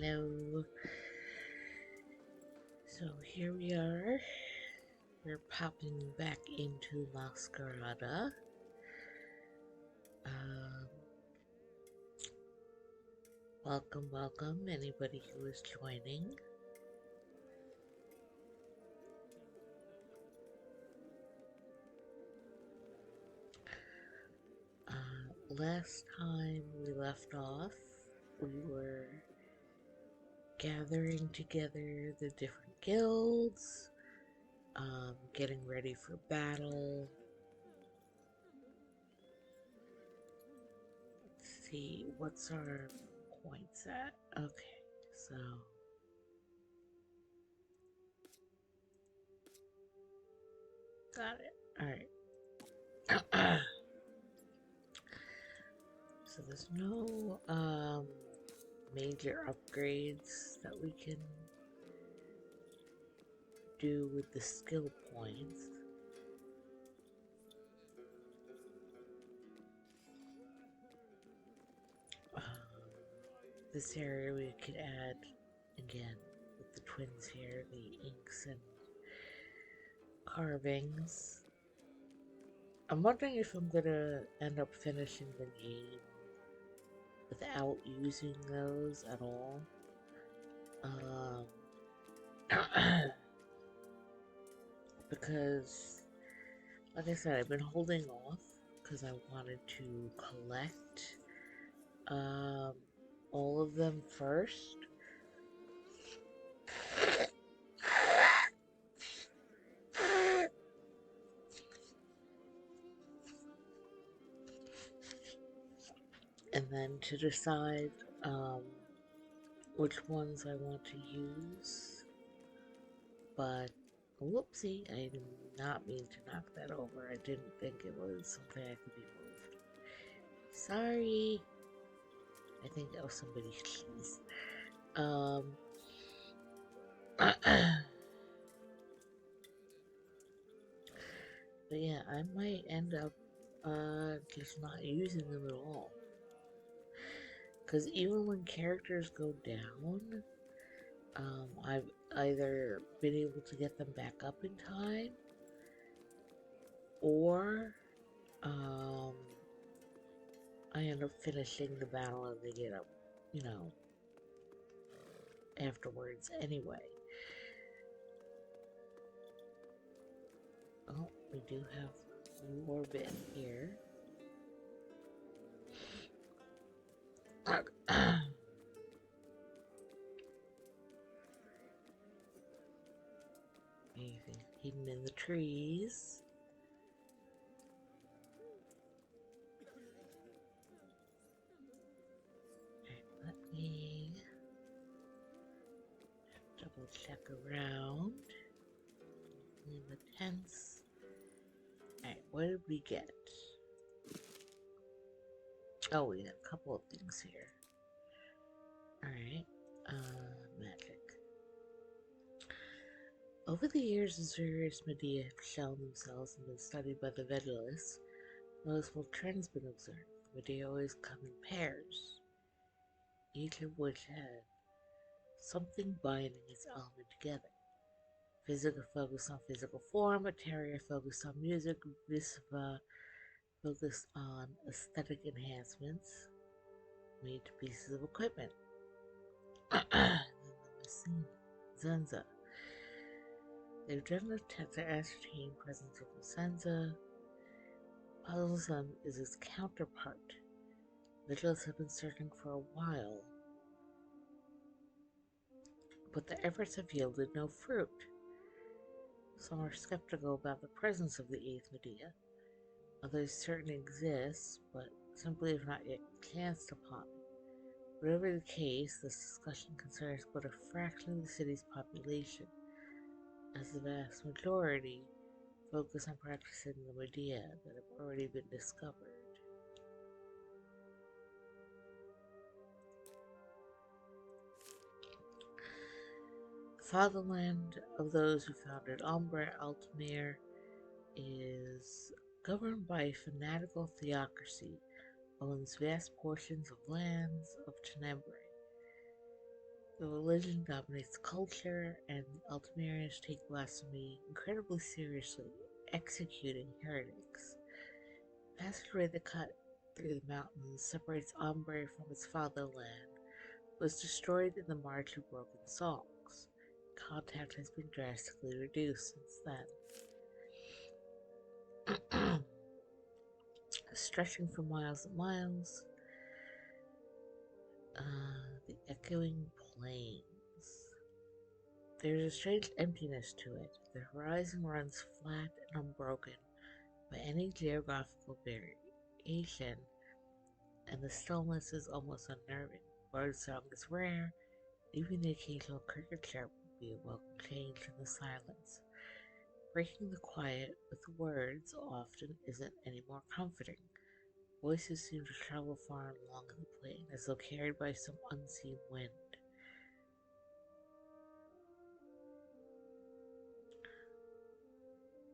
Hello. So here we are. We're popping back into Masquerada. Um, welcome, anybody who is joining. Last time we left off, we were gathering together the different guilds, getting ready for battle. Let's see, what's our points at? Okay, so got it. Alright. So there's no major upgrades that we can do with the skill points. This area we could add again with the twins here, the inks and carvings. I'm wondering if I'm gonna end up finishing the game without using those at all. Because, like I said, I've been holding off because I wanted to collect all of them first. And then to decide which ones I want to use. But, whoopsie, I did not mean to knock that over. I didn't think it was something that could be moved. Sorry. I think that was somebody's keys. But yeah, I might end up just not using them at all. Because even when characters go down, I've either been able to get them back up in time, or I end up finishing the battle and they get up, afterwards anyway. Oh, we do have one more bit here. Anything hidden in the trees. Let me double check around in the tents. Alright, what did we get? Oh, we got a couple of things here. Alright, magic. Over the years, as various media have shown themselves and been studied by the Vedalists, noticeable trends been observed. The media always come in pairs, each of which had something binding its element together. Physical focused on physical form, Materia focused on music, Visva focused on aesthetic enhancements made to pieces of equipment. And then the Messina, Zenza. They've done an attempt to ascertain presence of Zenza. Puzzlesome is its counterpart. Vigilants have been searching for a while, but their efforts have yielded no fruit. Some are skeptical about the presence of the eighth Medea. Others certainly exist, but simply have not yet chanced upon it. Whatever the case, this discussion concerns but a fraction of the city's population, as the vast majority focus on practicing the Medea that have already been discovered. The fatherland of those who founded Umbra Altamir is governed by a fanatical theocracy, owns vast portions of lands of Tenebrae. The religion dominates culture, and the Altamirians take blasphemy incredibly seriously, executing heretics. The passageway that cut through the mountains separates Ombre from its fatherland was destroyed in the March of Broken Songs. Contact has been drastically reduced since then. Stretching for miles and miles, the echoing plains. There's a strange emptiness to it. The horizon runs flat and unbroken by any geographical variation, and the stillness is almost unnerving. Birdsong is rare, even the occasional cricket chirp would be a welcome change in the silence. Breaking the quiet with words often isn't any more comforting. Voices seem to travel far and long in the plain, as though carried by some unseen wind.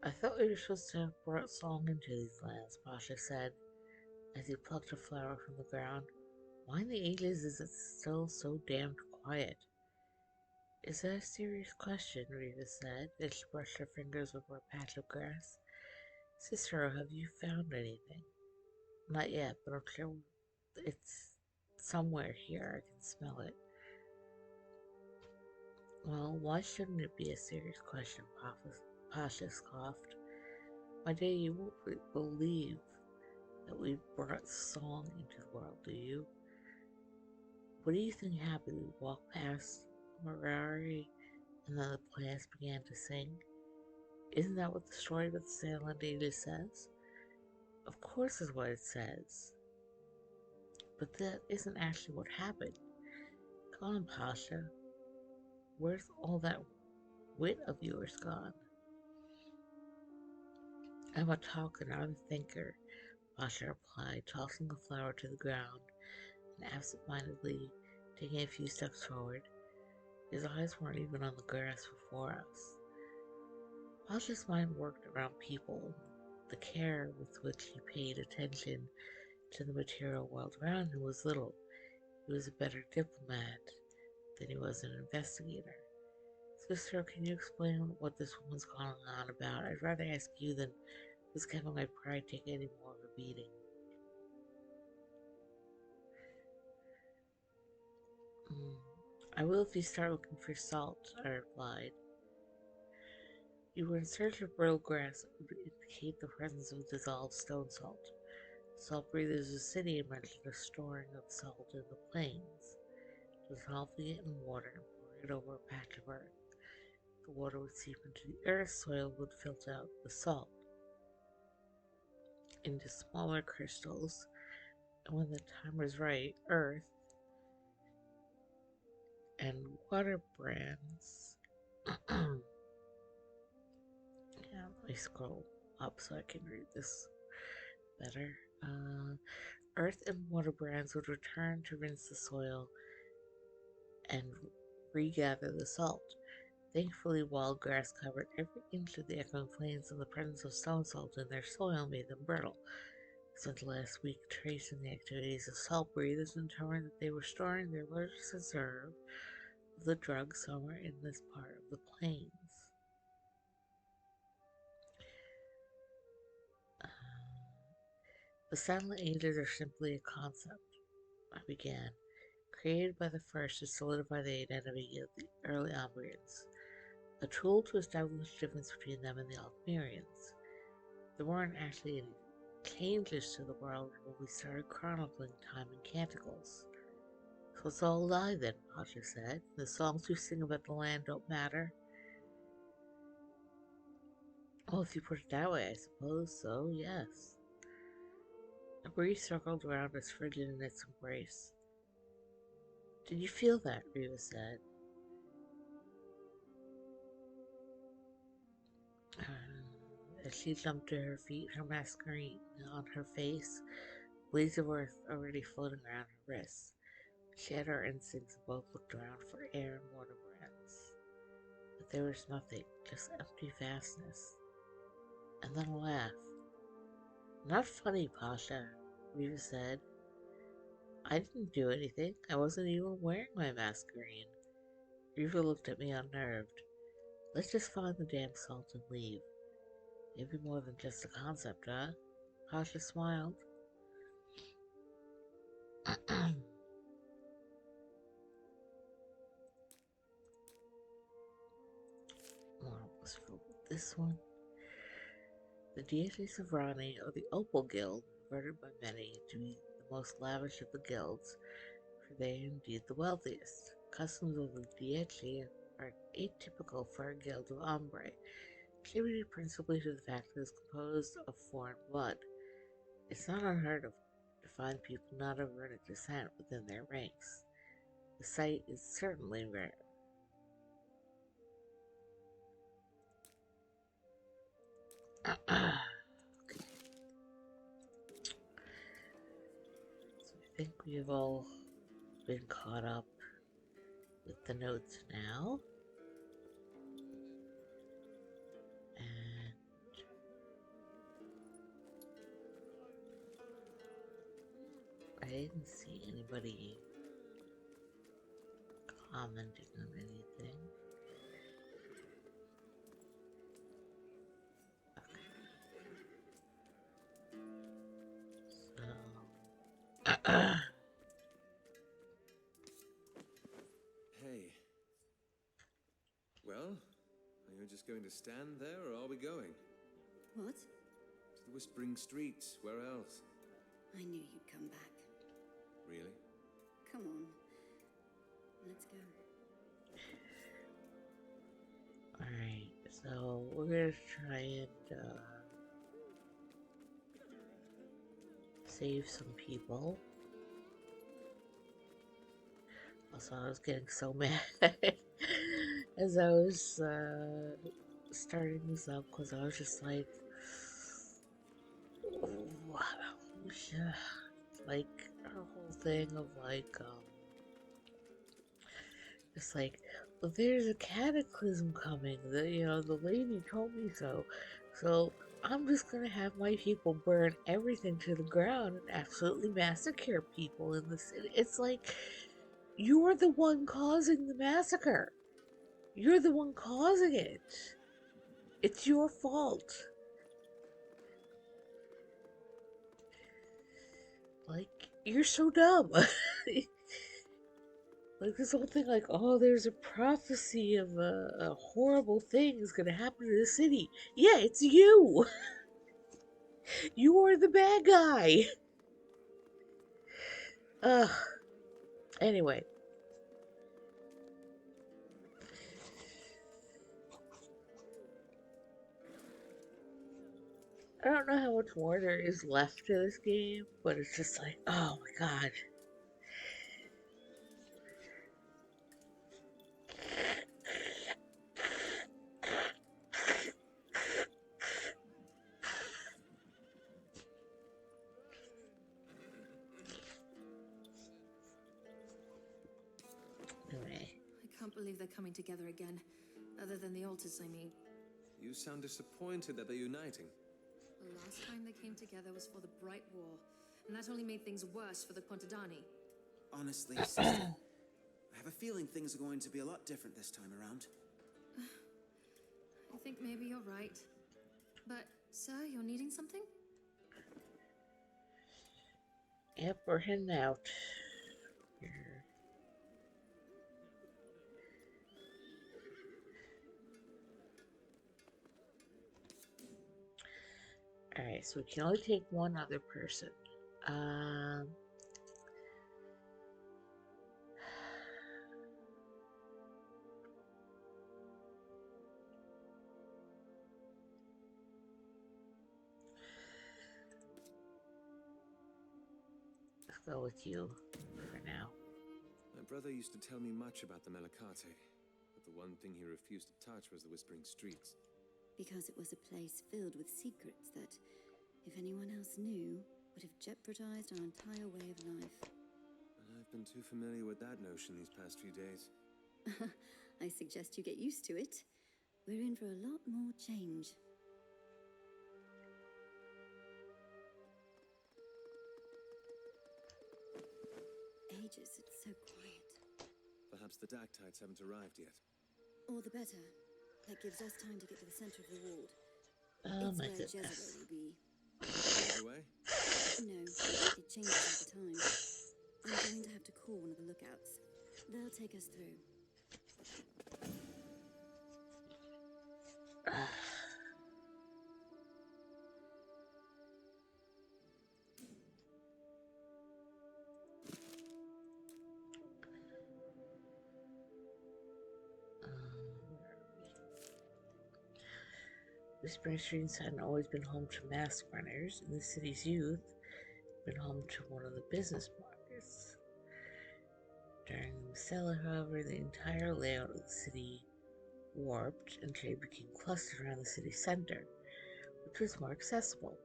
I thought we were supposed to have brought song into these lands, Pasha said, as he plucked a flower from the ground. Why in the ages is it still so damned quiet? Is that a serious question? Reva said, as she brushed her fingers over a patch of grass. Cicero, have you found anything? Not yet, but I'm sure it's somewhere here. I can smell it. Well, why shouldn't it be a serious question? Pasha scoffed. My dear, you won't believe that we brought song into the world, do you? What do you think happened? We walked past Mirari, and then the plants began to sing. Isn't that what the story about the Sandland Ages says? Of course it's what it says. But that isn't actually what happened. Come on, Pasha. Where's all that wit of yours gone? I'm a talker, not a thinker, Pasha replied, tossing the flower to the ground and absent-mindedly taking a few steps forward. His eyes weren't even on the grass before us. Pasha's mind worked around people, the care with which he paid attention to the material world around him was little. He was a better diplomat than he was an investigator. Sister, can you explain what this woman's going on about? I'd rather ask you than risk having my pride take any more of a beating. I will if you start looking for salt, I replied. You were in search of brittle grass that would indicate the presence of dissolved stone salt. Salt Breathers' a city mentioned a storing of salt in the plains, dissolving it in water and pouring it over a patch of earth. The water would seep into the earth, soil would filter out the salt into smaller crystals, and when the time was right, earth and water brands. Yeah, let me scroll up so I can read this better. Earth and water brands would return to rinse the soil and regather the salt. Thankfully, wild grass covered every inch of the echoing plains, and the presence of stone salt in their soil made them brittle. Spent the last week tracing the activities of salt breathers and determined that they were storing their largest reserve of the drug somewhere in this part of the plains. The Silent Ages are simply a concept, I began, created by the first to solidify the identity of the early Umbrians, a tool to establish the difference between them and the Altamirians. There weren't actually any changes to the world when we started chronicling time in canticles. So it's all a lie then, Pasha said. The songs we sing about the land don't matter. Well, if you put it that way, I suppose so, yes. A breeze circled around us, frigid in its embrace. Did you feel that? Reva said. As she jumped to her feet, her masquerade on her face, blades of earth already floating around her wrists. She had her instincts and both looked around for air and water brands. But there was nothing, just empty vastness. And then a laugh. Not funny, Pasha, Reva said. I didn't do anything. I wasn't even wearing my masquerade. Riva looked at me unnerved. Let's just find the damn salt and leave. Maybe more than just a concept, huh? Pasha smiled. Let's go with this one. The deities of Rani, or the Opal Guild, regarded by many to be the most lavish of the guilds, for they are indeed the wealthiest. Customs of the deity are atypical for a guild of Ombre, attributed principally to the fact that it is composed of foreign blood. It's not unheard of to find people not of Runic descent within their ranks. The sight is certainly rare. Okay. So I think we've all been caught up with the notes now. And I didn't see anybody commenting on anything. Okay. So Hey. Well, are you just going to stand there, or are we going? What? To the Whispering Streets. Where else? I knew you'd come back. Really? Come on. Let's go. Alright, so we're gonna try and save some people. Also, I was getting so mad as I was starting this up because I was just like, wow, yeah. Like a whole thing of like, it's like, well, there's a cataclysm coming. The lady told me so. So I'm just gonna have my people burn everything to the ground and absolutely massacre people in the city. It's like, you're the one causing the massacre. You're the one causing it. It's your fault. Like, you're so dumb. Like, this whole thing, like, oh, there's a prophecy of a horrible thing is gonna happen to the city. Yeah, it's you! You are the bad guy! Ugh. Anyway. I don't know how much more there is left to this game, but it's just like, oh my god. Anyway. I can't believe they're coming together again. Other than the altars, I mean. You sound disappointed that they're uniting. The last time they came together was for the Bright War, and that only made things worse for the Quantadani. Honestly, sister, I have a feeling things are going to be a lot different this time around. I think maybe you're right. But, sir, you're needing something? Yep, we're heading out. Here. Alright, so we can only take one other person. Let's go with you for now. My brother used to tell me much about the Malakate, but the one thing he refused to touch was the Whispering Streets. Because it was a place filled with secrets that, if anyone else knew, would have jeopardized our entire way of life. I've been too familiar with that notion these past few days. I suggest you get used to it. We're in for a lot more change. Ages, it's so quiet. Perhaps the Dactytes haven't arrived yet. All the better. That gives us time to get to the center of the ward. Oh It's my where goodness. Jezebel will be. Away? No, it changes all the time. I'm going to have to call one of the lookouts. They'll take us through. Whispering Streets hadn't always been home to mask runners, and the city's youth had been home to one of the business markets. During the Micella, however, the entire layout of the city warped and trade became clustered around the city center, which was more accessible.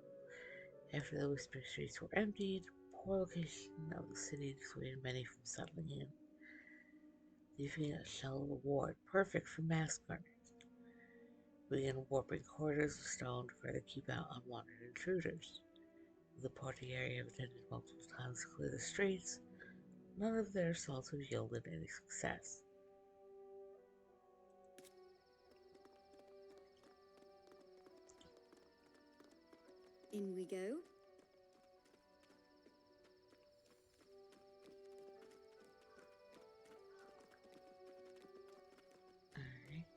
After the Whispering Streets were emptied, poor location of the city dissuaded many from settling in, leaving a shell of a ward perfect for mask runners. We began warping corridors of stone to further keep out unwanted intruders. The party area have attempted multiple times to clear the streets. None of their assaults have yielded any success. In we go. Alright.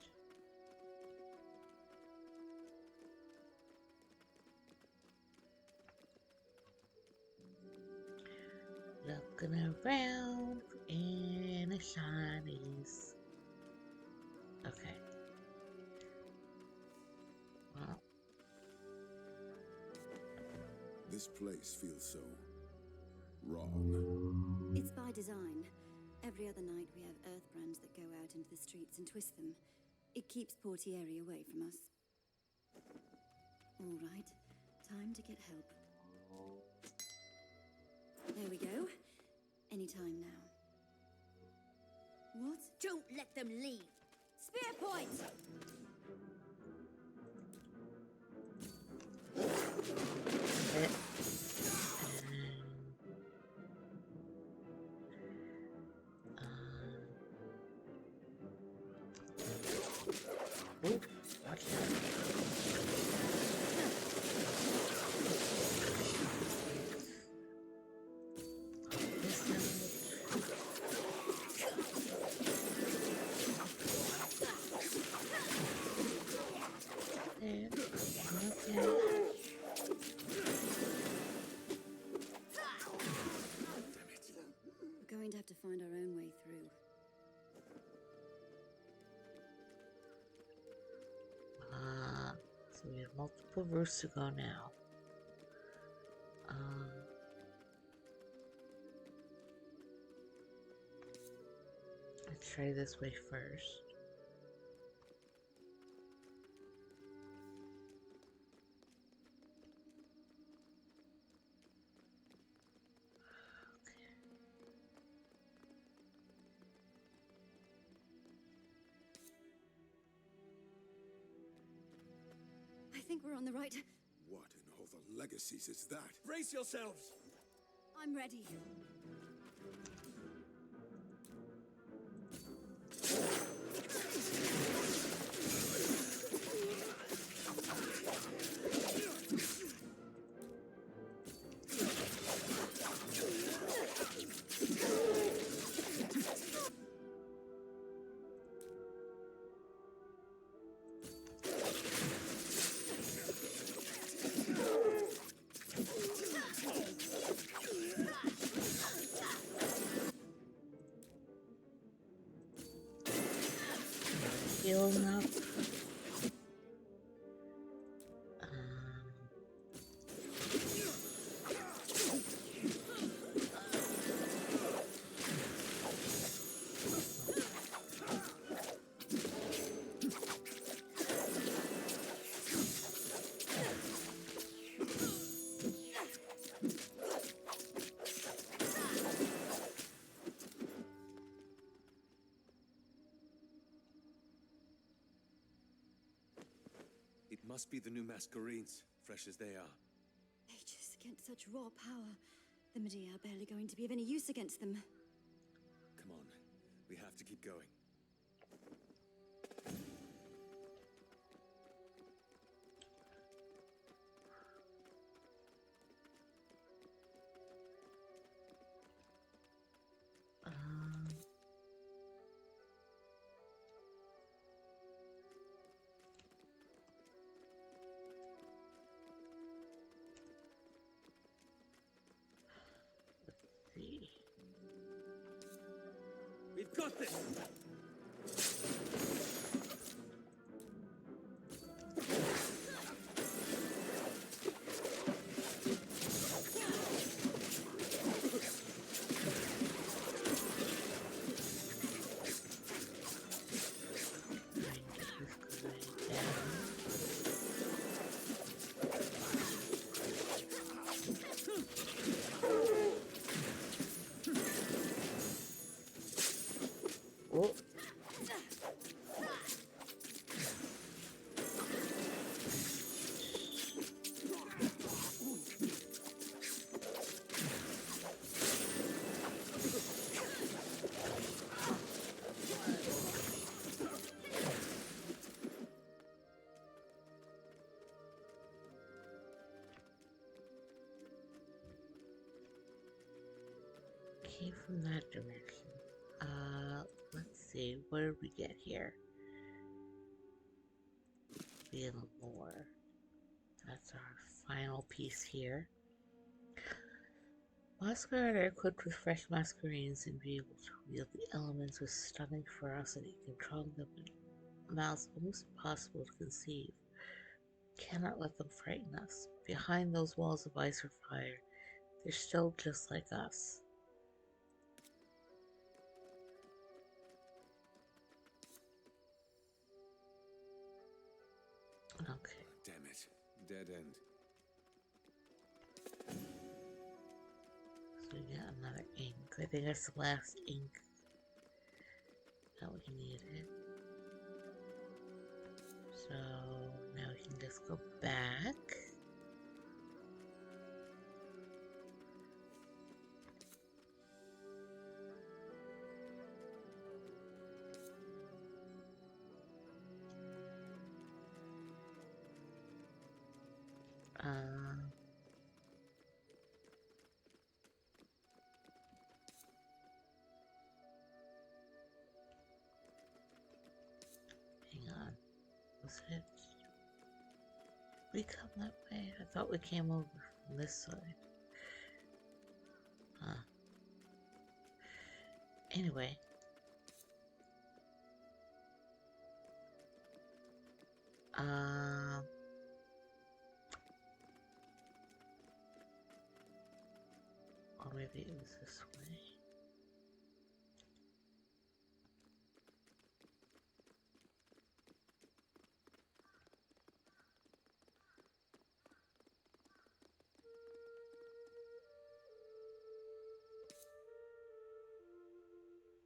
Looking around for any shinies. Okay. Well, This place feels so wrong. It's by design. Every other night we have earth brands that go out into the streets and twist them. It keeps Portieri away from us. All right, time to get help. There we go. Anytime now. What? Don't let them leave. Spear point! it. Oop, watch that. We're going to have to find our own way through. So we have multiple routes to go now. Let's try this way first. I think we're on the right. What in all the legacies is that? Brace yourselves! I'm ready. Healing up. It must be the new Masquerades, fresh as they are. Aegis against such raw power. The Medea are barely going to be of any use against them. Come on, We have to keep going. Let's see. We've got this! Oh. Came from that direction. Let's see, what did we get here? Feel more. That's our final piece here. Masquerade are equipped with fresh masquerades and be able to wield the elements with stunning ferocity, controlling them in amounts almost impossible to conceive. Cannot let them frighten us. Behind those walls of ice or fire, they're still just like us. Okay. Damn it. Dead end. So we got another ink. I think that's the last ink that we needed. So now we can just go back. Hang on. Was it? Did we come that way? I thought we came over from this side. Huh. Anyway. Or maybe it was this way.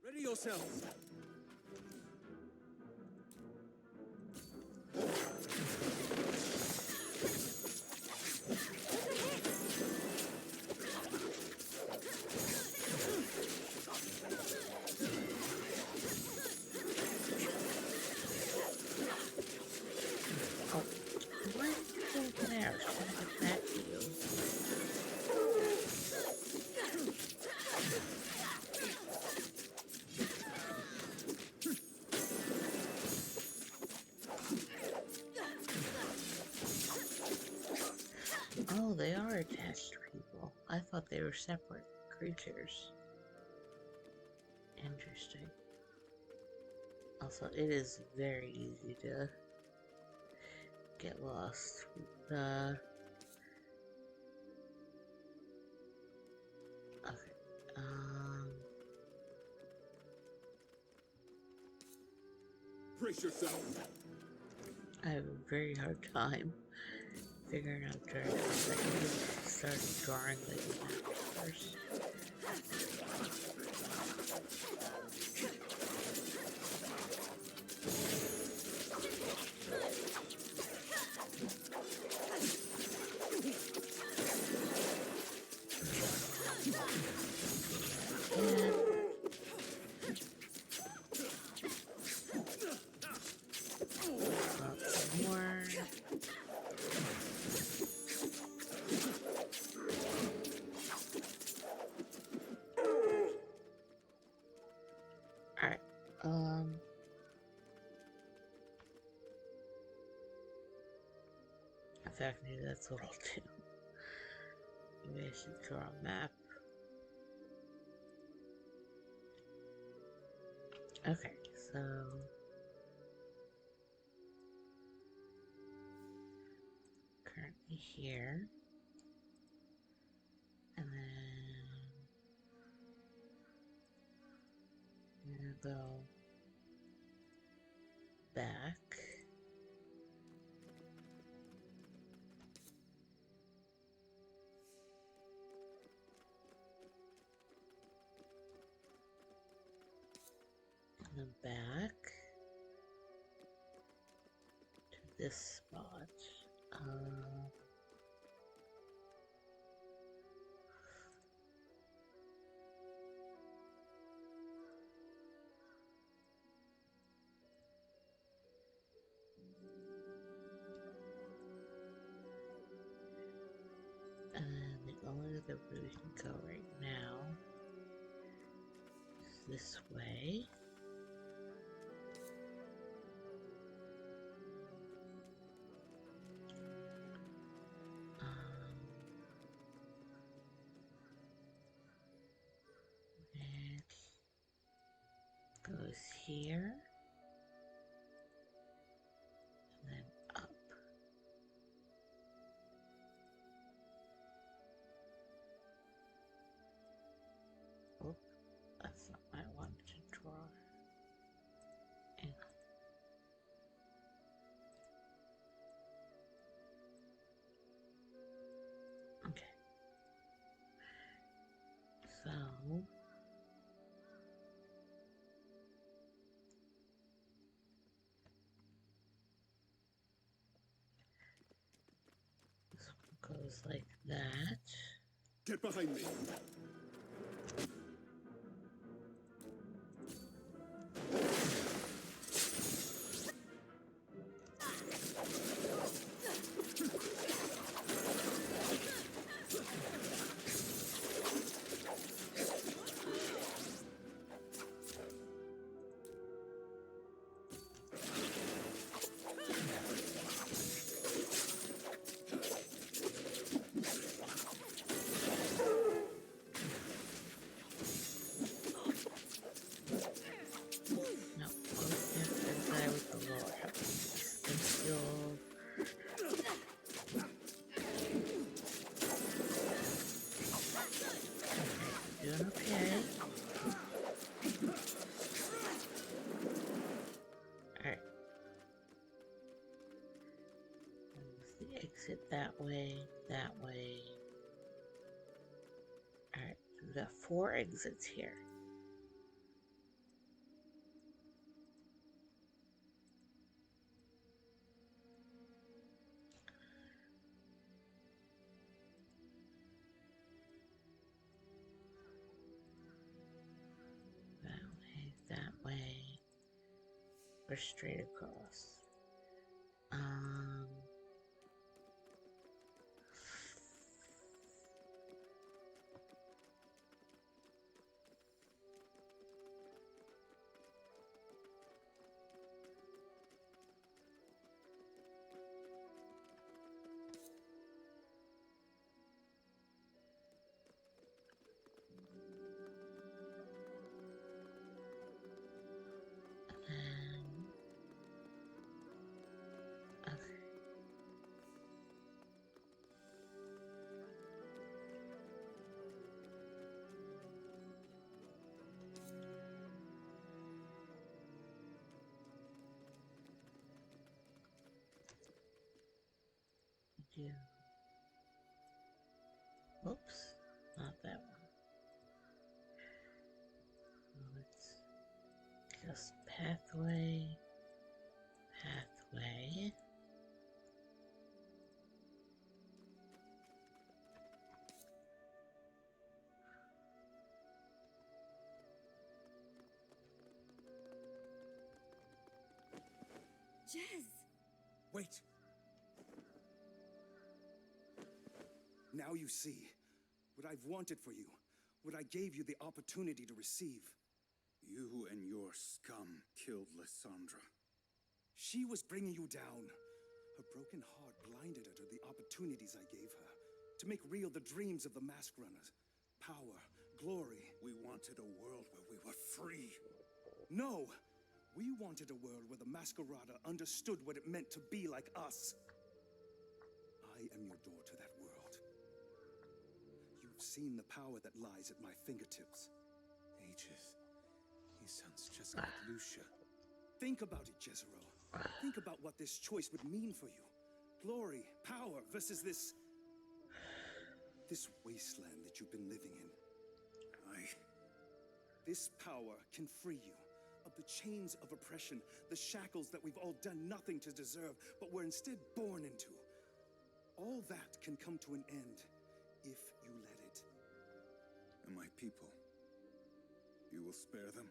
Ready yourselves! Oh, why did you go there? I was trying to get back to you. Oh, they are attached to people. I thought they were separate creatures. Interesting. Also, it is very easy to get lost with okay. Brace yourself. I have a very hard time figuring out directions. I can just start drawing like that first. In fact, maybe that's what I'll do. Maybe I should draw a map. Okay, so currently here, and then I'm gonna go back. And then back to this spot. And the only other way we can go right now is this way. It goes here and then up. Oh, that's not what I wanted to draw. Hang on. Okay. So this one goes like that. Get behind me. No, both the guy with the lower health. And still. Doing okay. Alright. There's the exit that way, that way. Alright, so we've got 4 exits here. That way, or straight across. Okay. Do. Oops, not that one. Let's just pathway, pathway. Jez! Wait. Now you see what I've wanted for you, what I gave you the opportunity to receive. You and your scum killed Lysandra. She was bringing you down. Her broken heart blinded her to the opportunities I gave her. To make real the dreams of the Mask Runners. Power, glory. We wanted a world where we were free. No! We wanted a world where the Masquerada understood what it meant to be like us. I am your door to that world. You've seen the power that lies at my fingertips. Aegis. He sounds just like Lucia. Think about it, Jezero. Think about what this choice would mean for you. Glory, power versus this wasteland that you've been living in. This power can free you of the chains of oppression, the shackles that we've all done nothing to deserve, but were instead born into. All that can come to an end if you let it. And my people, you will spare them?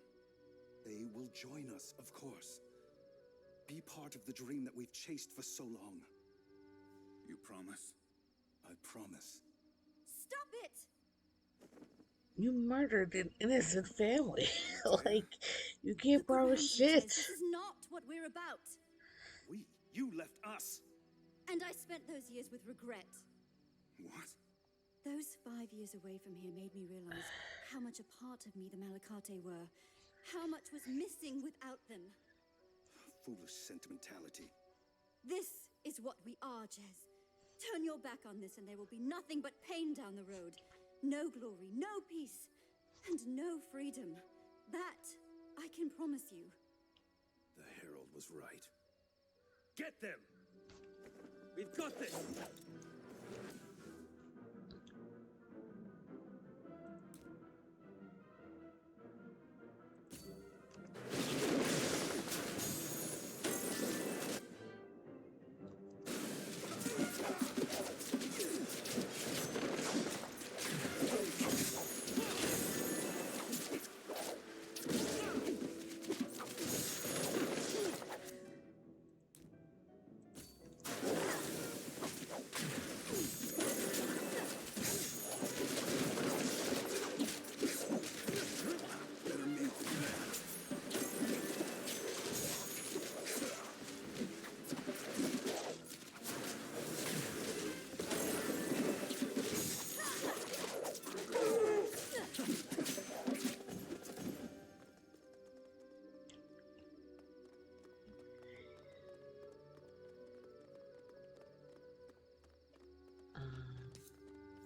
They will join us, of course. Be part of the dream that we've chased for so long. You promise? I promise. Stop it! You murdered an innocent family. Like, you can't Look around promise you, shit. Tez. This is not what we're about. You left us. And I spent those years with regret. What? Those 5 years away from here made me realize how much a part of me the Malakate were. How much was missing without them. Foolish sentimentality. This is what we are, Jez. Turn your back on this and there will be nothing but pain down the road. No glory, no peace, and no freedom. That I can promise you. The Herald was right. Get them! We've got this!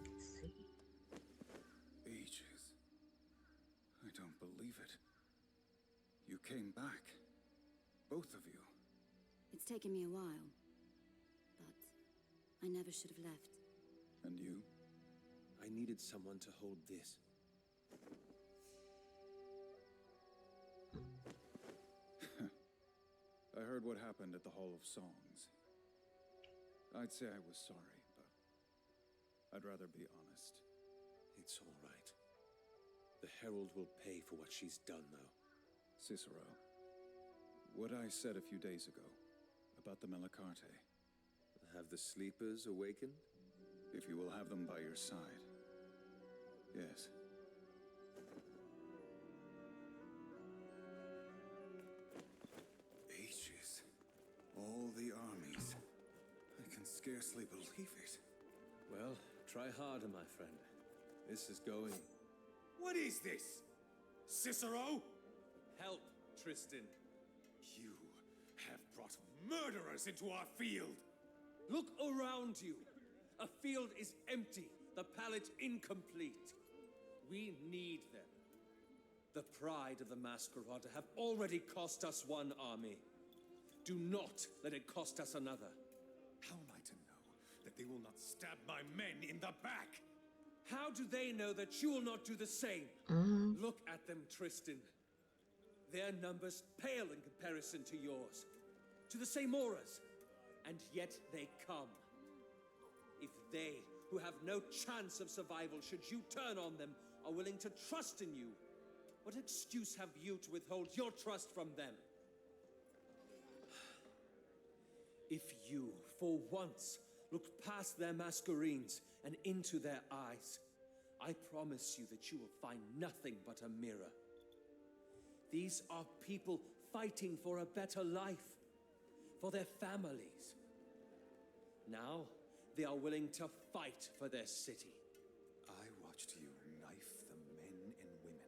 Let's see. Aegis. I don't believe it. You came back. Both of you. It's taken me a while, but I never should have left. And you? I needed someone to hold this. I heard what happened at the Hall of Songs. I'd say I was sorry, but I'd rather be honest. It's all right. The Herald will pay for what she's done, though. Cicero, what I said a few days ago about the Malakate, Have the sleepers awakened? if you will have them by your side. Yes. Aegis. All the armies. I can scarcely believe it. Well, try harder, my friend. This is going... What is this? Cicero? Help, Tristan. You have brought murderers into our field! Look around you. A field is empty, the pallet incomplete. We need them. The pride of the Masquerada have already cost us one army. Do not let it cost us another. How am I to know that they will not stab my men in the back? How do they know that you will not do the same? Look at them, Tristan. Their numbers pale in comparison to yours, to the Seymoras, and yet they come. If they, who have no chance of survival should you turn on them, are willing to trust in you, what excuse have you to withhold your trust from them? If you, for once, look past their masquerades and into their eyes, I promise you that you will find nothing but a mirror. These are people fighting for a better life, for their families, Now, they are willing to fight for their city. I watched you knife the men and women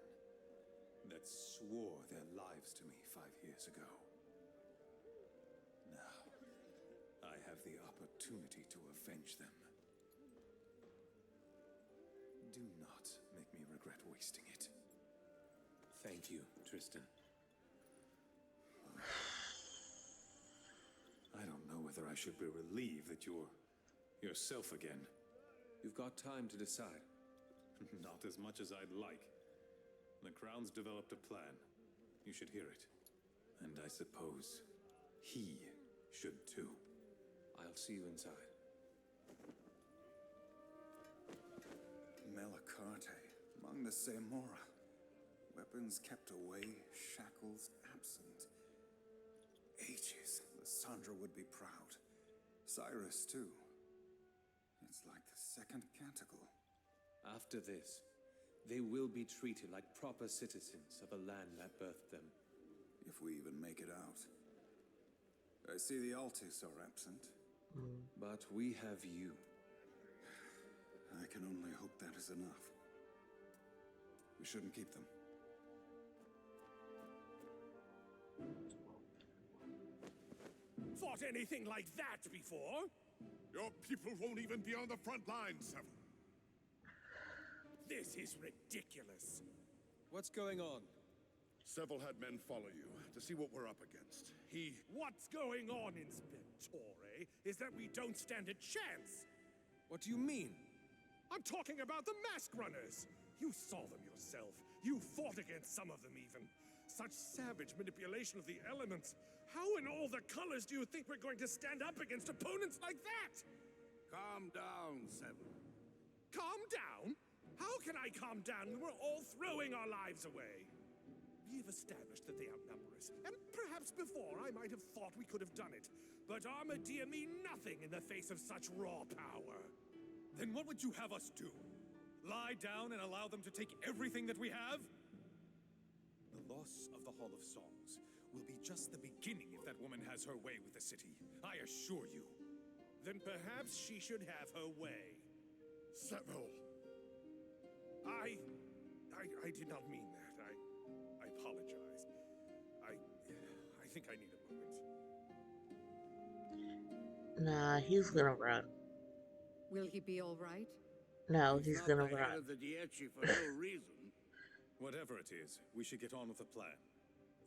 that swore their lives to me 5 years ago. Now, I have the opportunity to avenge them. Do not make me regret wasting it. Thank you, Tristan. I don't know whether I should be relieved that you're yourself again. You've got time to decide. Not as much as I'd like. The Crown's developed a plan. You should hear it. And I suppose he should too. I'll see you inside. Malacharte, among the Samora. Weapons kept away, shackles absent. Ages, Lysandra would be proud. Cyrus, too. It's like the second Canticle. After this, they will be treated like proper citizens of a land that birthed them. If we even make it out. I see the Altis are absent. But we have you. I can only hope that is enough. We shouldn't keep them. Fought anything like that before? Your people won't even be on the front lines, Seville. This is ridiculous. What's going on? Seville had men follow you to see what we're up against. What's going on, Inspectore, is that we don't stand a chance. What do you mean? I'm talking about the Mask Runners. You saw them yourself. You fought against some of them even. Such savage manipulation of the elements. How in all the colors do you think we're going to stand up against opponents like that? Calm down, Seville. Calm down? How can I calm down when we're all throwing our lives away? We've established that they outnumber us, and perhaps before I might have thought we could have done it. But Armadia mean nothing in the face of such raw power. Then what would you have us do? Lie down and allow them to take everything that we have? The loss of the Hall of Songs will be just the beginning if that woman has her way with the city. I assure you. Then perhaps she should have her way. Seville. I did not mean that. I apologize. I think I need a moment. Nah, he's gonna run. Will he be all right? No, he's not gonna the head run. of the Dieci for no reason. Whatever it is, we should get on with the plan.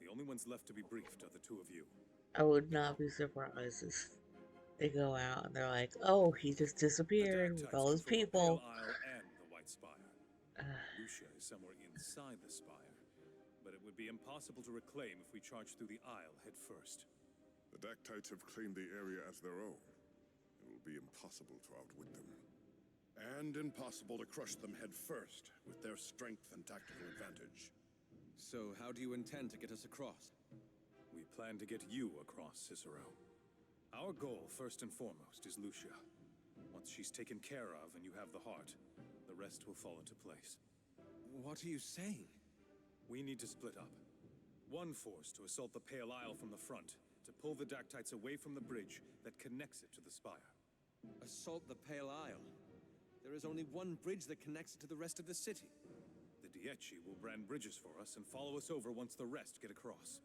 The only ones left to be briefed are the two of you. I would not be surprised if they go out and they're like, "Oh, he just disappeared with all his people." The Pale Isle and the White Spire. Lucia is somewhere inside the spire, but it would be impossible to reclaim if we charge through the Isle head first. The Dactytes have claimed the area as their own. It will be impossible to outwit them. And impossible to crush them head first, with their strength and tactical advantage. So how do you intend to get us across? We plan to get you across, Cicero. Our goal, first and foremost, is Lucia. Once she's taken care of and you have the heart, the rest will fall into place. What are you saying? We need to split up. One force to assault the Pale Isle from the front, to pull the Dactytes away from the bridge that connects it to the spire. Assault the Pale Isle? There is only one bridge that connects it to the rest of the city. The Dieci will brand bridges for us and follow us over once the rest get across.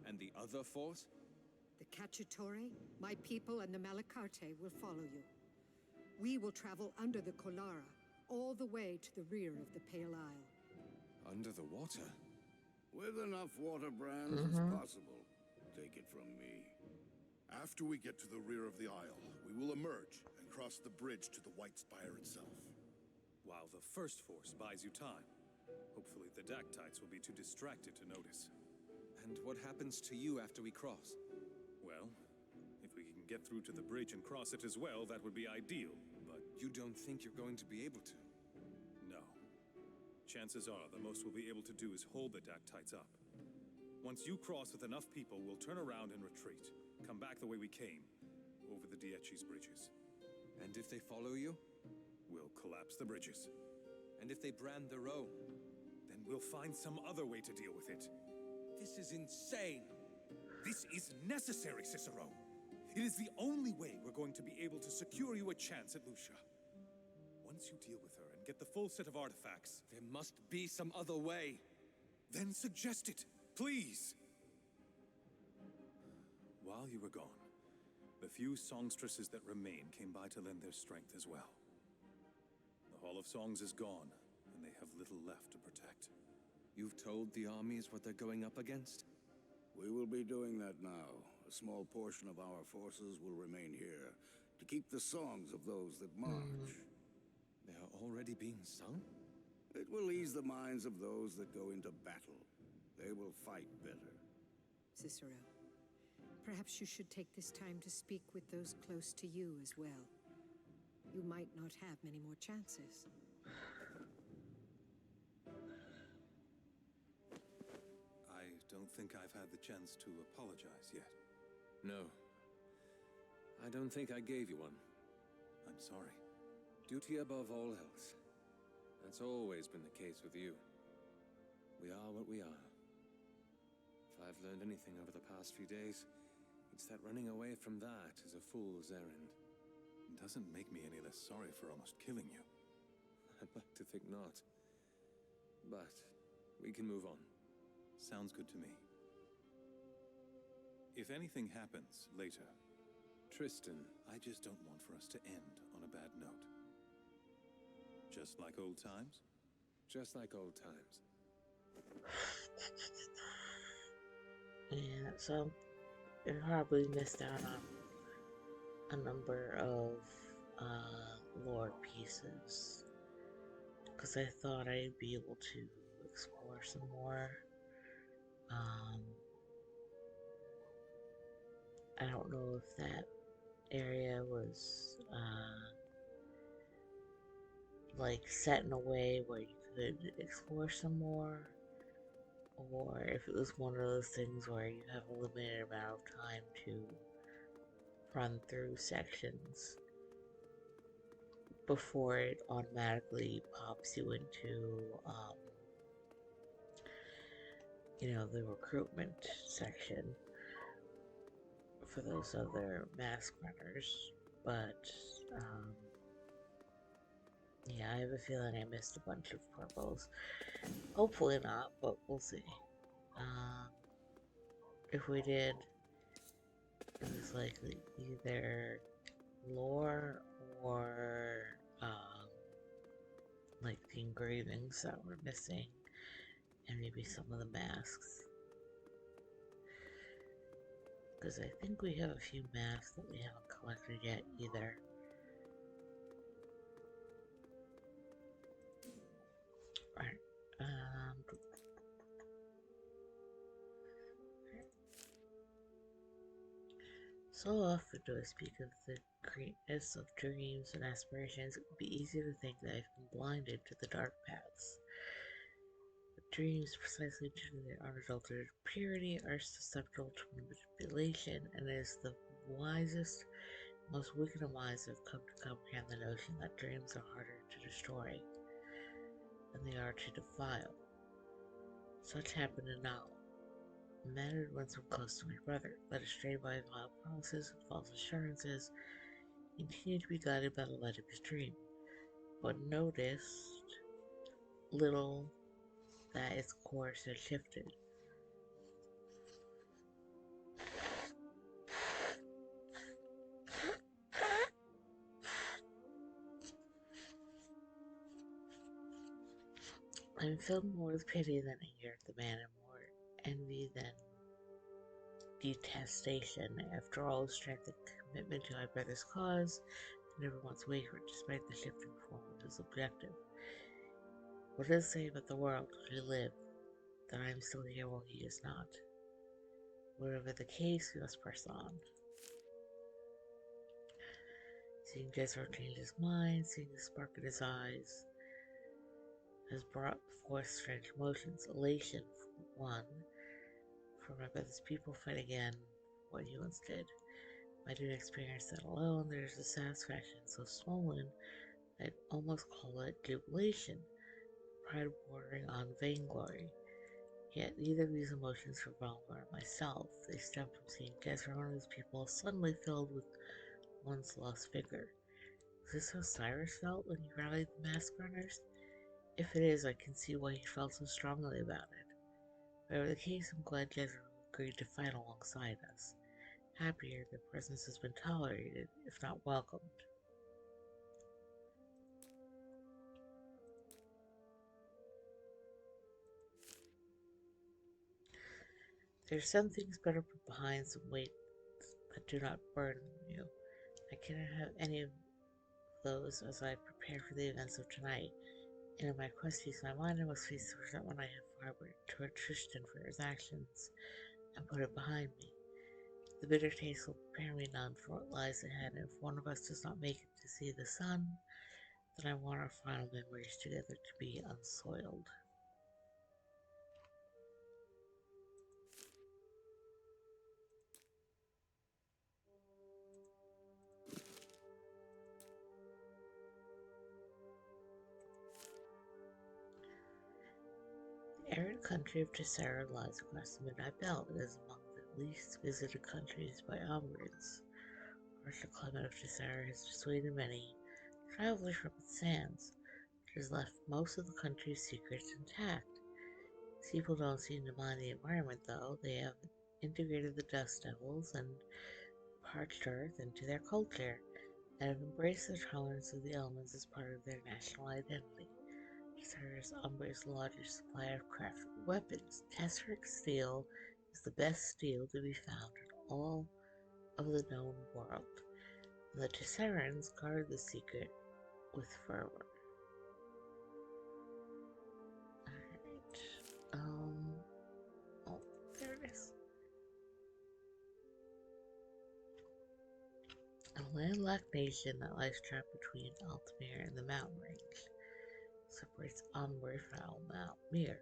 And the other force? The Cacciatore, my people, and the Malacharte will follow you. We will travel under the Colara, all the way to the rear of the Pale Isle. Under the water? With enough water brands as possible. Take it from me. After we get to the rear of the Isle, we will emerge and cross the bridge to the White Spire itself. While the first force buys you time. Hopefully the Dactytes will be too distracted to notice. And what happens to you after we cross? Well, if we can get through to the bridge and cross it as well, that would be ideal, but... You don't think you're going to be able to? No. Chances are the most we'll be able to do is hold the Dactytes up. Once you cross with enough people, we'll turn around and retreat. Come back the way we came, over the Dieci's bridges. And if they follow you? We'll collapse the bridges. And if they brand their own? Then we'll find some other way to deal with it. This is insane! This is necessary, Cicero. It is the only way we're going to be able to secure you a chance at Lucia. Once you deal with her and get the full set of artifacts... There must be some other way. Then suggest it, please! While you were gone, the few songstresses that remain came by to lend their strength as well. The Hall of Songs is gone, and they have little left to protect. You've told the armies what they're going up against? We will be doing that now. A small portion of our forces will remain here to keep the songs of those that march. They are already being sung? It will ease the minds of those that go into battle. They will fight better. Cicero, perhaps you should take this time to speak with those close to you as well. You might not have many more chances. I don't think I've had the chance to apologize yet. No. I don't think I gave you one. I'm sorry. Duty above all else. That's always been the case with you. We are what we are. If I've learned anything over the past few days, it's that running away from that is a fool's errand. It doesn't make me any less sorry for almost killing you. I'd like to think not. But we can move on. Sounds good to me. If anything happens later... Tristan... I just don't want for us to end on a bad note. Just like old times? Just like old times. Yeah, so I probably missed out on a number of lore pieces because I thought I'd be able to explore some more. I don't know if that area was like set in a way where you could explore some more, or if it was one of those things where you have a limited amount of time to run through sections before it automatically pops you into you know, the recruitment section for those other mask runners. But yeah, I have a feeling I missed a bunch of purples. Hopefully not, but we'll see. If we did, it was likely either lore or like the engravings that were missing, and maybe some of the masks. Because I think we have a few masks that we haven't collected yet either. Alright, so often do I speak of the greatness of dreams and aspirations, it would be easy to think that I've been blinded to the dark paths. But dreams, precisely due to their unadulterated purity, are susceptible to manipulation, and it is the wisest, most wicked of minds that have come to comprehend the notion that dreams are harder to destroy than they are to defile. Such happened in Nala. A man who had once been close to my brother, led astray by vile promises and false assurances, continued to be guided by the light of his dream, but noticed little that its course had shifted. I am filled more with pity than anger at the man, and more envy than detestation. After all his strength and commitment to my brother's cause, he never once wavered despite the shifting form of his objective. What does it say about the world we live, that I am still here while he is not? Whatever the case, we must press on. Seeing Jezreel change his mind, seeing the spark in his eyes, has brought forth strange emotions. Elation, one, for my brother's people fight again what he once did. I didn't experience that alone. There's a satisfaction so swollen I'd almost call it jubilation, pride bordering on vainglory. Yet neither of these emotions were Ralmer or myself. They stem from seeing Jezremona's people suddenly filled with once lost vigor. Is this how Cyrus felt when he rallied the Mask Runners? If it is, I can see why he felt so strongly about it. Whatever the case, I'm glad Jezreel agreed to fight alongside us. Happier their presence has been tolerated, if not welcomed. There are some things better put behind some weight that do not burden you. I cannot have any of those as I prepare for the events of tonight, and in my quest to ease my mind, I must face the resentment I have harbored toward Tristan for his actions, and put it behind me. The bitter taste will prepare me none for what lies ahead, and if one of us does not make it to see the sun, then I want our final memories together to be unsoiled. The arid country of Tessera lies across the Midnight Belt. It is among the least visited countries by Umbrians. The harsher climate of Tessera has dissuaded many travelers from its sands, which has left most of the country's secrets intact. These people don't seem to mind the environment, though. They have integrated the Dust Devils and parched earth into their culture, and have embraced the tolerance of the elements as part of their national identity. Tessera's Umbria's largest supply of crafted weapons. Tesseric steel is the best steel to be found in all of the known world, and the Tesserans guard the secret with fervor. Alright, oh, there it is. A landlocked nation that lies trapped between Altmere and the mountain range separates Umbria from Altmere.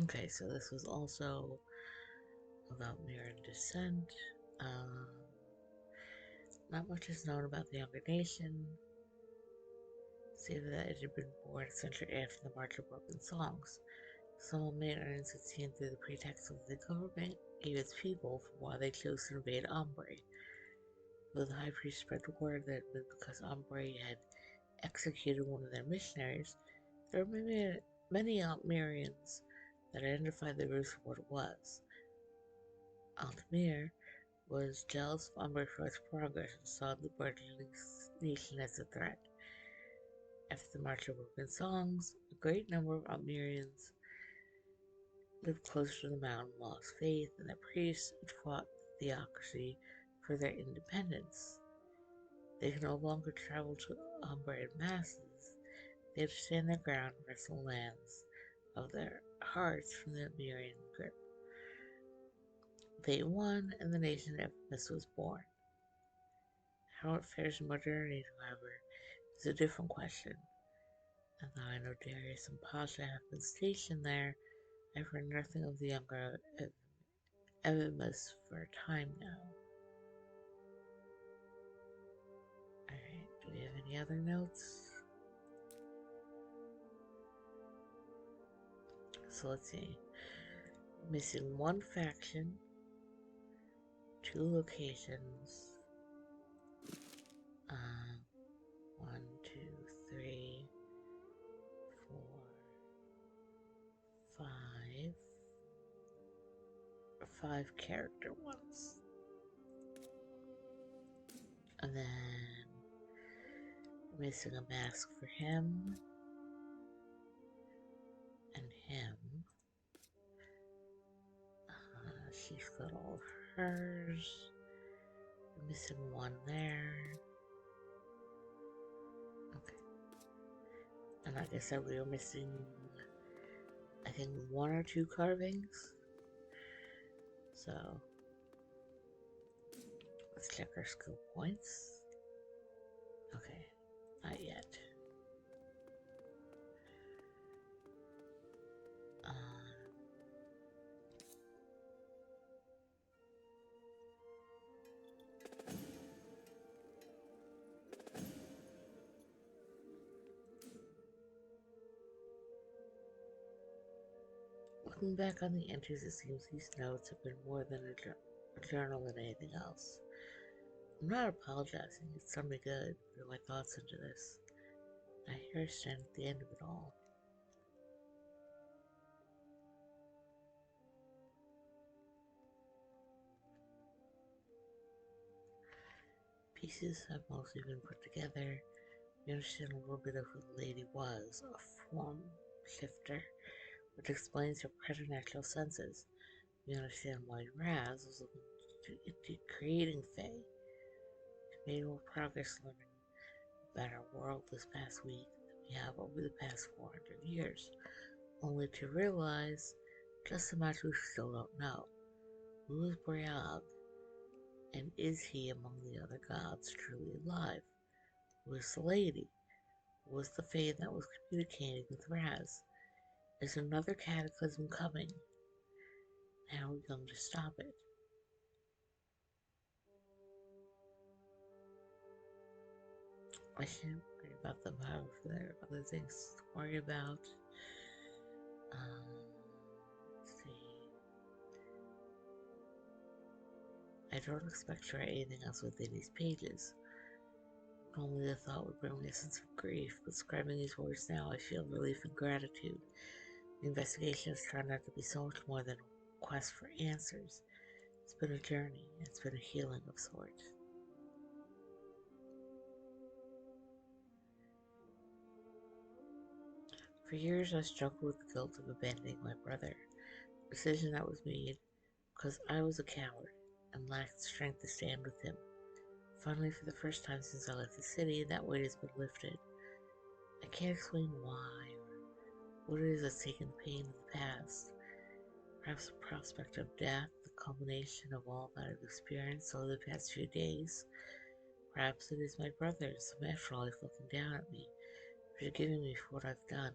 Okay, so this was also about Mirren descent. Not much is known about the younger nation, save that it had been born a century after the March of Broken Songs. Some Almaerans had seen through the pretext of the government gave its people for why they chose to invade Umbria. Though the High Priest spread the word that it was because Umbria had executed one of their missionaries, there were many Altmerians that identified the roots for what it was. Altmere was jealous of Umbria for its progress and saw the burgeoning nation as a threat. After the March of Broken Songs, a great number of Altmerians lived closer to the mountain, lost faith in their priests, and fought the theocracy for their independence. They could no longer travel to Umbria in masses. They had to stand their ground and wrestle the lands of their hearts from the Almerian grip. They won, and the nation of Infamous was born. How it fares in modernity, however, is a different question. And though I know Darius and Pasha have been stationed there, I've heard nothing of the younger Evimus for a time now. Alright, do we have any other notes? So let's see. Missing one faction, 2 locations, 1, 2, 3, 4, 5 character ones. And then missing a mask for him and him. She's got all of hers. Missing one there. Okay. And like I said, we were missing, I think, 1 or 2 carvings. So let's check our skill points. Okay, not yet. Looking back on the entries, it seems these notes have been more than a journal than anything else. I'm not apologizing, it's done me good to put my thoughts into this. I here stand at the end of it all. Pieces have mostly been put together. We understand a little bit of who the lady was, a form shifter, which explains her preternatural senses. We understand why Raz was looking into creating Fae. We made more progress learning about our world this past week than we have over the past 400 years, only to realize just how much we still don't know. Who is Briag? And is he among the other gods truly alive? Who is the lady? Who was the Fae that was communicating with Raz? Is another cataclysm coming? How are we going to stop it? I can't worry about them, however, there are other things to worry about. Let's see. I don't expect to write anything else within these pages. Only the thought would bring me a sense of grief, but scribing these words now, I feel relief and gratitude. The investigation has turned out to be so much more than a quest for answers. It's been a journey, it's been a healing of sorts. For years I struggled with the guilt of abandoning my brother, a decision that was made because I was a coward and lacked strength to stand with him. Finally, for the first time since I left the city, that weight has been lifted. I can't explain why or what it is that's taken the pain of the past. Perhaps the prospect of death, the culmination of all that I've experienced over the past few days. Perhaps it is my brothers, some afterlife looking down at me, forgiving me for what I've done.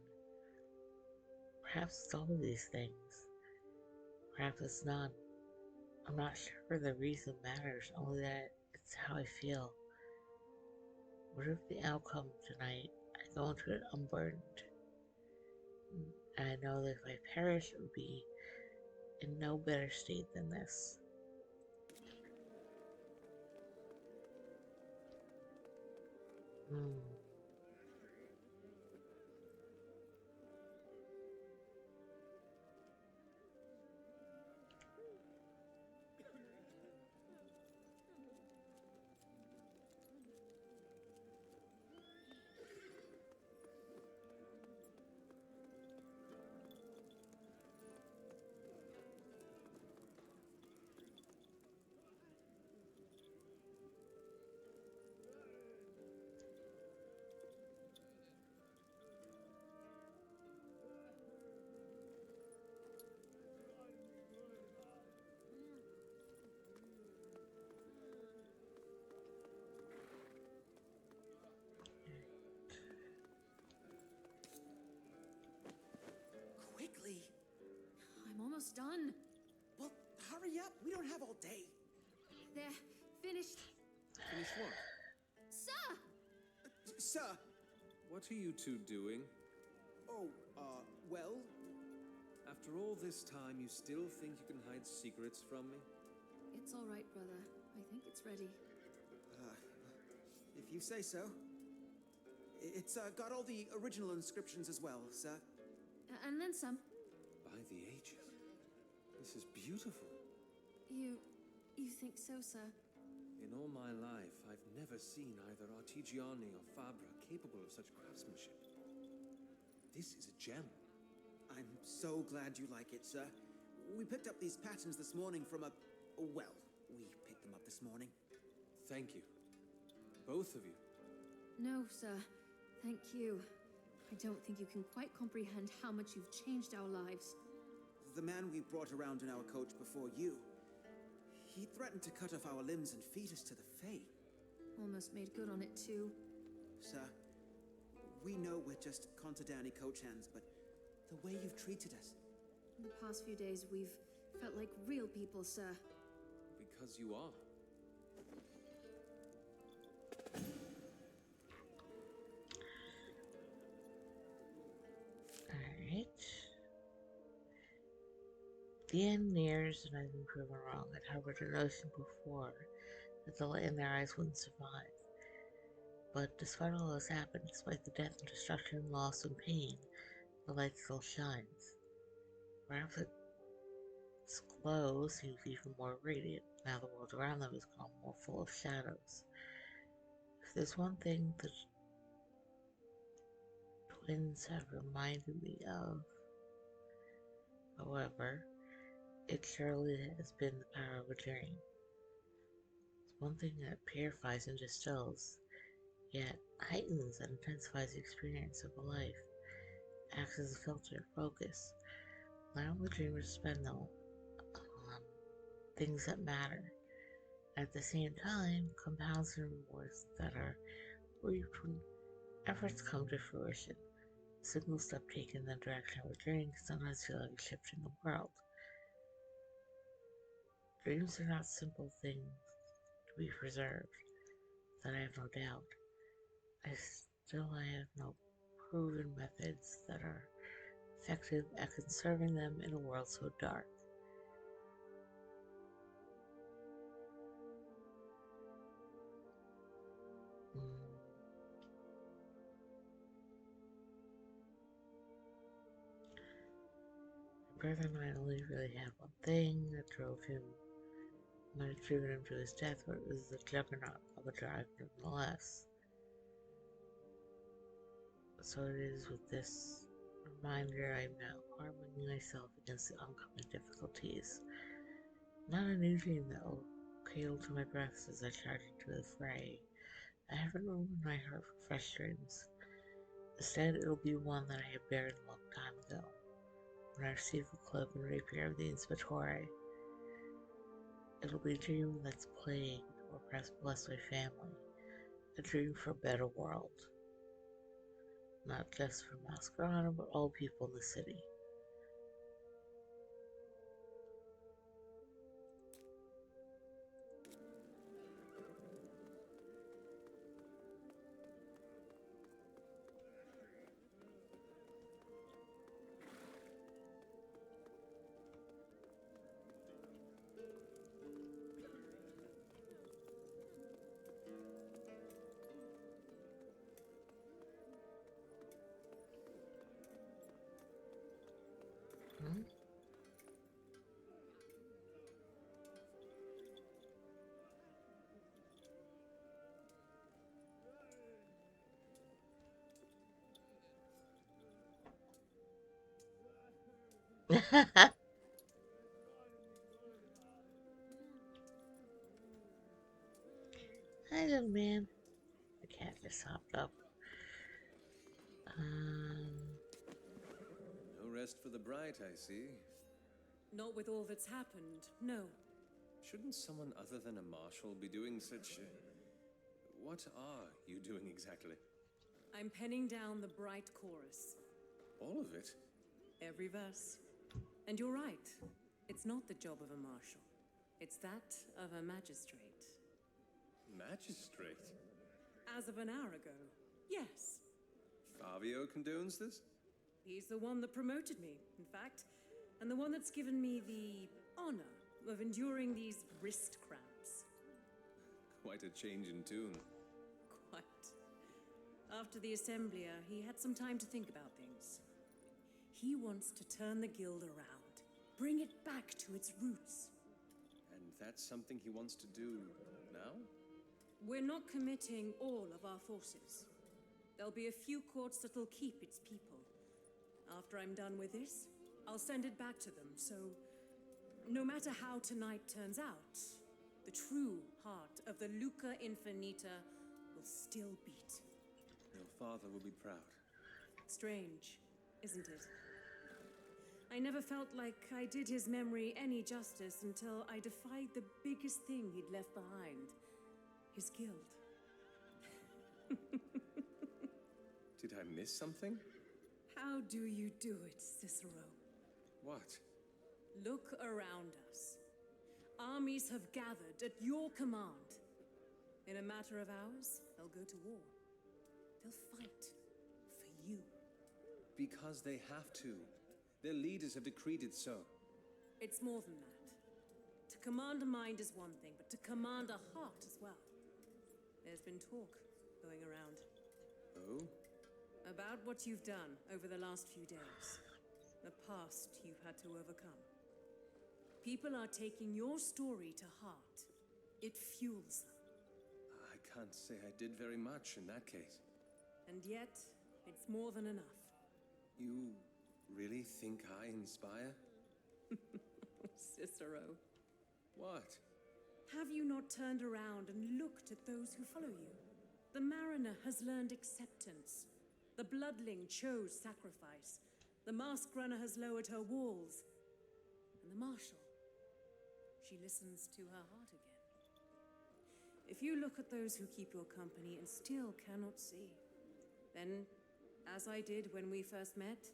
Perhaps it's all of these things. Perhaps it's none. I'm not sure the reason matters, only that it's how I feel. Whatever the outcome tonight, I go into it unburdened. And I know that if I perish, it would be in no better state than this. Quickly! I'm almost done. Well, hurry up. We don't have all day. There. Finished. Finish what? Sir! Sir! What are you two doing? Oh, well... After all this time, you still think you can hide secrets from me? It's all right, brother. I think it's ready. If you say so. It's got all the original inscriptions as well, sir. And then some. By the ages. This is beautiful. You think so, sir? In all my life, I've never seen either Artigiani or Fabra capable of such craftsmanship. This is a gem. I'm so glad you like it, sir. We picked up these patterns this morning from well, we picked them up this morning. Thank you. Both of you. No, sir. Thank you. I don't think you can quite comprehend how much you've changed our lives. The man we brought around in our coach before you, he threatened to cut off our limbs and feed us to the Fae. Almost made good on it, too. Sir, we know we're just Contadani coach hands, but the way you've treated us... In the past few days, we've felt like real people, sir. Because you are. Alright. The end nears, and I've been proven wrong. I'd harbored a notion before that the light in their eyes wouldn't survive. But despite all that's happened, despite the death and destruction, loss and pain, the light still shines. Perhaps its glow seems even more radiant now the world around them has become more full of shadows. If there's one thing the twins have reminded me of, however, it surely has been the power of a dream. It's one thing that purifies and distills, yet heightens and intensifies the experience of a life, acts as a filter, focus, allowing the dreamer to spend them on things that matter, and at the same time compounds the rewards that are reaped when efforts come to fruition. A single step taken in the direction of a dream can sometimes feel like a shift in the world. Dreams are not simple things to be preserved, that I have no doubt. I have no proven methods that are effective at conserving them in a world so dark. My brother and I only really had one thing that might have driven him to his death, but it was the juggernaut of a drive nonetheless. So it is with this reminder I'm now arming myself against the oncoming difficulties. Not a new dream that will cradle to my breath as I charge into the fray. I haven't room in my heart for fresh dreams. Instead, it'll be one that I had buried a long time ago, when I received the cloak and rapier of the Inspectore. It'll be a dream that's plagued or perhaps blessed my family. A dream for a better world. Not just for Masquerade, but all people in the city. Hi, little man. The cat just hopped up. No rest for the bright, I see. Not with all that's happened, no. Shouldn't someone other than a marshal be doing such... What are you doing exactly? I'm penning down the bright chorus. All of it? Every verse. And you're right. It's not the job of a marshal. It's that of a magistrate. Magistrate? As of an hour ago, yes. Fabio condones this? He's the one that promoted me, in fact, and the one that's given me the honor of enduring these wrist cramps. Quite a change in tune. Quite. After the Assemblia, he had some time to think about things. He wants to turn the guild around, bring it back to its roots. And that's something he wants to do now? We're not committing all of our forces. There'll be a few courts that'll keep its people. After I'm done with this, I'll send it back to them, so no matter how tonight turns out, the true heart of the Luca Infinita will still beat. Your father will be proud. Strange, isn't it? I never felt like I did his memory any justice until I defied the biggest thing he'd left behind. His guild. Did I miss something? How do you do it, Cicero? What? Look around us. Armies have gathered at your command. In a matter of hours, they'll go to war. They'll fight for you. Because they have to. Their leaders have decreed it so. It's more than that. To command a mind is one thing, but to command a heart as well. There's been talk going around. Oh? About what you've done over the last few days. The past you've had to overcome. People are taking your story to heart. It fuels them. I can't say I did very much in that case. And yet, it's more than enough. You really think I inspire? Cicero. What? Have you not turned around and looked at those who follow you? The mariner has learned acceptance. The bloodling chose sacrifice. The masked runner has lowered her walls. And the marshal, she listens to her heart again. If you look at those who keep your company and still cannot see, then, as I did when we first met,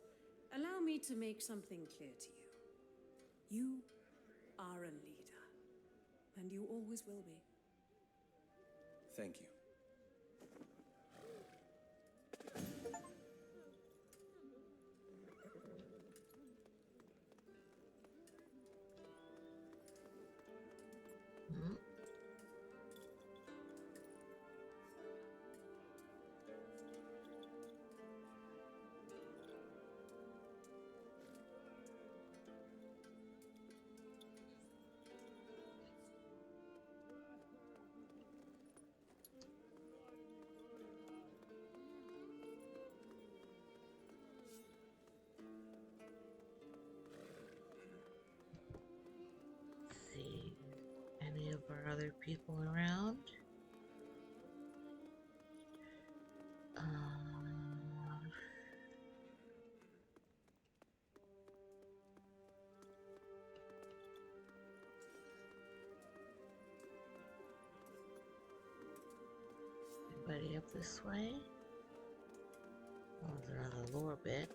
allow me to make something clear to you. You are a leader, and you always will be. Thank you. See any of our other people around? Anybody up this way? Oh, there's another lore bit.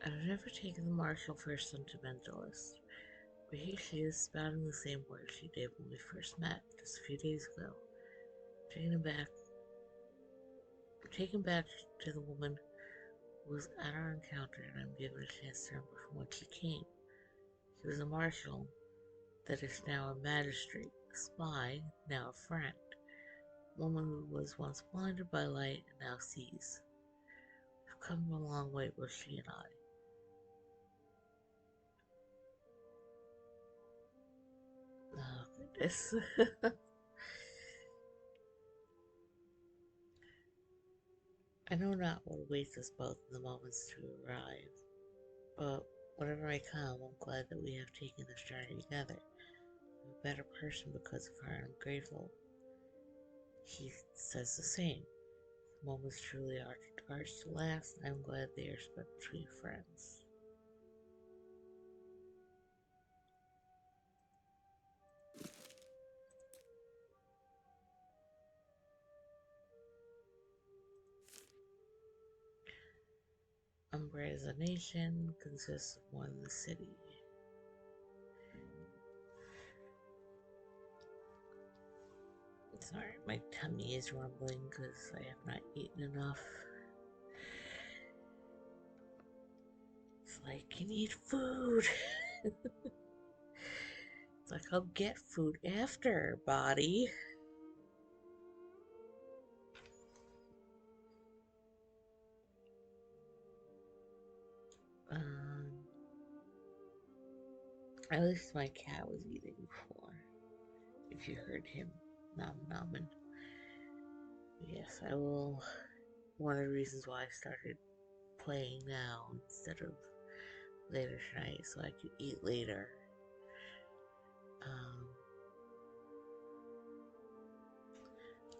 I've never taken the marshal for a sentimentalist, but here she is spouting the same words she did when we first met just a few days ago. Taken back to the woman who was at our encounter, and I'm given a chance to remember from whence she came. She was a marshal, that is now a magistrate, a spy, now a friend, a woman who was once blinded by light and now sees. We've come a long way, both she and I. Oh, goodness. I know not what awaits us both in the moments to arrive, but whatever may come, I'm glad that we have taken this journey together. I'm a better person because of her, and I'm grateful. He says the same. The moments truly are ours to last, and I'm glad they are spent between friends. Umbra as a nation consists of more than the city. Sorry, my tummy is rumbling because I have not eaten enough. It's like, I need food. It's like, I'll get food after, body. At least my cat was eating before. If you heard him nom nomming. Yes, I will. One of the reasons why I started playing now instead of later tonight, so I could eat later.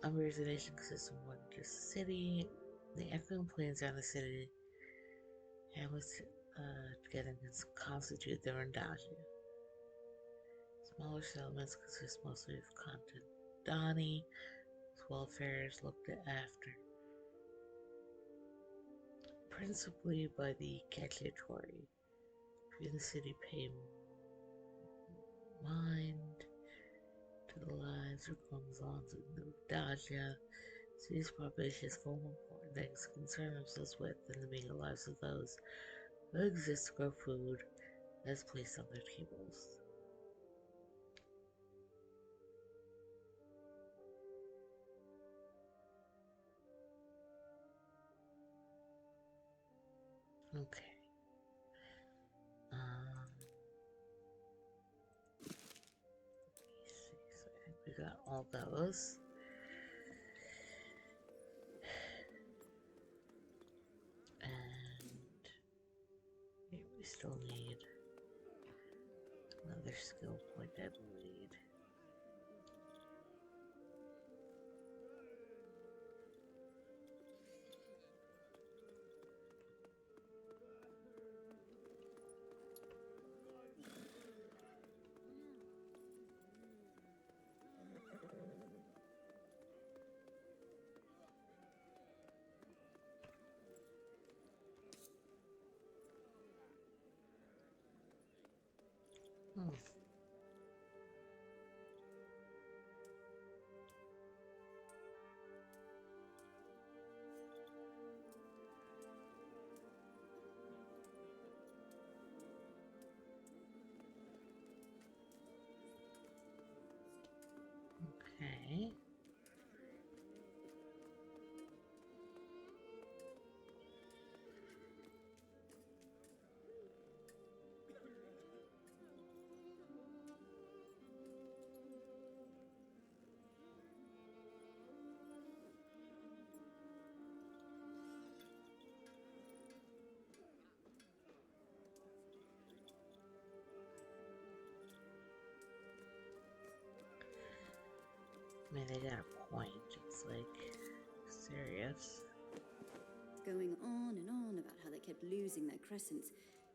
Umbra's nation consists of more than just the city. The echoing plains around the city hamlets together constitute the Rendaji. Smaller settlements consist mostly of Contadani, whose welfare is looked after. principally by the Cacciatori. Between the city pay mind to the lives of Ramazans and the Daja. City's population is far more important things to concern themselves with than the meager lives of those who exist to grow food that's placed on their tables. Okay. Let me see. So I think we got all those. And yeah, we still need another skill point, I believe. Okay. I mean, they got a point. It's like serious. Going on and on about how they kept losing their crescents,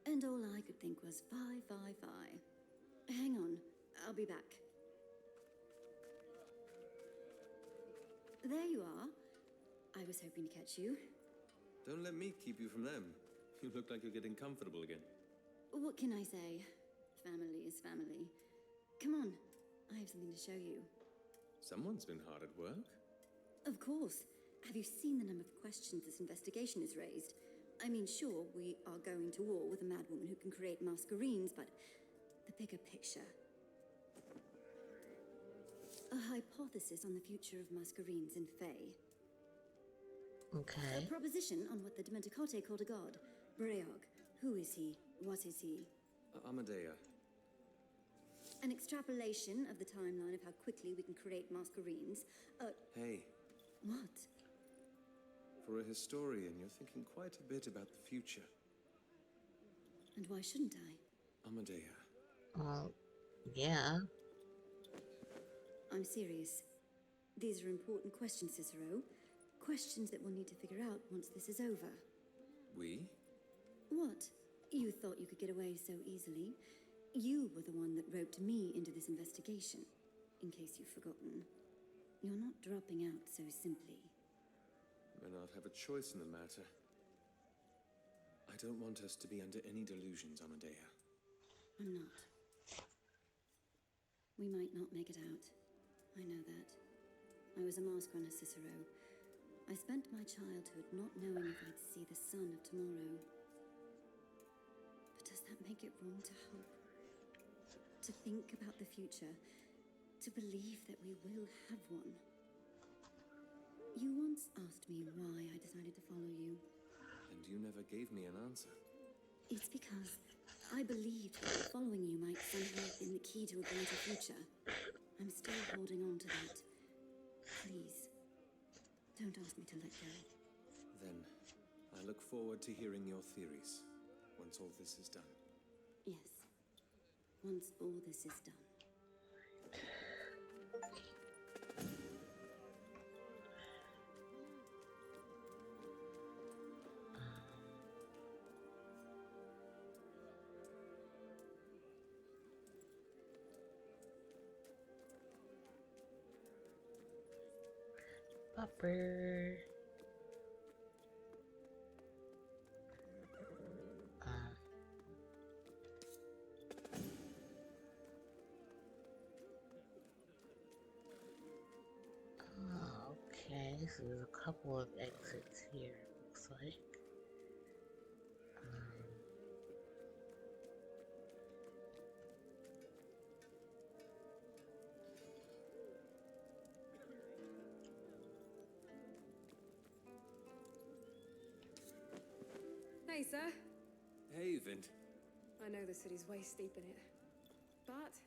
and all I could think was fi, fi, fi. Hang on, I'll be back. There you are. I was hoping to catch you. Don't let me keep you from them. You look like you're getting comfortable again. What can I say? Family is family. Come on, I have something to show you. Someone's been hard at work. Of course. Have you seen the number of questions this investigation has raised? I mean, sure, we are going to war with a madwoman who can create masquerines, but the bigger picture. A hypothesis on the future of masquerines in Fae. Okay. A proposition on what the Dementicate called a god. Breog. Who is he? What is he? Amadea. An extrapolation of the timeline of how quickly we can create masquerines. Hey. What? For a historian, you're thinking quite a bit about the future. And why shouldn't I? Amadea. Yeah. I'm serious. These are important questions, Cicero. Questions that we'll need to figure out once this is over. We? What? You thought you could get away so easily? You were the one that roped me into this investigation, in case you've forgotten. You're not dropping out so simply. May not have a choice in the matter. I don't want us to be under any delusions, Amadea. I'm not. We might not make it out. I know that. I was a mask runner, Cicero. I spent my childhood not knowing if I'd see the sun of tomorrow. But does that make it wrong to hope? To think about the future? To believe that we will have one? You once asked me why I decided to follow you. And you never gave me an answer. It's because I believed that following you might somehow have been the key to a brighter future. I'm still holding on to that. Please, don't ask me to let go. Then, I look forward to hearing your theories, once all this is done. Yes, once all this is done. Bopper. so there's a couple of exits here, looks like. Hey, sir. Hey, Vint. I know the city's way steep in it, but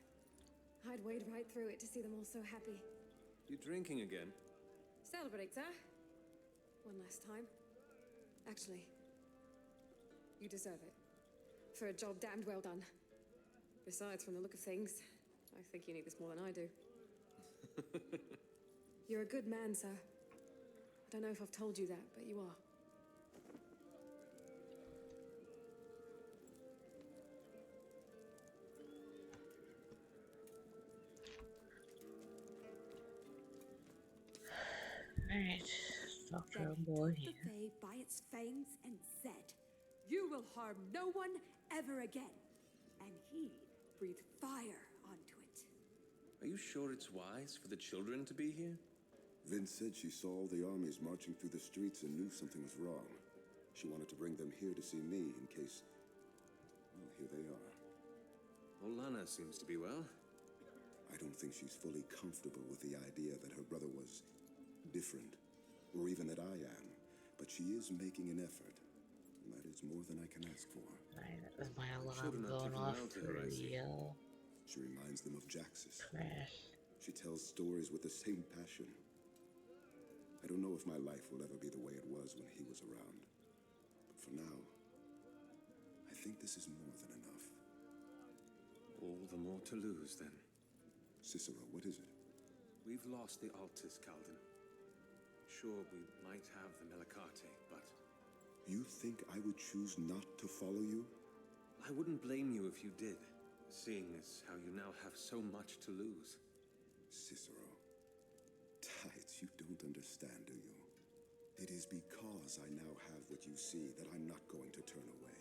I'd wade right through it to see them all so happy. You drinking again? Celebrate, sir. One last time. Actually, you deserve it. For a job damned well done. Besides, from the look of things, I think you need this more than I do. You're a good man, sir. I don't know if I've told you that, but you are. Alright, Dr. Boy here. The Fae by its fangs and said, "You will harm no one ever again." And he breathed fire onto it. Are you sure it's wise for the children to be here? Vince said she saw all the armies marching through the streets and knew something was wrong. She wanted to bring them here to see me in case... Well, here they are. Olana seems to be well. I don't think she's fully comfortable with the idea that her brother was different, or even that I am, but she is making an effort, and that is more than I can ask for. Right, that was my alarm going off for the, She reminds them of Jaxus. trash. She tells stories with the same passion. I don't know if my life will ever be the way it was when he was around, but for now, I think this is more than enough. All the more to lose, then. Cicero, what is it? We've lost the Altis, Calden. Sure, we might have the Melicarte, but... You think I would choose not to follow you? I wouldn't blame you if you did, seeing as how you now have so much to lose. Cicero, Tides, you don't understand, do you? It is because I now have what you see that I'm not going to turn away.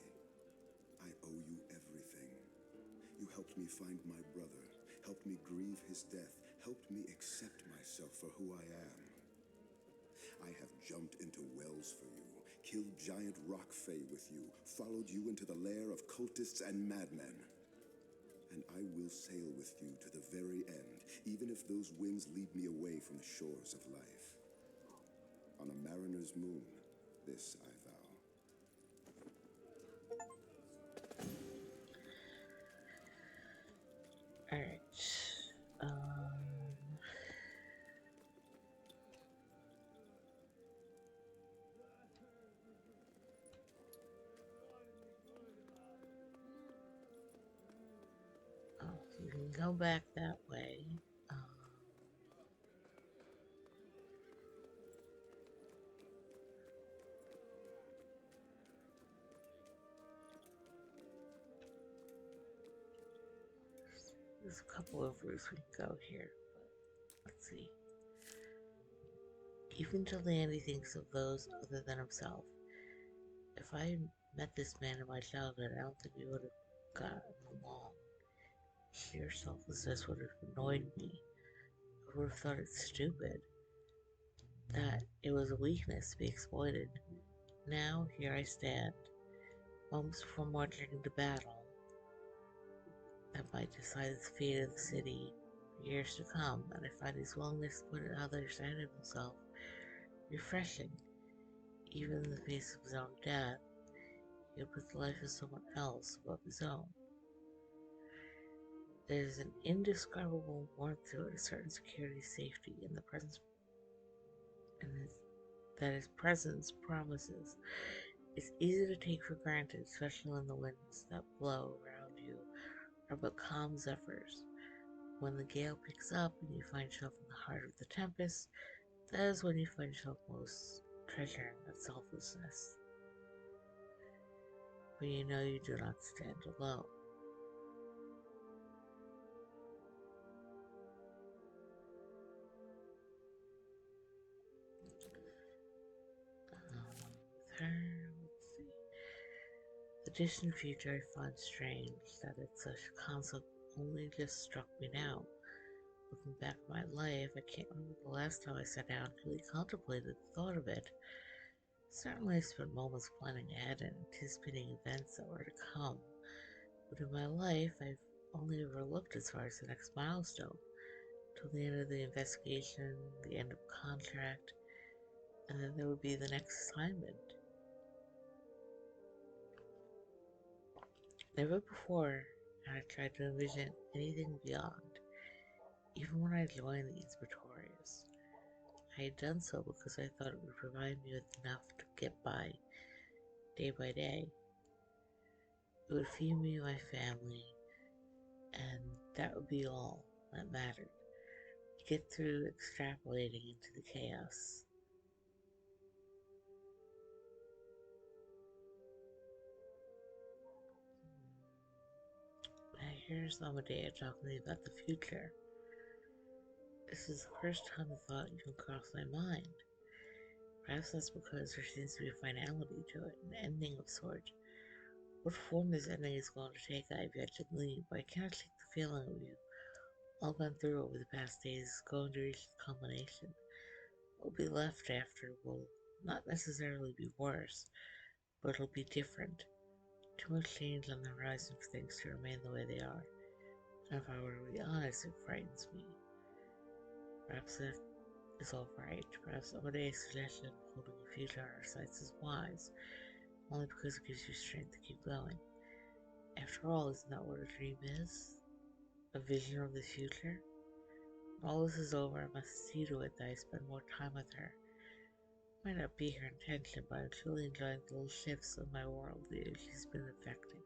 I owe you everything. You helped me find my brother, helped me grieve his death, helped me accept myself for who I am. I have jumped into wells for you, killed giant rock fae with you, followed you into the lair of cultists and madmen. And I will sail with you to the very end, even if those winds lead me away from the shores of life. On a mariner's moon, this I vow. Alright. Oh, you can go back that way. There's a couple of routes we can go here, but let's see. Even Jelani thinks of those other than himself. If I had met this man in my childhood, I don't think we would have gotten along. Sheer selflessness would have annoyed me. I would have thought it stupid. That it was a weakness to be exploited. Now, here I stand, moments before marching into battle that might decide the fate of the city for years to come, and I find his willingness to put it on the other side of himself refreshing. Even in the face of his own death, he would put the life of someone else above his own. There's an indescribable warmth to it, a certain security, safety, and the presence, and that his presence promises. It's easy to take for granted, especially when the winds that blow around you are but calm zephyrs. When the gale picks up and you find yourself in the heart of the tempest, that is when you find yourself most treasuring that selflessness. But you know you do not stand alone. Let's see. The distant future I find strange that it's such a concept only just struck me now. Looking back at my life, I can't remember the last time I sat down and really contemplated the thought of it. Certainly I spent moments planning ahead and anticipating events that were to come, but in my life I've only ever looked as far as the next milestone, till the end of the investigation, the end of contract, and then there would be the next assignment. Never before had I tried to envision anything beyond, even when I joined the Inspectorius. I had done so because I thought it would provide me with enough to get by, day by day. It would feed me and my family, and that would be all that mattered. To get through extrapolating into the chaos. Now here's Amadea talking to me about the future. This is the first time the thought even crossed my mind. Perhaps that's because there seems to be a finality to it, an ending of sorts. What form this ending is going to take, I have yet to glean, but I cannot shake the feeling we've all gone through over the past days is going to reach the culmination. What will be left after will not necessarily be worse, but it'll be different. Too much change on the horizon for things to remain the way they are. And if I were to be honest, it frightens me. Perhaps that is all right. Perhaps Amadea's suggestion of holding a future on our sights is wise, only because it gives you strength to keep going. After all, isn't that what a dream is? A vision of the future? When all this is over, I must see to it that I spend more time with her. It might not be her intention, but I'm truly enjoying the little shifts in my world that she's been affecting.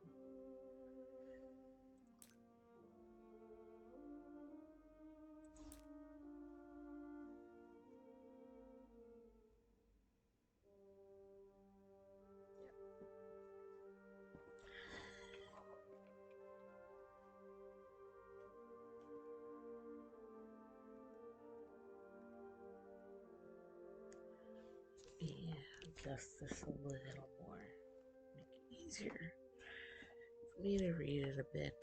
Yeah, adjust this a little more. Make it easier for me to read it a bit.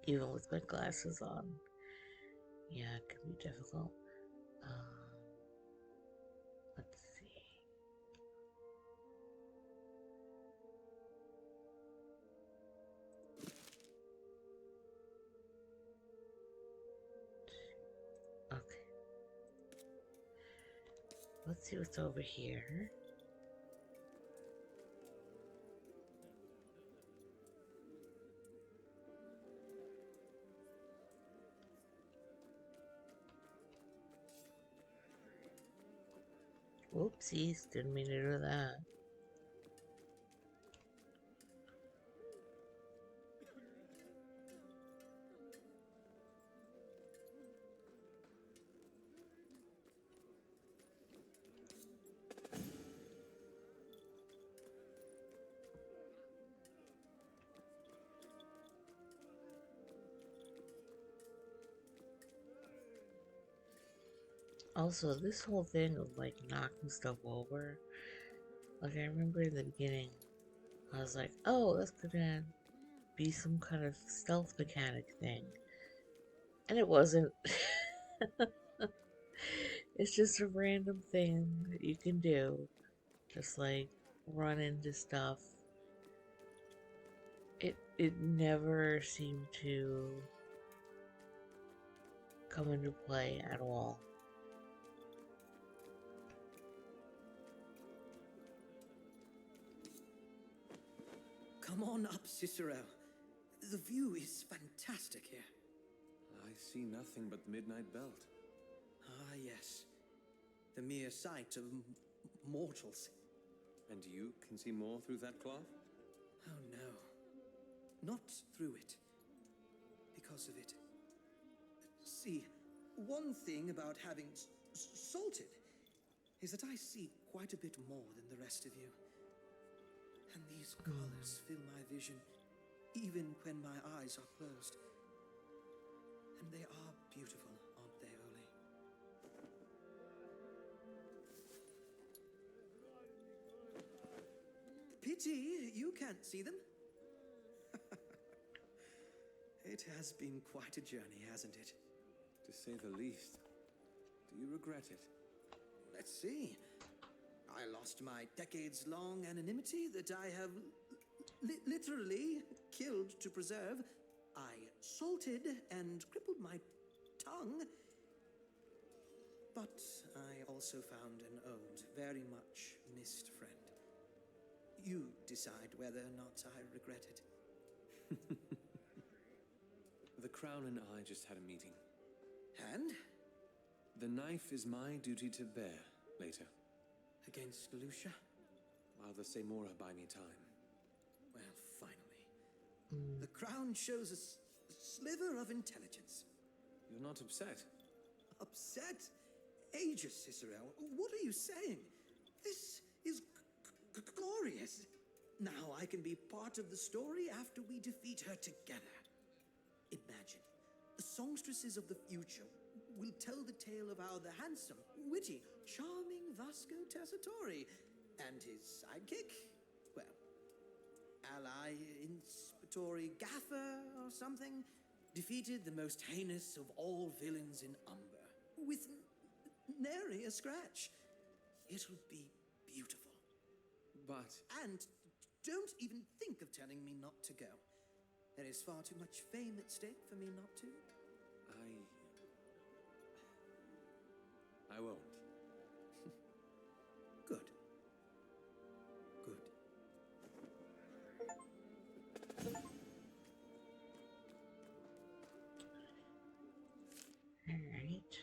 Even with my glasses on. Yeah, it can be difficult. Let's see. Okay. Let's see what's over here. Whoopsies, didn't mean to do that. Also, this whole thing of like knocking stuff over, like I remember in the beginning, I was like, oh, that's gonna be some kind of stealth mechanic thing. And it wasn't. It's just a random thing that you can do. Just like run into stuff. It never seemed to come into play at all. Come on up, Cicero. The view is fantastic here. I see nothing but Midnight Belt. Ah, yes. The mere sight of mortals. And you can see more through that cloth? Oh, no. Not through it. Because of it. See, one thing about having salted is that I see quite a bit more than the rest of you. And these colors fill my vision, even when my eyes are closed. And they are beautiful, aren't they, Oli? Pity you can't see them. It has been quite a journey, hasn't it? To say the least. Do you regret it? Let's see. I lost my decades-long anonymity that I have literally killed to preserve. I salted and crippled my tongue. But I also found an old, very much missed friend. You decide whether or not I regret it. The Crown and I just had a meeting. And? The knife is my duty to bear later. Against Lucia? While the Semora buy me time. Well, finally. The Crown shows a sliver of intelligence. You're not upset? Upset? Aegis, Cicero, what are you saying? This is glorious. Now I can be part of the story after we defeat her together. Imagine, the songstresses of the future will tell the tale of how the handsome, witty, charming Vasco Tessitore and his sidekick, well, ally inspectori Gaffer or something, defeated the most heinous of all villains in Umber, with nary a scratch. It'll be beautiful. But... And don't even think of telling me not to go. There is far too much fame at stake for me not to. I won't. Good. Good. Alright.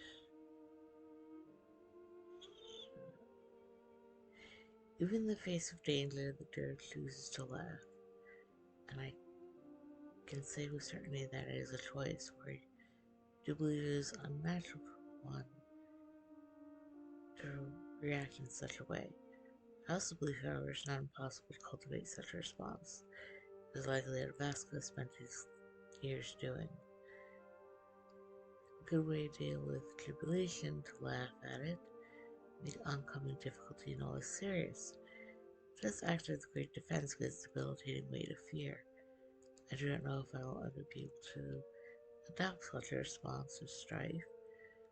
Even in the face of danger, the Dirk chooses to laugh. And I can say with certainty that it is a choice where I do believe it is unnatural for one to react in such a way. I also believe, however, it's not impossible to cultivate such a response. It is likely that Vasco spent his years doing. A good way to deal with tribulation, to laugh at it, make oncoming difficulty no less serious. This act as a great defense against the debilitating weight of fear. I do not know if I will ever be able to adopt such a response to strife.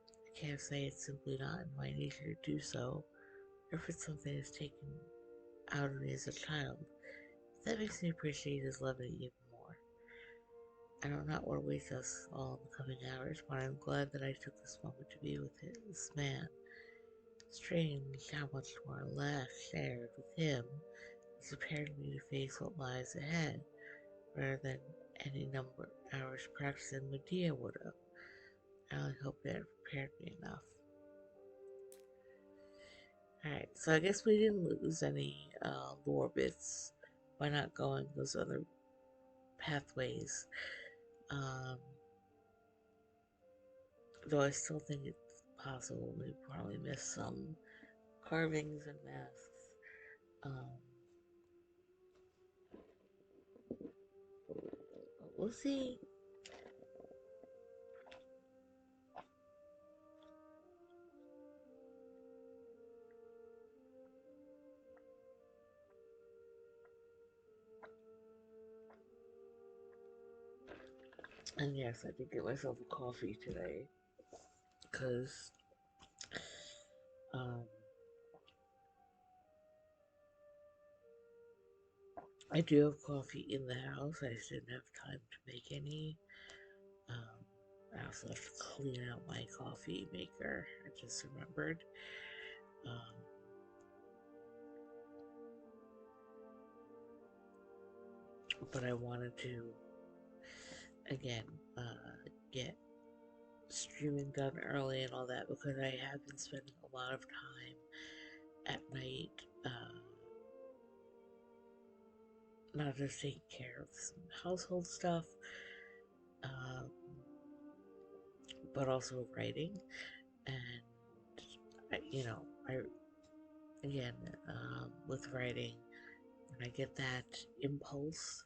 I can't say it's simply not in my nature to do so, or if it's something that's taken out of me as a child. That makes me appreciate his levity even more. I know not what awaits us all in the coming hours, but I'm glad that I took this moment to be with this man. Strange how much more laugh shared with him is prepared me to face what lies ahead, rather than any number of hours practicing Medea would have. I only hope that it prepared me enough. Alright, so I guess we didn't lose any lore bits by not going those other pathways. Though I still think it's possible we probably missed some carvings and masks. We'll see. And yes, I did get myself a coffee today, because I do have coffee in the house. I just didn't have time to make any. I also have to clean out my coffee maker. I just remembered. But I wanted to, again, get streaming done early and all that, because I have been spending a lot of time at night, not just taking care of some household stuff, but also writing. And with writing, when I get that impulse,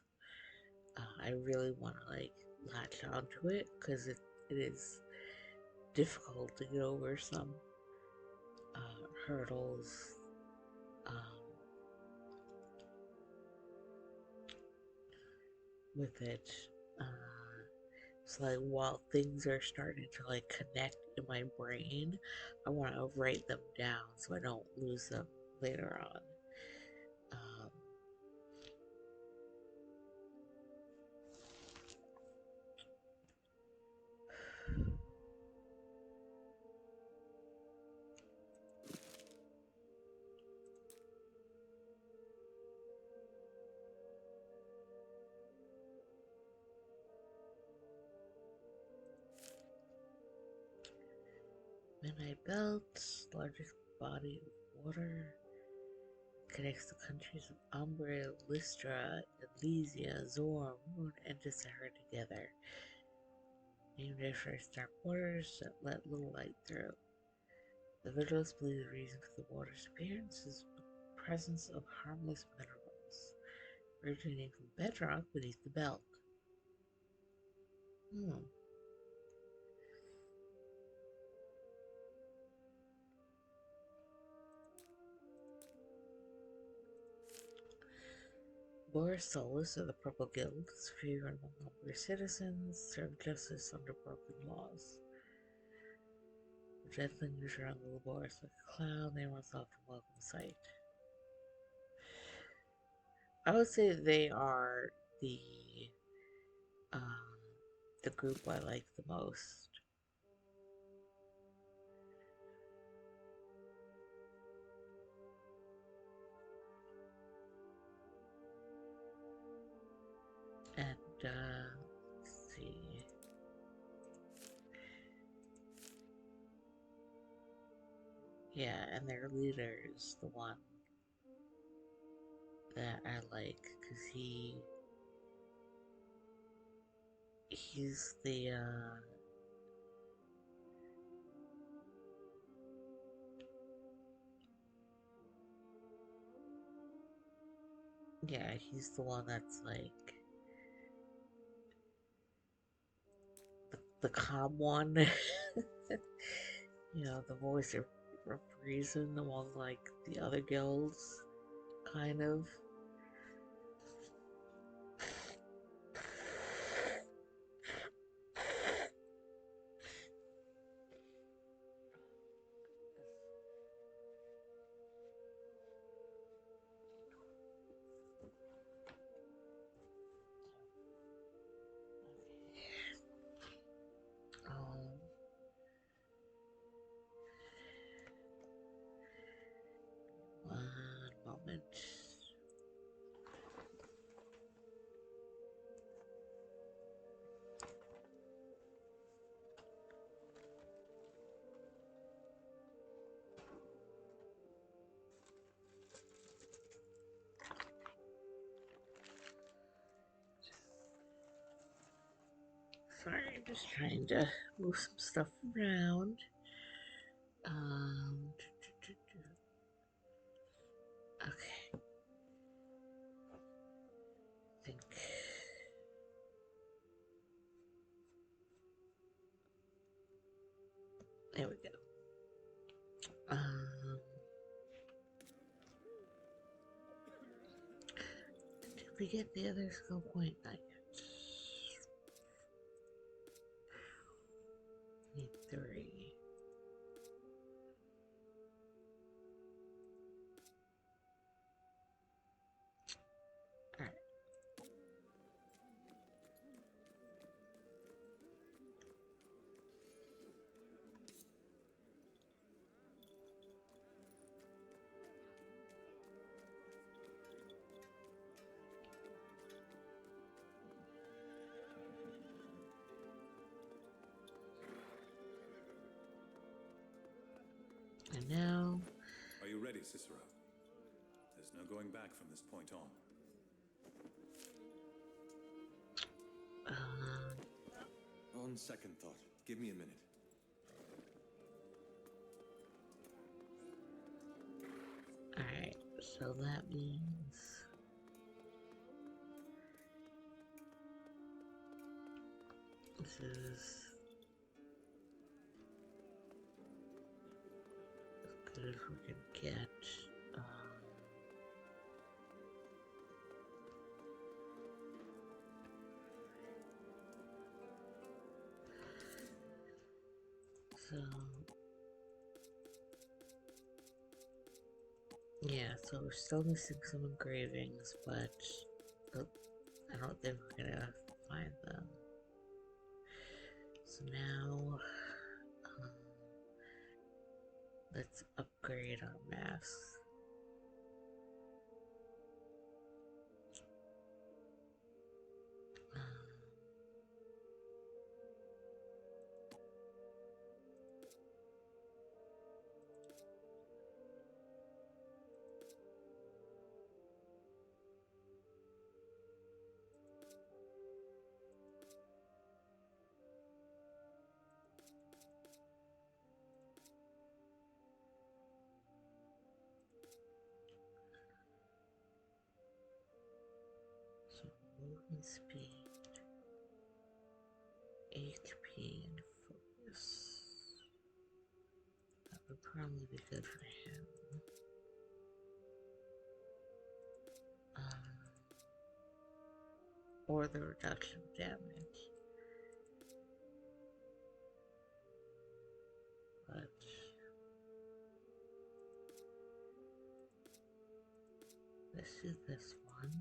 I really want to latch onto it, because it is difficult to get over some hurdles. With it, So like while things are starting to like connect in my brain, I want to write them down so I don't lose them later on. Midnight Belt, largest body of water, connects the countries of Umbria, Lystra, Elysia, Zorm, Moon, and Dissahara together. Named after its dark waters that let little light through. The Vigilants believe the reason for the water's appearance is the presence of harmless minerals, originating from bedrock beneath the belt. Boris Solus of the Purple Guild is favored among Umbria citizens, serve justice under broken laws. The Deathlings around the Boris like a cloud, they runs off a welcome sight. I would say they are the group I like the most. And let's see. Yeah, and their leader is the one that I like because he's the yeah, he's the one that's like the calm one. You know, the voice of reason among like the other guilds, kind of. One moment. Sorry, I'm just trying to move some stuff around. Okay. I think. There we go. Did we get the other skill point? Not yet. Need 3. Alright. And now... Are you ready, Cicero? There's no going back from this point on. On second thought, give me a minute. Alright, so that means... This is... as good as we can get. So, yeah, so we're still missing some engravings, but I don't think we're gonna find them. So now, let's upgrade our masks. So movement speed, HP, and focus. That would probably be good for him. Or the reduction of damage. But let's do this one.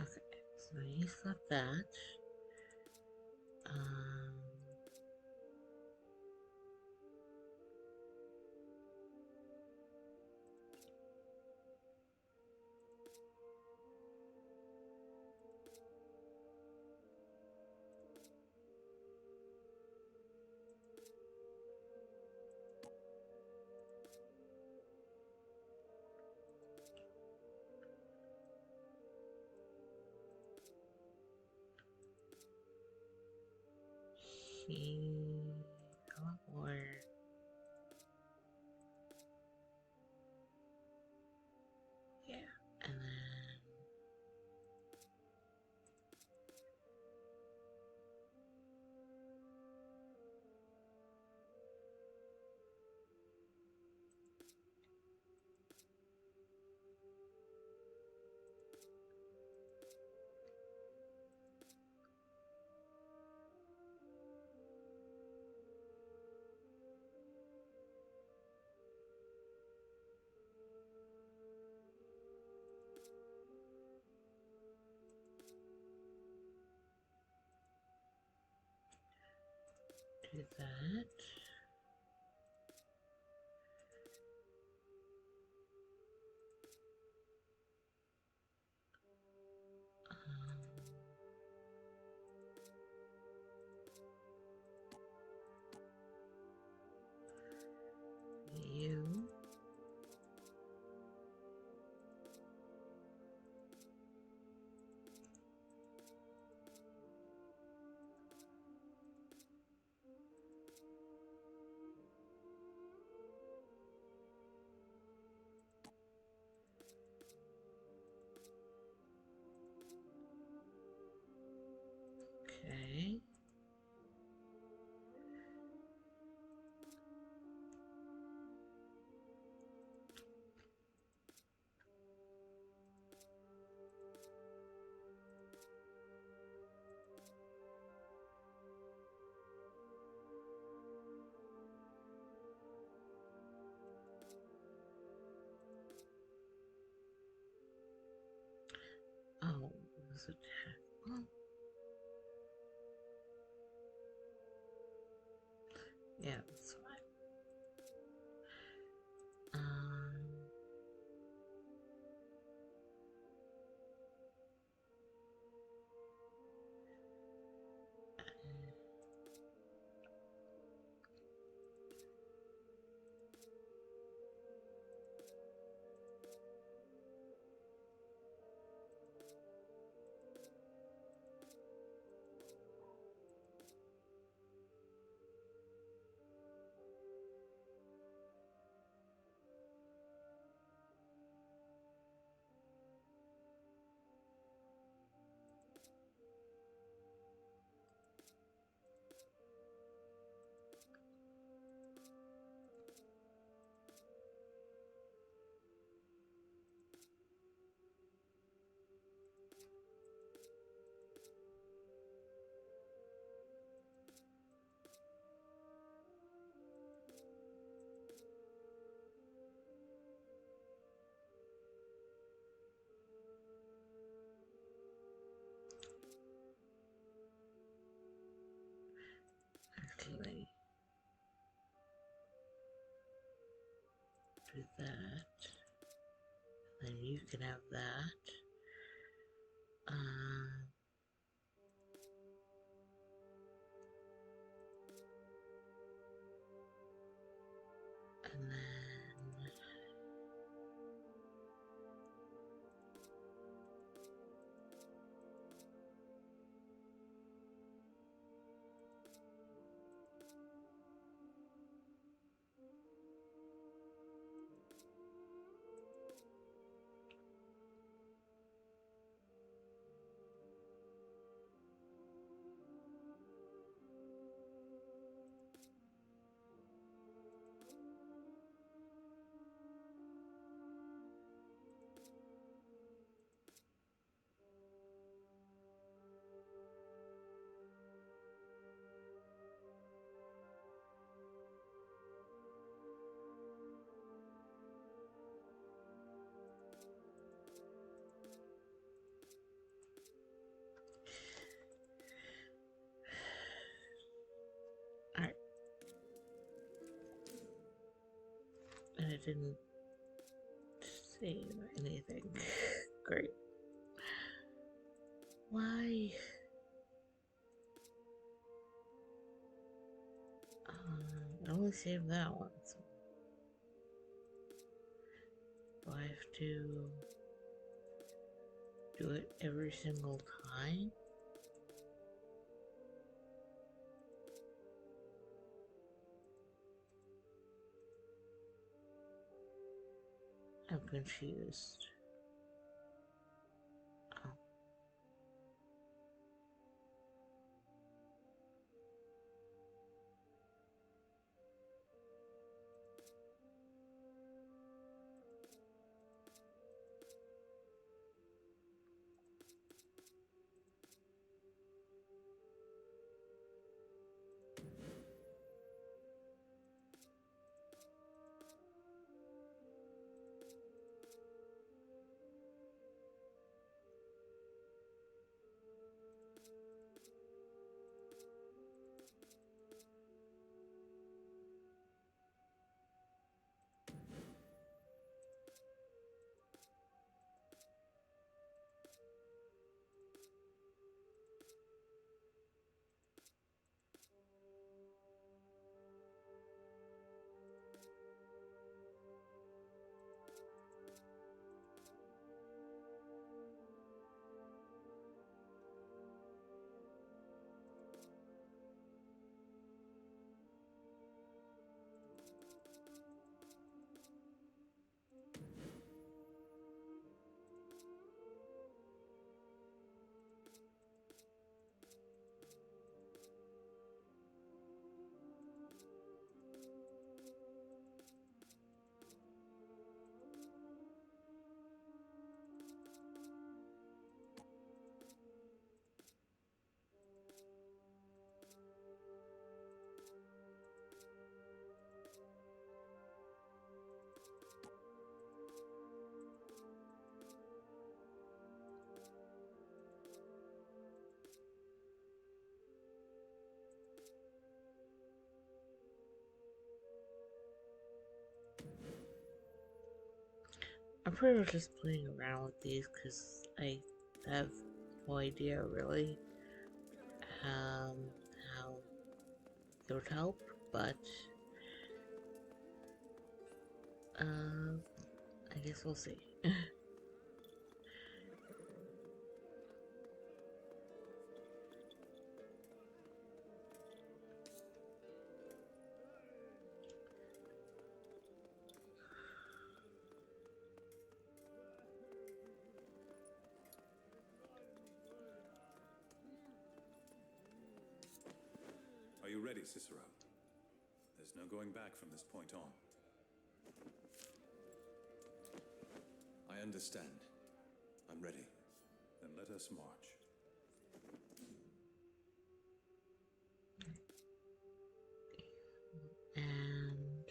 okay, so he's got that. A lot more. Yeah, and then do that. You. was attacked. Yeah, that's fine. Actually, do that. Then you can have that. And then alright. And it didn't save anything. Great. Why? I only saved that one, so do I have to do it every single time? I'm confused. Oh. I'm pretty much just playing around with these because I have no idea really how it would help, but I guess we'll see. Are you ready, Cicero? There's no going back from this point on. I understand. I'm ready. Then let us march. And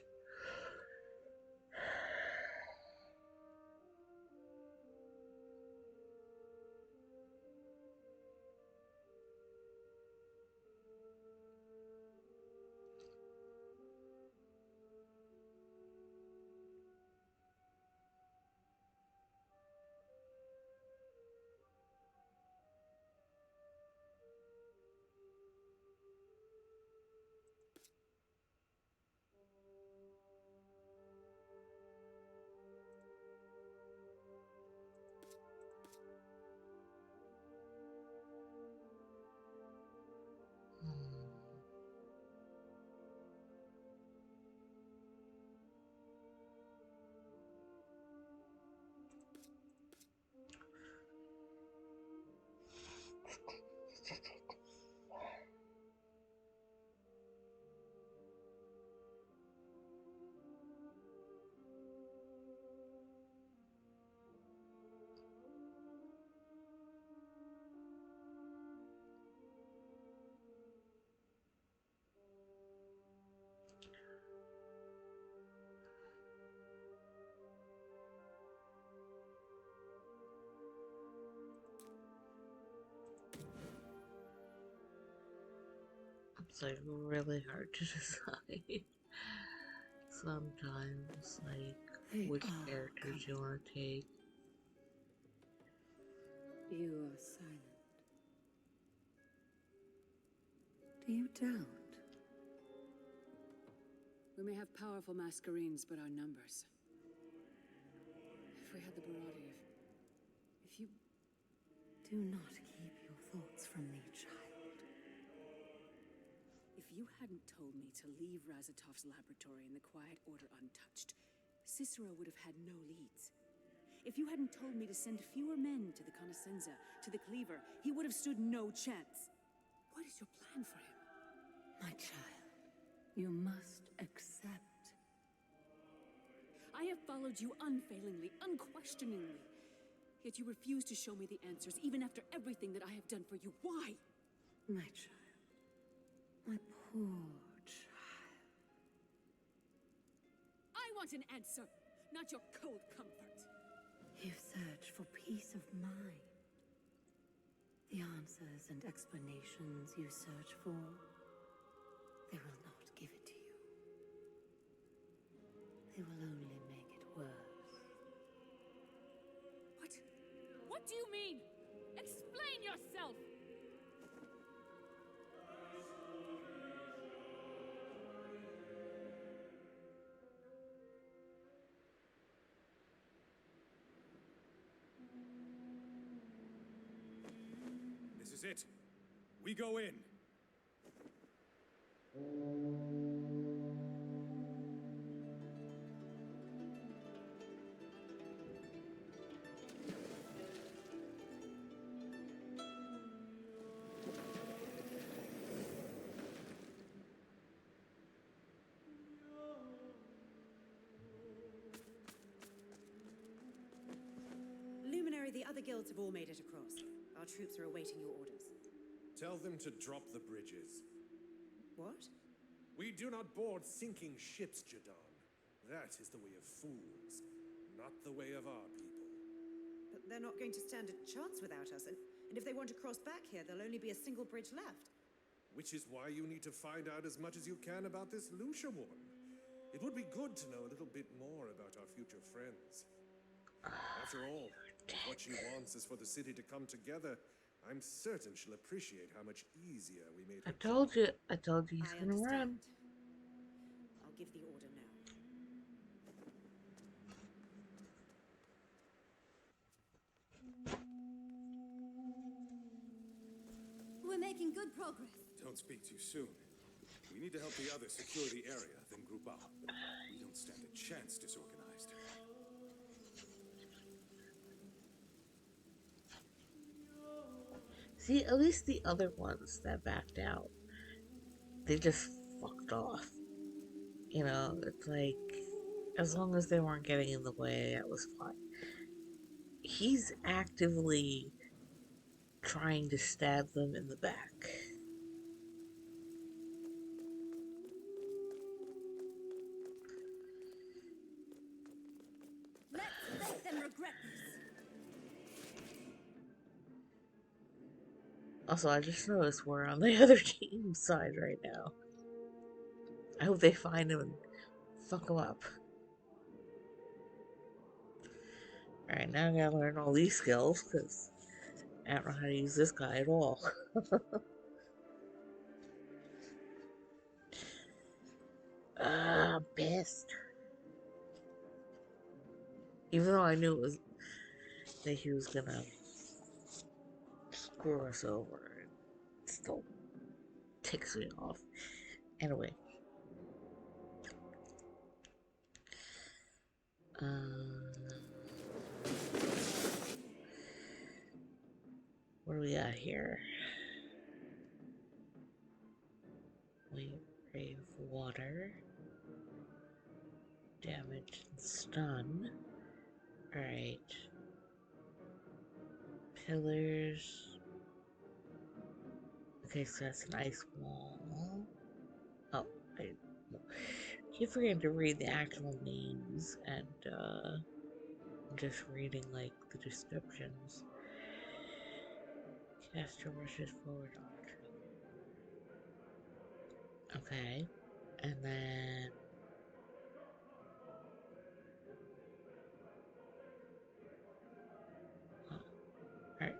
it's like really hard to decide sometimes, like which characters you want to take. You are silent. Do you doubt? We may have powerful masquerades, but our numbers. If we had the Baradi, if you... Do not keep your thoughts from me, child. If you hadn't told me to leave Razatov's laboratory in the Quiet Order untouched, Cicero would have had no leads. If you hadn't told me to send fewer men to the Conoscenza, to the Cleaver, he would have stood no chance. What is your plan for him? My child, you must accept. I have followed you unfailingly, unquestioningly. Yet you refuse to show me the answers, even after everything that I have done for you. Why? My child. My poor child. I want an answer, not your cold comfort. You search for peace of mind. The answers and explanations you search for, they will not give it to you. They will only make it worse. What? What do you mean? Explain yourself! This is it. We go in. Luminary, the other guilds have all made it across. Our troops are awaiting your orders. Tell them to drop the bridges. What? We do not board sinking ships, Jadon. That is the way of fools, not the way of our people. But they're not going to stand a chance without us, and if they want to cross back here, there'll only be a single bridge left. Which is why you need to find out as much as you can about this Lucia woman. It would be good to know a little bit more about our future friends. After all, if what she wants is for the city to come together, I'm certain she'll appreciate how much easier we made her. I told you he's gonna run. I'll give the order now. We're making good progress. Don't speak too soon. We need to help the others secure the area, then group up. We don't stand a chance disorganized. See, at least the other ones that backed out, they just fucked off. You know, it's like, as long as they weren't getting in the way, that was fine. He's actively trying to stab them in the back. Let's make them regret this. Also, I just noticed we're on the other team's side right now. I hope they find him and fuck him up. Alright, now I gotta learn all these skills, because I don't know how to use this guy at all. I'm pissed. Even though I knew it was that he was gonna screw us over, it still ticks me off. Anyway. What do we got here? We brave water. Damage and stun. Alright. Pillars. Okay, so that's an ice wall. Oh, I keep forgetting to read the actual names and I'm just reading like the descriptions. Caster rushes forward on. Okay, and then alright.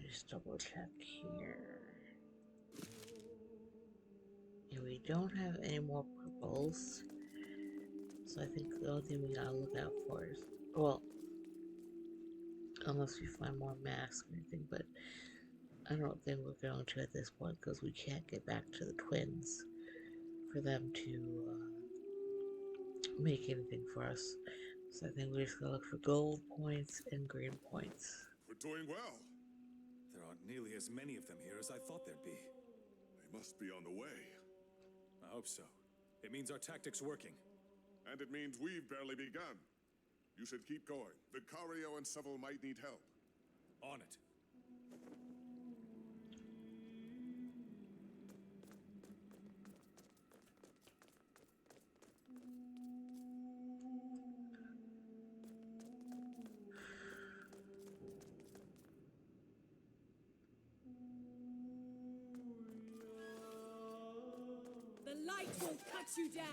Just double check here. Yeah, we don't have any more purples. So I think the only thing we gotta look out for is, well, unless we find more masks or anything, but I don't think we're going to at this point because we can't get back to the twins for them to make anything for us. So I think we just gotta look for gold points and green points. We're doing well. There aren't nearly as many of them here as I thought there'd be. They must be on the way. I hope so. It means our tactic's working. And it means we've barely begun. You should keep going. Vicario and Seville might need help. On it. The light will cut you down!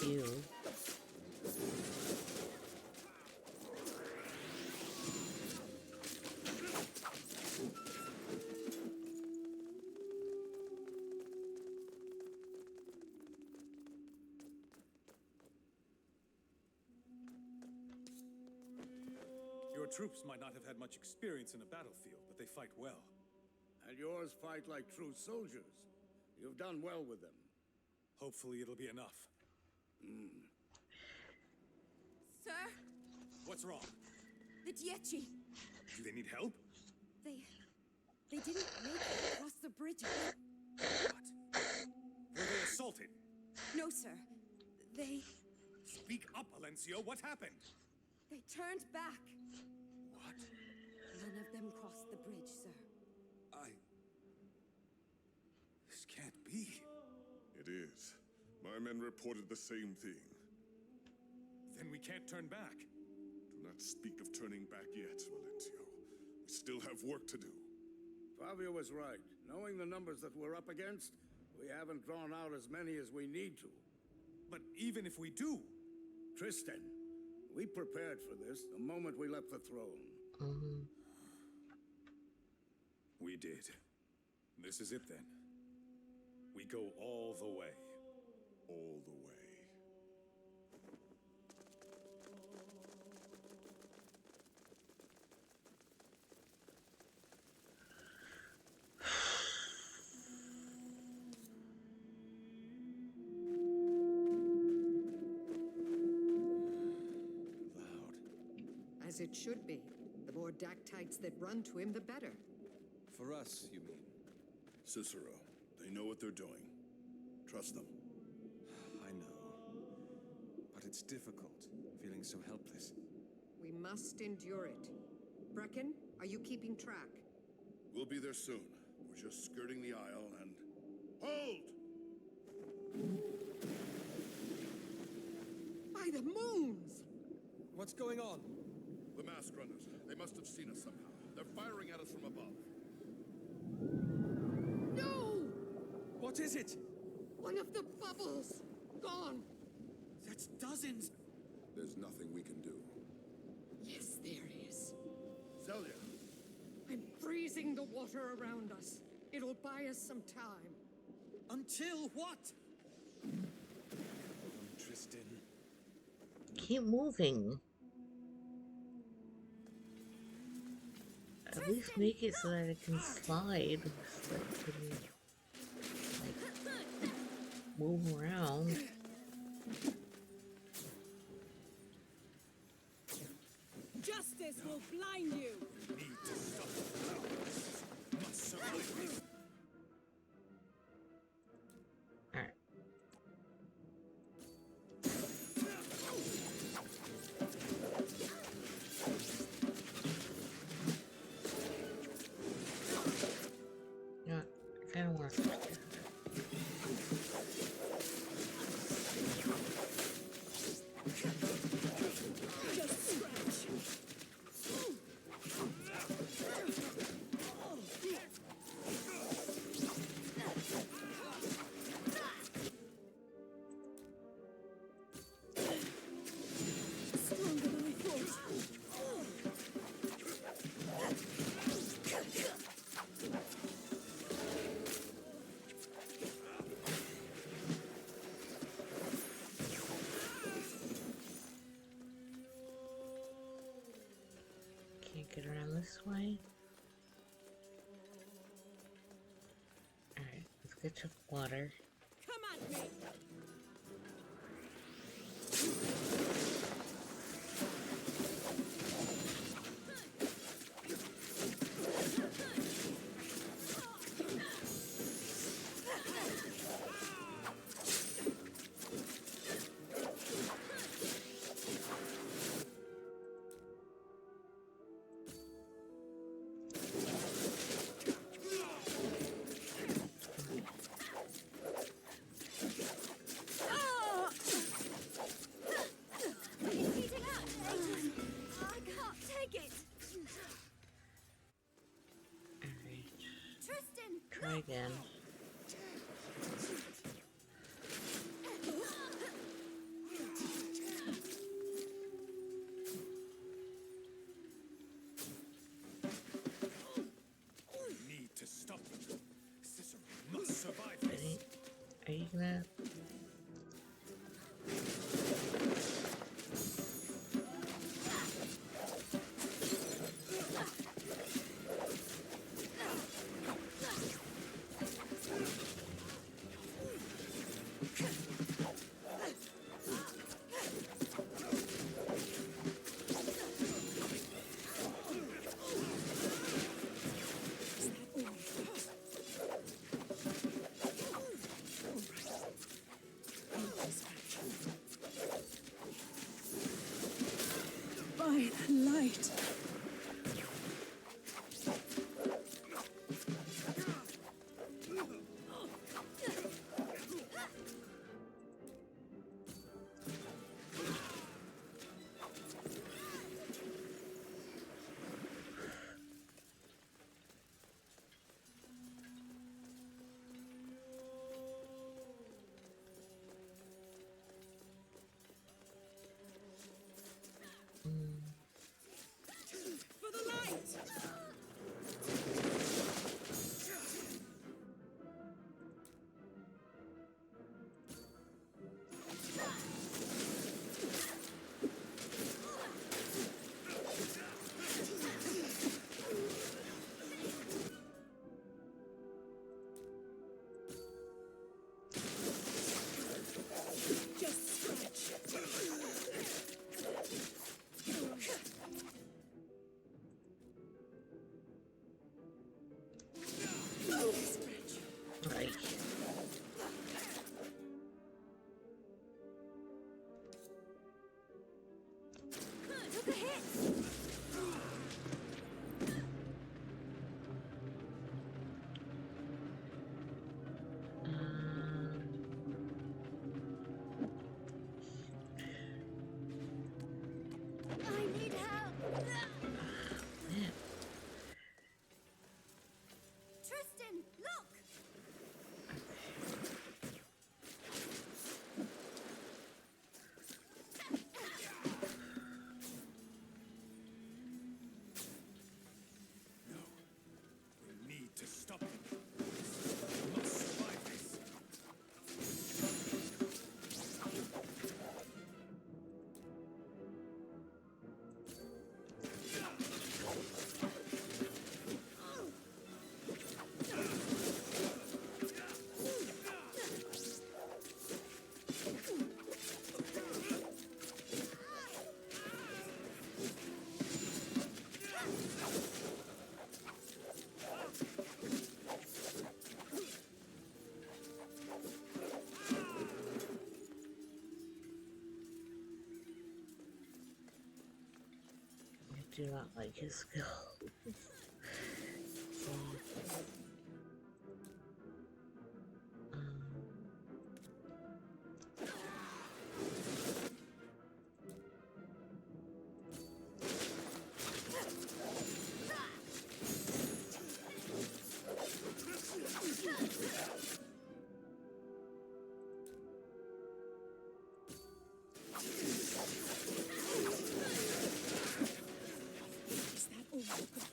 you. Your troops might not have had much experience in a battlefield, but they fight well. And yours fight like true soldiers. You've done well with them. Hopefully it'll be enough. Sir? What's wrong? The Dieci. Do they need help? They didn't make it across the bridge. Were they assaulted? No, sir. They Speak up, Alencio. What happened? turned back. What? None of them crossed the bridge, sir. This can't be. It is. My men reported the same thing. Then we can't turn back. Do not speak of turning back yet, Valencio. We still have work to do. Fabio was right. Knowing the numbers that we're up against, we haven't drawn out as many as we need to. But even if we do... Tristan, we prepared for this the moment we left the throne. We did. This is it then. We go all the way. All the way. As it should be. The more Dactytes that run to him, the better. For us, you mean? Cicero, they know what they're doing. Trust them. I know. But it's difficult, feeling so helpless. We must endure it. Brecken, are you keeping track? We'll be there soon. We're just skirting the aisle and... Hold! By the moons! What's going on? The mask runners. They must have seen us somehow. They're firing at us from above. No! What is it? One of the bubbles! Gone! That's dozens! There's nothing we can do. Yes, there is. Zelia! I'm freezing the water around us. It'll buy us some time. Until what? Tristan. Keep moving. At least make it so that it can slide. So that it can, like, move around. Justice will blind you! We need to stop the must survive. Alright. You know what? I kinda wanna switch it. Stronger than I thought. Can't get around this way. Alright, let's get to the water. Come at me! It's heating up! I can't take it! Alright. Tristan! Try again. you gonna? By the light. For the light! Just scratch. Right. Took a hit! I need help! Man. Tristan, look! We need to stop them. We must survive this. I do not like his skill. Is that all you've got?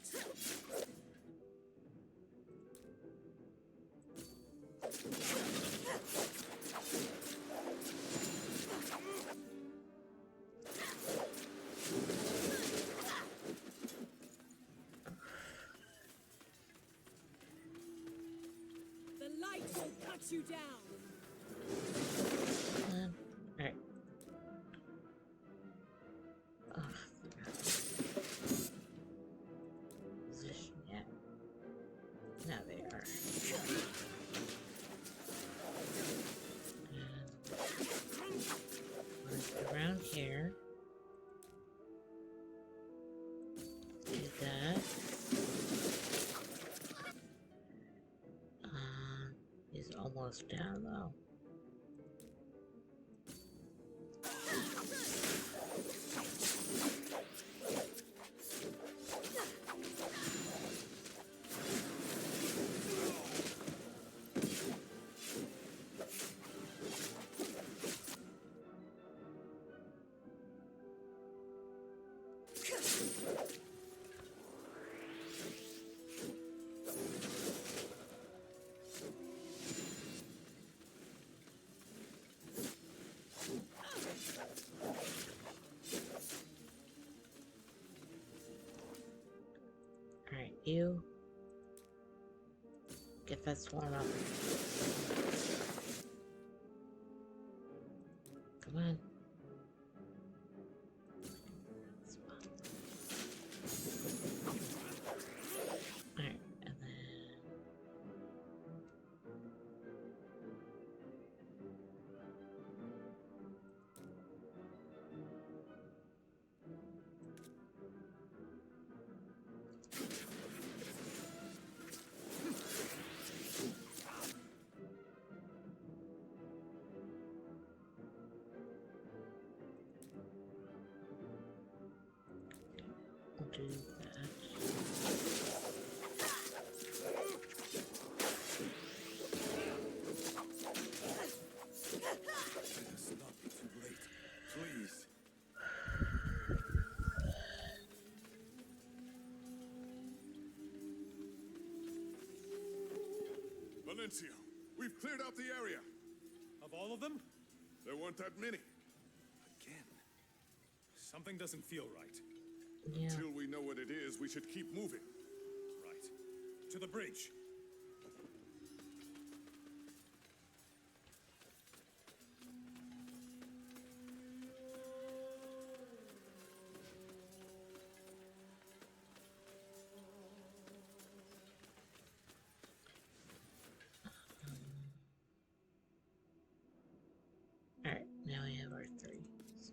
The light will cut you down. Alright. Position yet? Now they are. Around here. Do that. He's almost down though. You get that swarm up. Come on. Alright, and then we'll do that. Let us not be too late. Please. Valencio, we've cleared out the area. Of all of them? There weren't that many. Again. Something doesn't feel right. Yeah. Until we know what it is, we should keep moving. Right. To the bridge. Alright, now we have our 3. So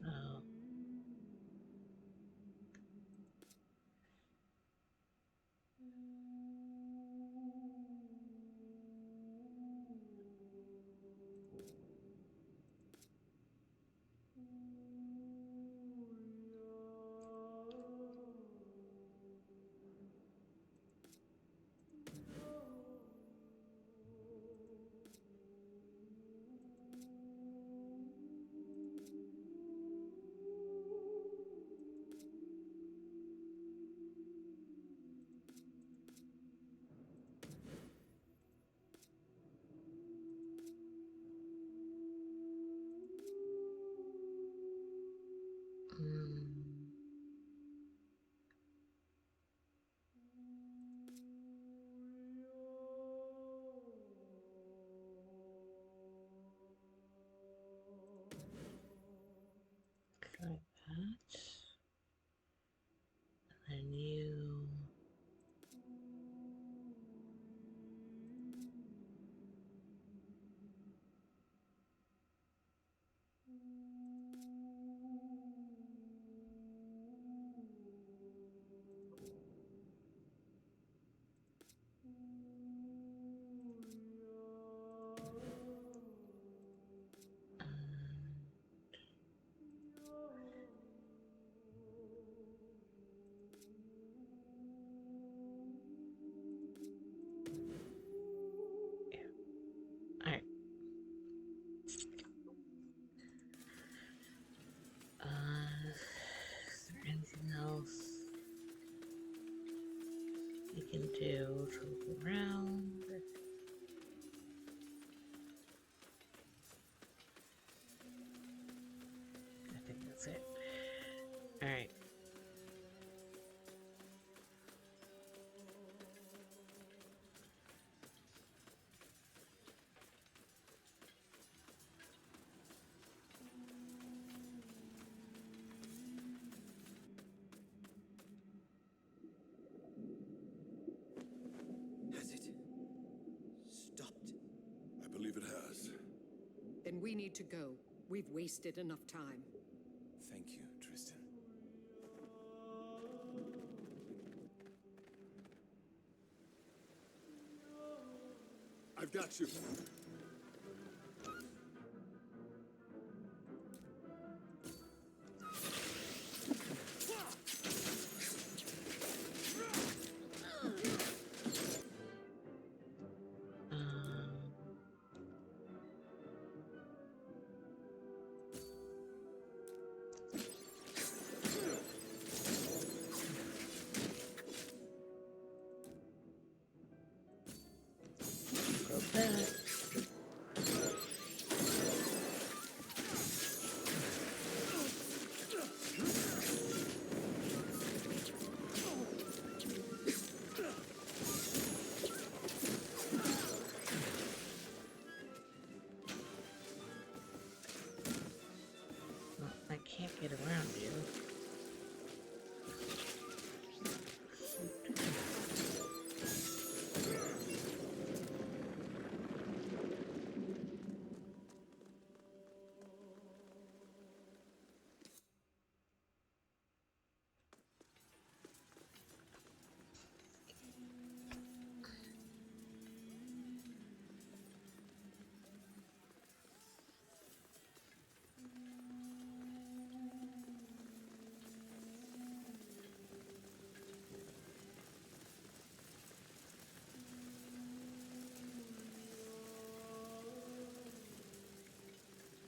try that. And then you Alright. Is there anything else you can do to look around? I think that's it. Alright. Has it stopped? I believe it has. Then we need to go. We've wasted enough time. Thank you, Tristan. I've got you. Go back. can't get around you.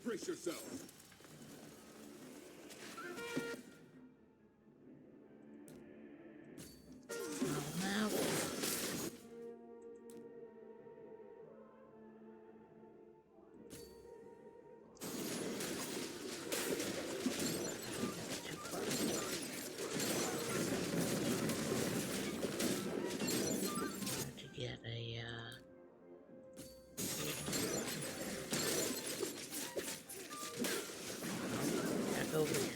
Brace yourself. Now. To get a back over here.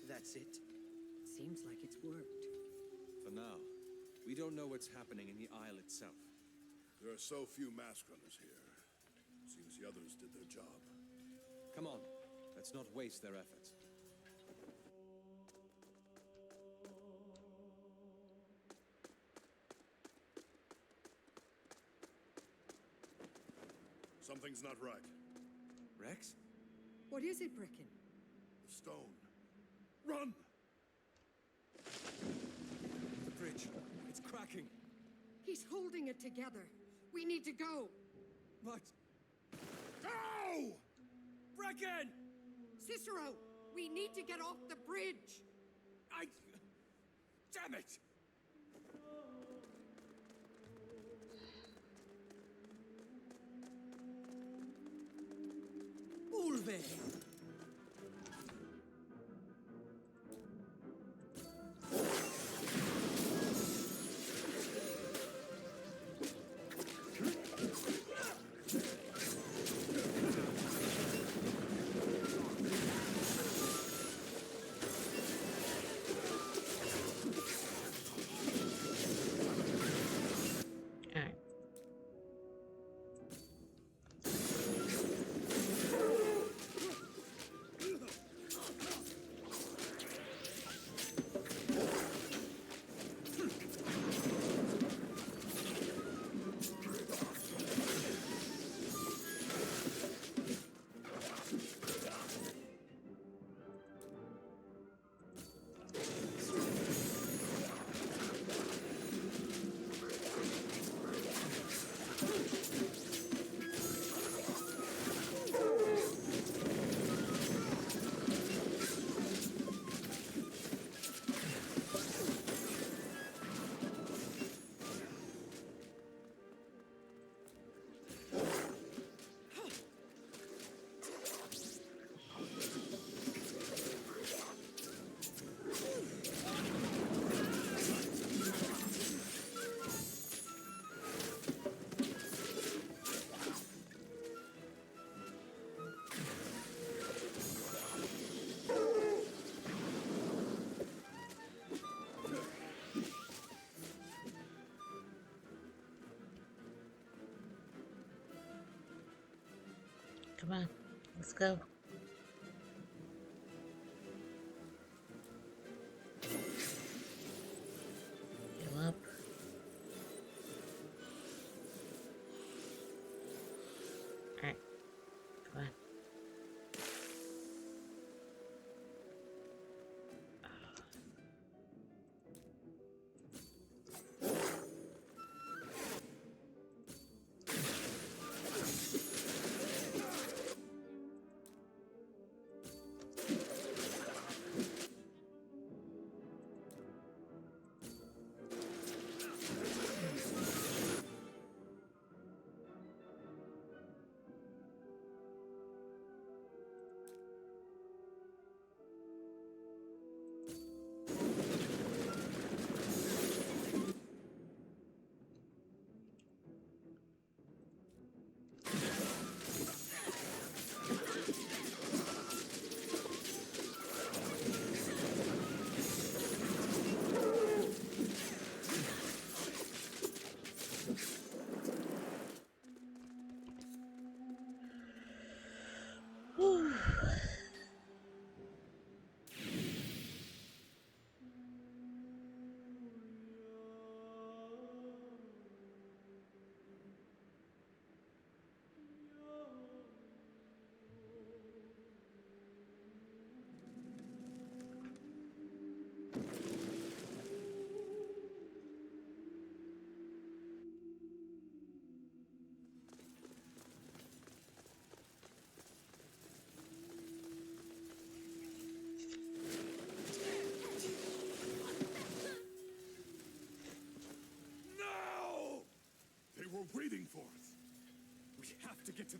That's it. Seems like it's worked. For now, we don't know what's happening in the Isle itself. There are so few mask runners here. Seems the others did their job. Come on, let's not waste their efforts. Something's not right. Rex? What is it, Brecken? The stone. Run! The bridge. It's cracking. He's holding it together. We need to go. But... Go! Brecken! Cicero, we need to get off the bridge. Damn it! Ulve! Come on, let's go. Heal up. Alright, come on.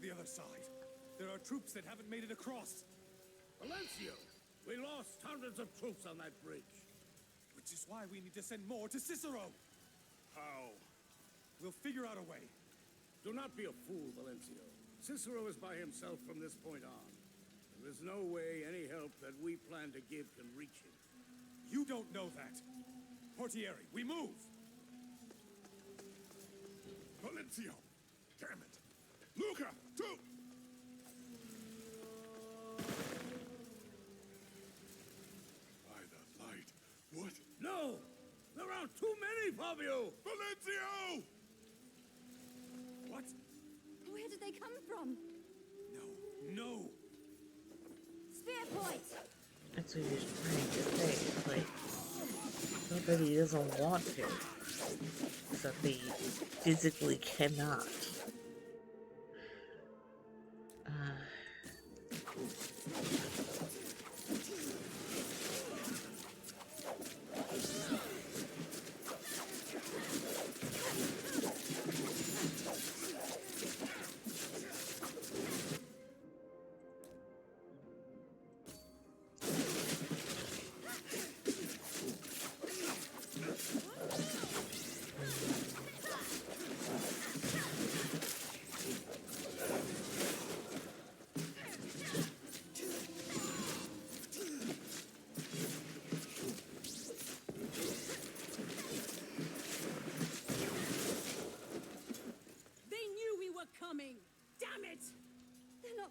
the other side. There are troops that haven't made it across. Valencio, we lost hundreds of troops on that bridge. Which is why we need to send more to Cicero. How? We'll figure out a way. Do not be a fool, Valencio. Cicero is by himself from this point on. There's no way any help that we plan to give can reach him. You don't know that. Portieri, we move! Valencio! Damn it! Luca, too! By the light, what? No! There are too many, Fabio! Valencio! What? Where did they come from? No! Spear point! That's what he's trying to say. Like, not that he doesn't want to. It's that he physically cannot.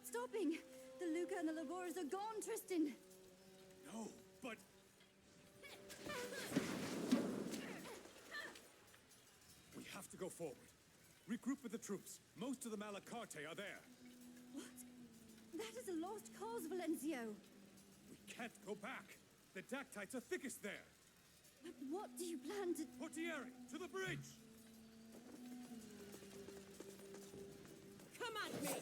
Stopping! The Luca and the Laboras are gone, Tristan! No, but... We have to go forward. Regroup with the troops. Most of the Malacarte are there. What? That is a lost cause, Valencio! We can't go back. The Dactytes are thickest there. But what do you plan to... Portieri, to the bridge! Come at me!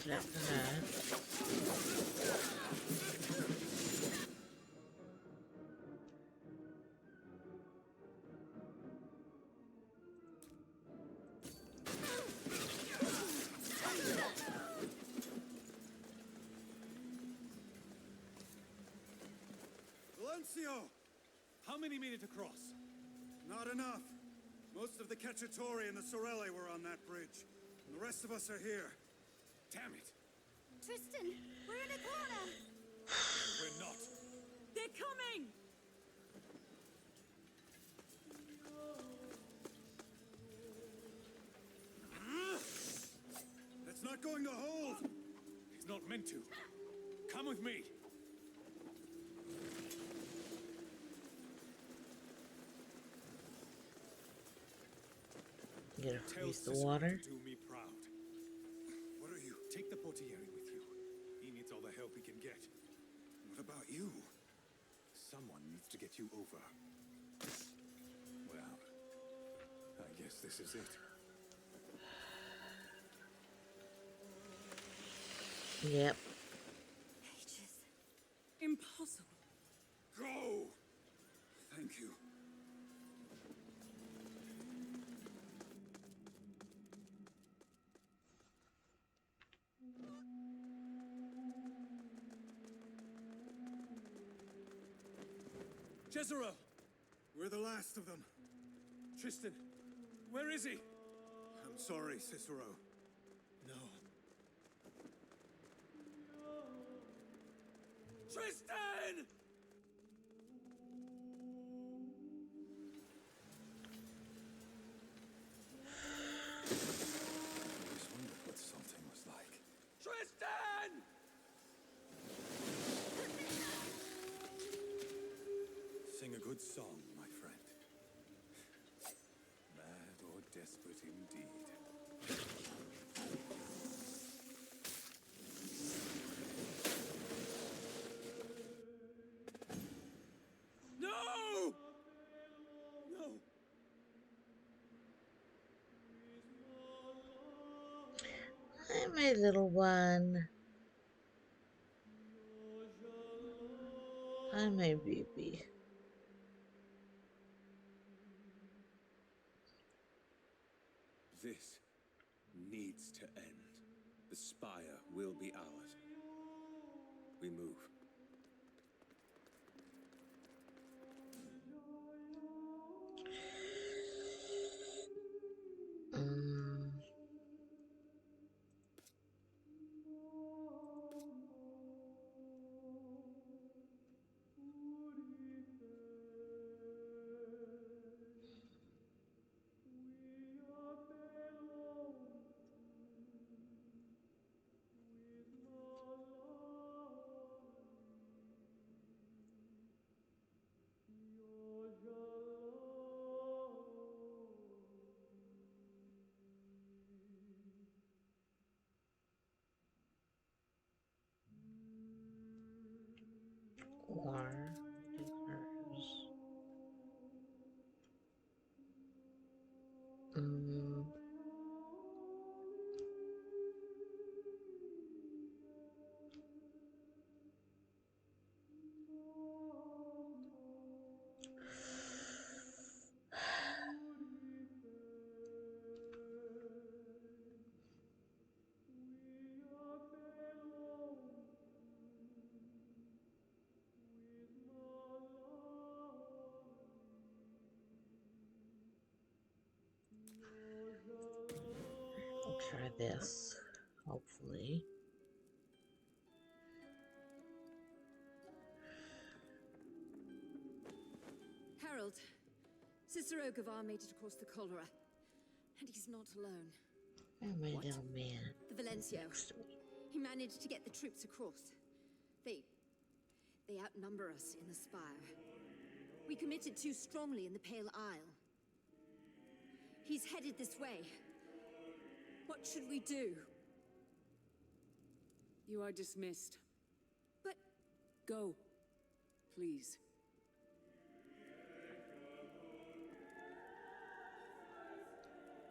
Left for that. Valencio! How many made it across? Not enough. Most of the Cacciatori and the Sorelli were on that bridge. And the rest of us are here. Damn it! Tristan, we're in a corner! We're not. They're coming! That's not going to hold! It's not meant to. Come with me. You gotta freeze the water. Do me proud. What are you? Take the Portieri with you. He needs all the help he can get. What about you? Someone needs to get you over. Well, I guess this is it. Yep. Pages. Impossible. Go! Thank you. Cesaro! We're the last of them. Tristan, where is he? I'm sorry, Cicero. No. Tristan! I always wondered what salting was like. Tristan! Sing a good song, my friend. Mad or desperate indeed. No! No. Hi, my little one. Hi, my baby. This needs to end. The spire will be ours. We move. Or hers. I'll try this, hopefully. Harold, Cicero Gavar made it across the cholera, and he's not alone. Oh, my little man. The Valencio. He managed to get the troops across. They outnumber us in the spire. We committed too strongly in the Pale Isle. He's headed this way. What should we do? You are dismissed. But... Go. Please.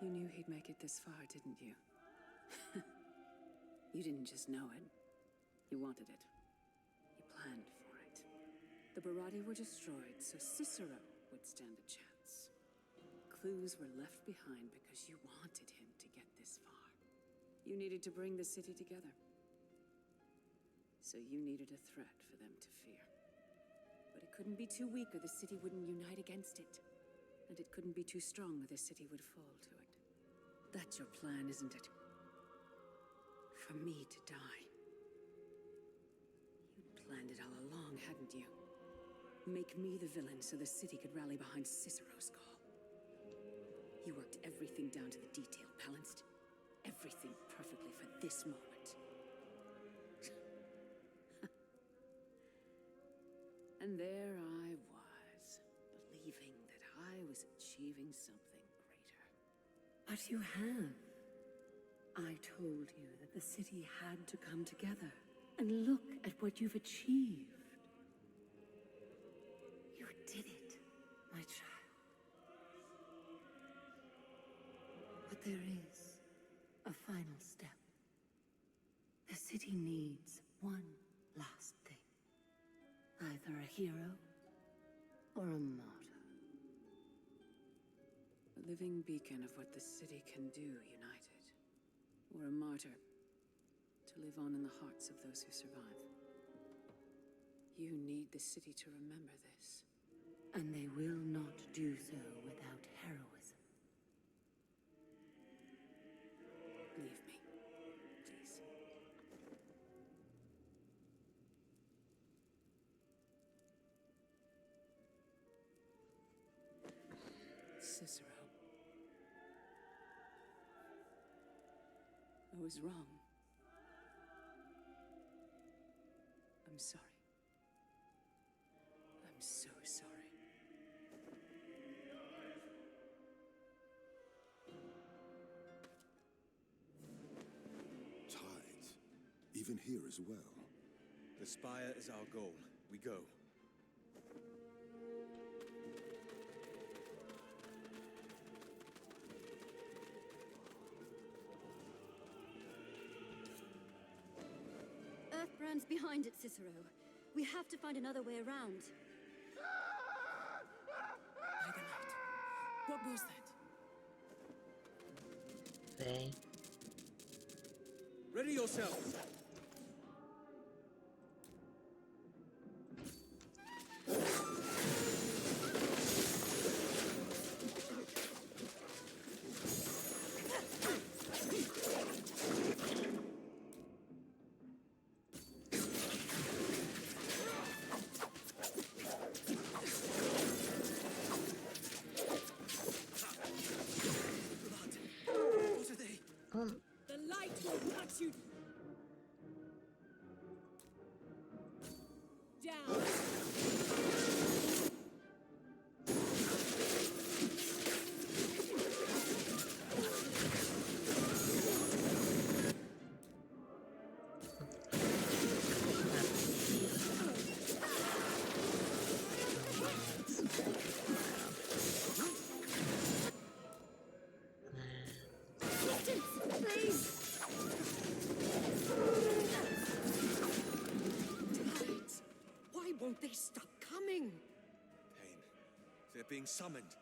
You knew he'd make it this far, didn't you? You didn't just know it. You wanted it. You planned for it. The Barati were destroyed so Cicero would stand a chance. Clues were left behind because you wanted him to get this far. You needed to bring the city together. So you needed a threat for them to fear. But it couldn't be too weak or the city wouldn't unite against it. And it couldn't be too strong or the city would fall to it. That's your plan, isn't it? For me to die. You planned it all along, hadn't you? Make me the villain so the city could rally behind Cicero's call. You worked everything down to the detail, balanced everything perfectly for this moment. And there I was, believing that I was achieving something greater. But you have. I told you that the city had to come together. And look at what you've achieved. You did it, my child. But there is a final step. The city needs one last thing. Either a hero or a martyr. A living beacon of what the city can do, united. Or a martyr, to live on in the hearts of those who survive. You need the city to remember this. And they will not do so without heroism. Leave me, please. I was wrong. I'm sorry. I'm so sorry. Tides. Even here as well. The spire is our goal. We go. Earthbrand's behind it, Cicero. We have to find another way around. By the light. What was that? Faye. Ready yourselves. The light will cut you down. Why won't they stop coming? Pain. They're being summoned.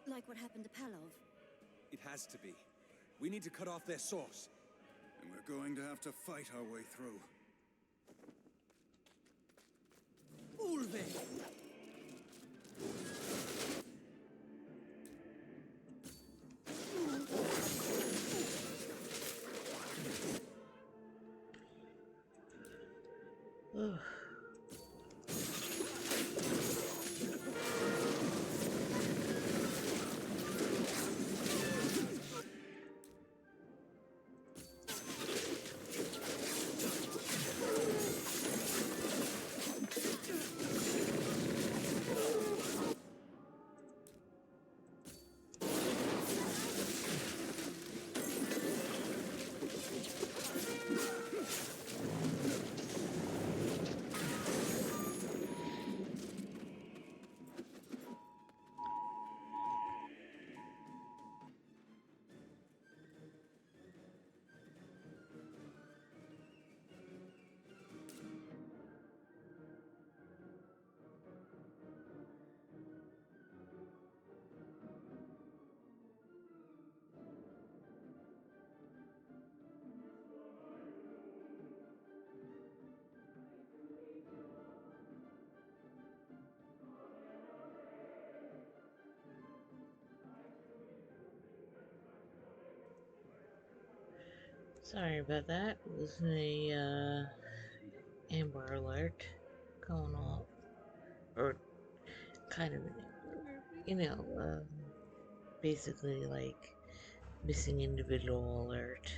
Like what happened to Pelov. It has to be. We need to cut off their source. And we're going to have to fight our way through. Ulve! Ugh. Sorry about that. It was a Amber Alert going off, or kind of an Amber Alert. Basically like missing individual alert.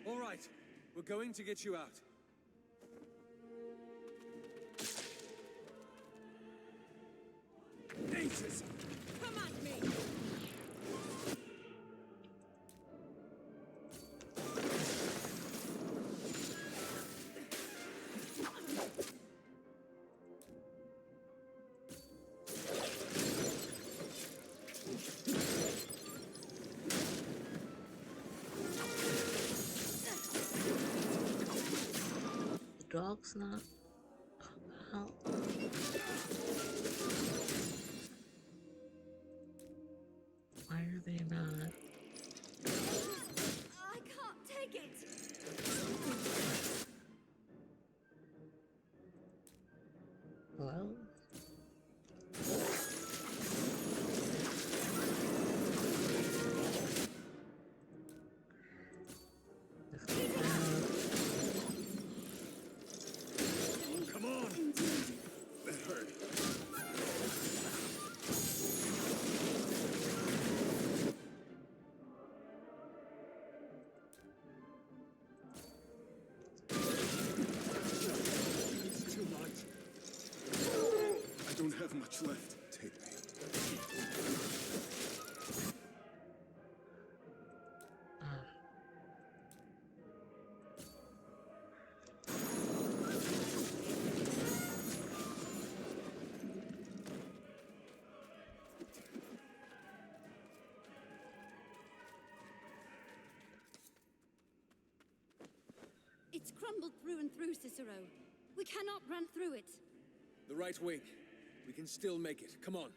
All right, we're going to get you out. Aces! Come at me! The dog's not out. Why are they not? I can't take it! Well, have much left. Take me. It's crumbled through and through, Cicero. We cannot run through it. The right wing. We can still make it. Come on.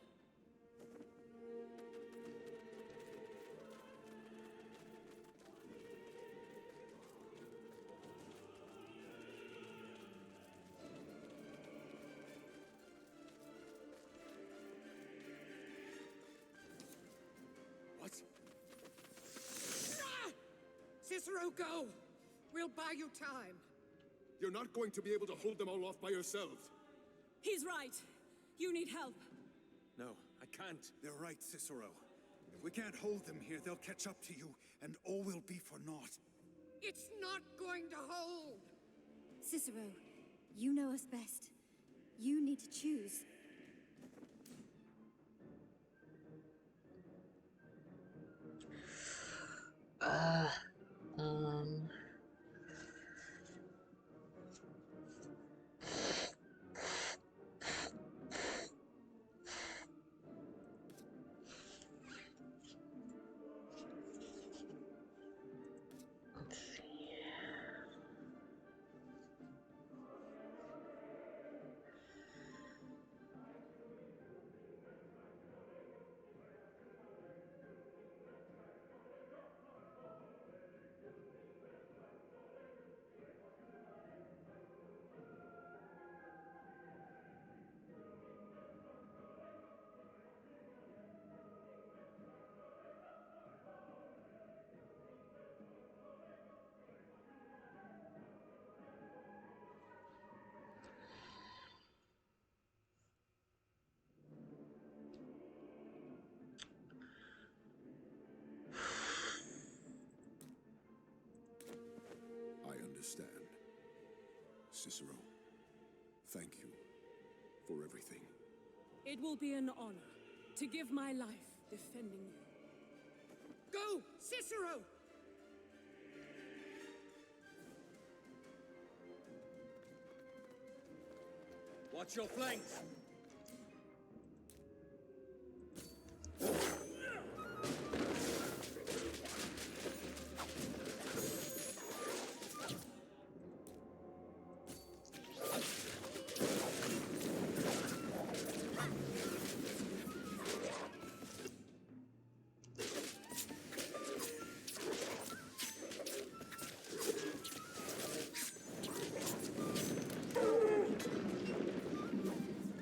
What? Ah! Cicero, go! We'll buy you time. You're not going to be able to hold them all off by yourselves. He's right. You need help. No, I can't. They're right, Cicero. If we can't hold them here, they'll catch up to you, and all will be for naught. It's not going to hold! Cicero, you know us best. You need to choose. Understand. Cicero, thank you for everything. It will be an honor to give my life defending you. Go, Cicero! Watch your flanks!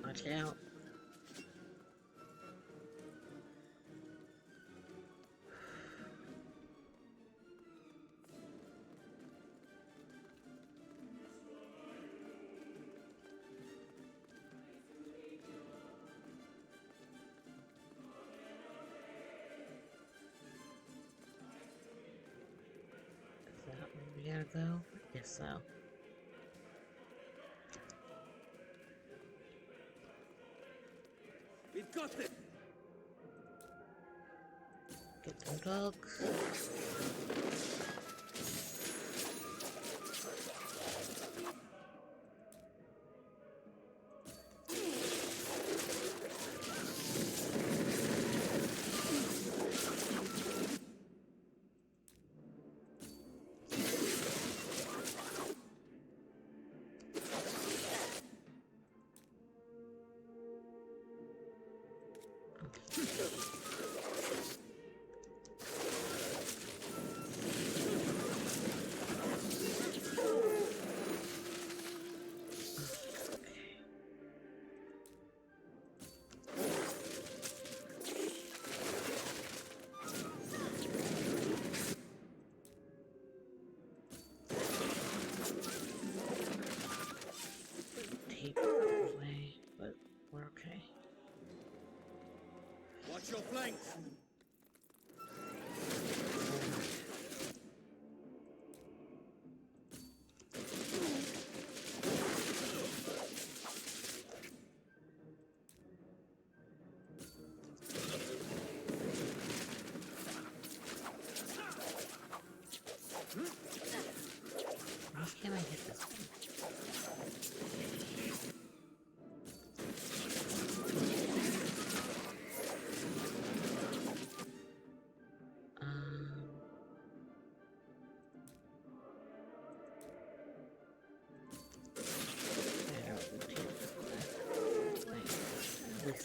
Watch out. Is that where we gotta go? I guess so. We've got them! Get them dogs. Away, but we're okay. Watch your flanks!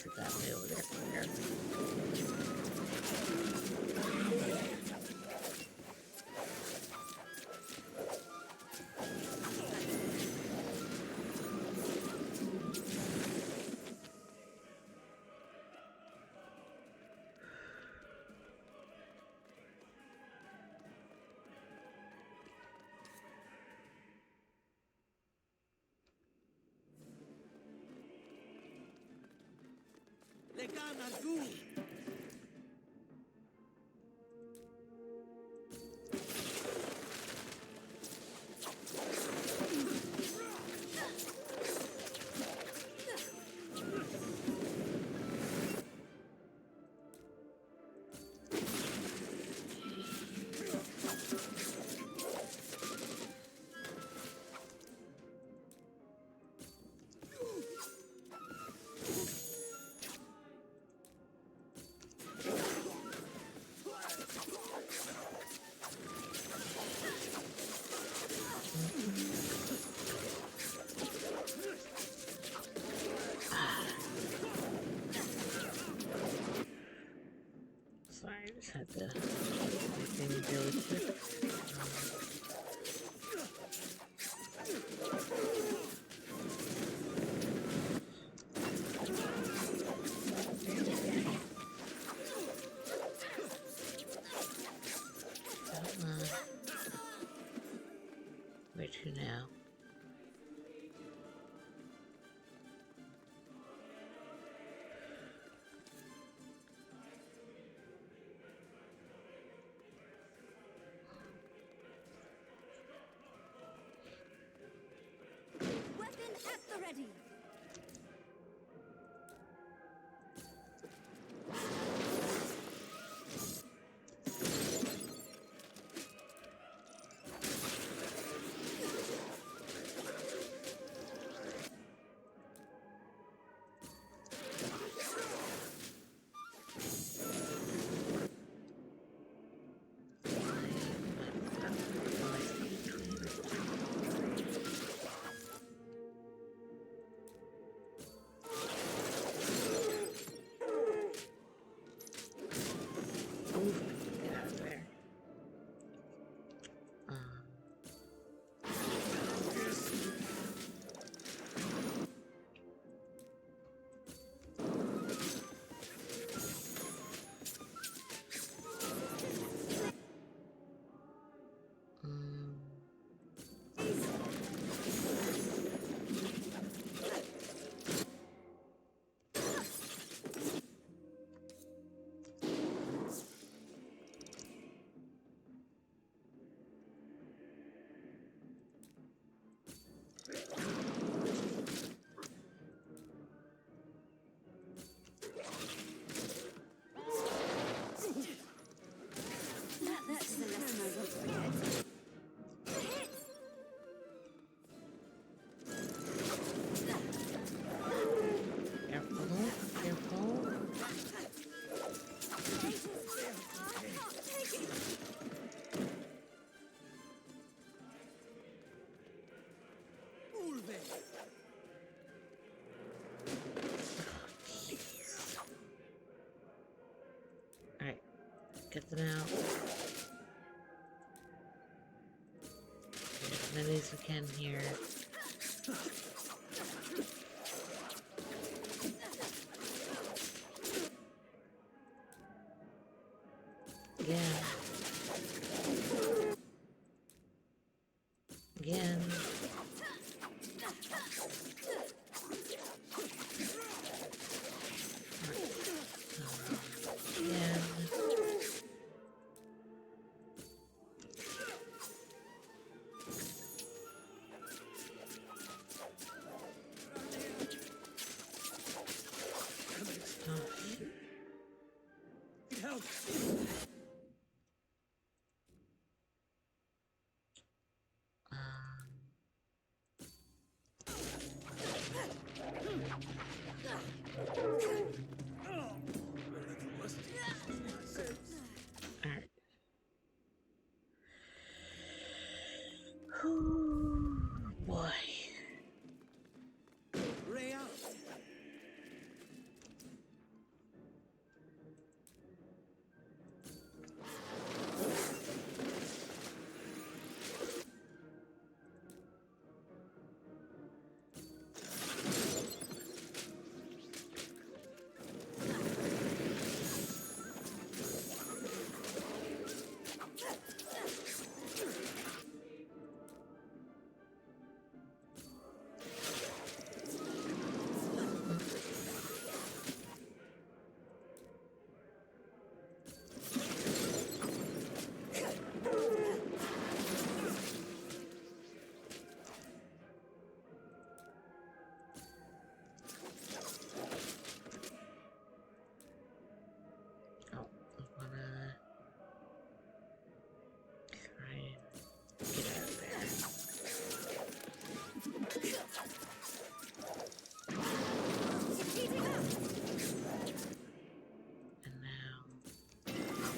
exit that way over there. Legan Azul! Sorry, I just had to make things really quick. Where to now? Weapon at the ready. Get out of there. That's the lesson I won't forget. Careful. Alright, get them out. Get as many as we can here. Again.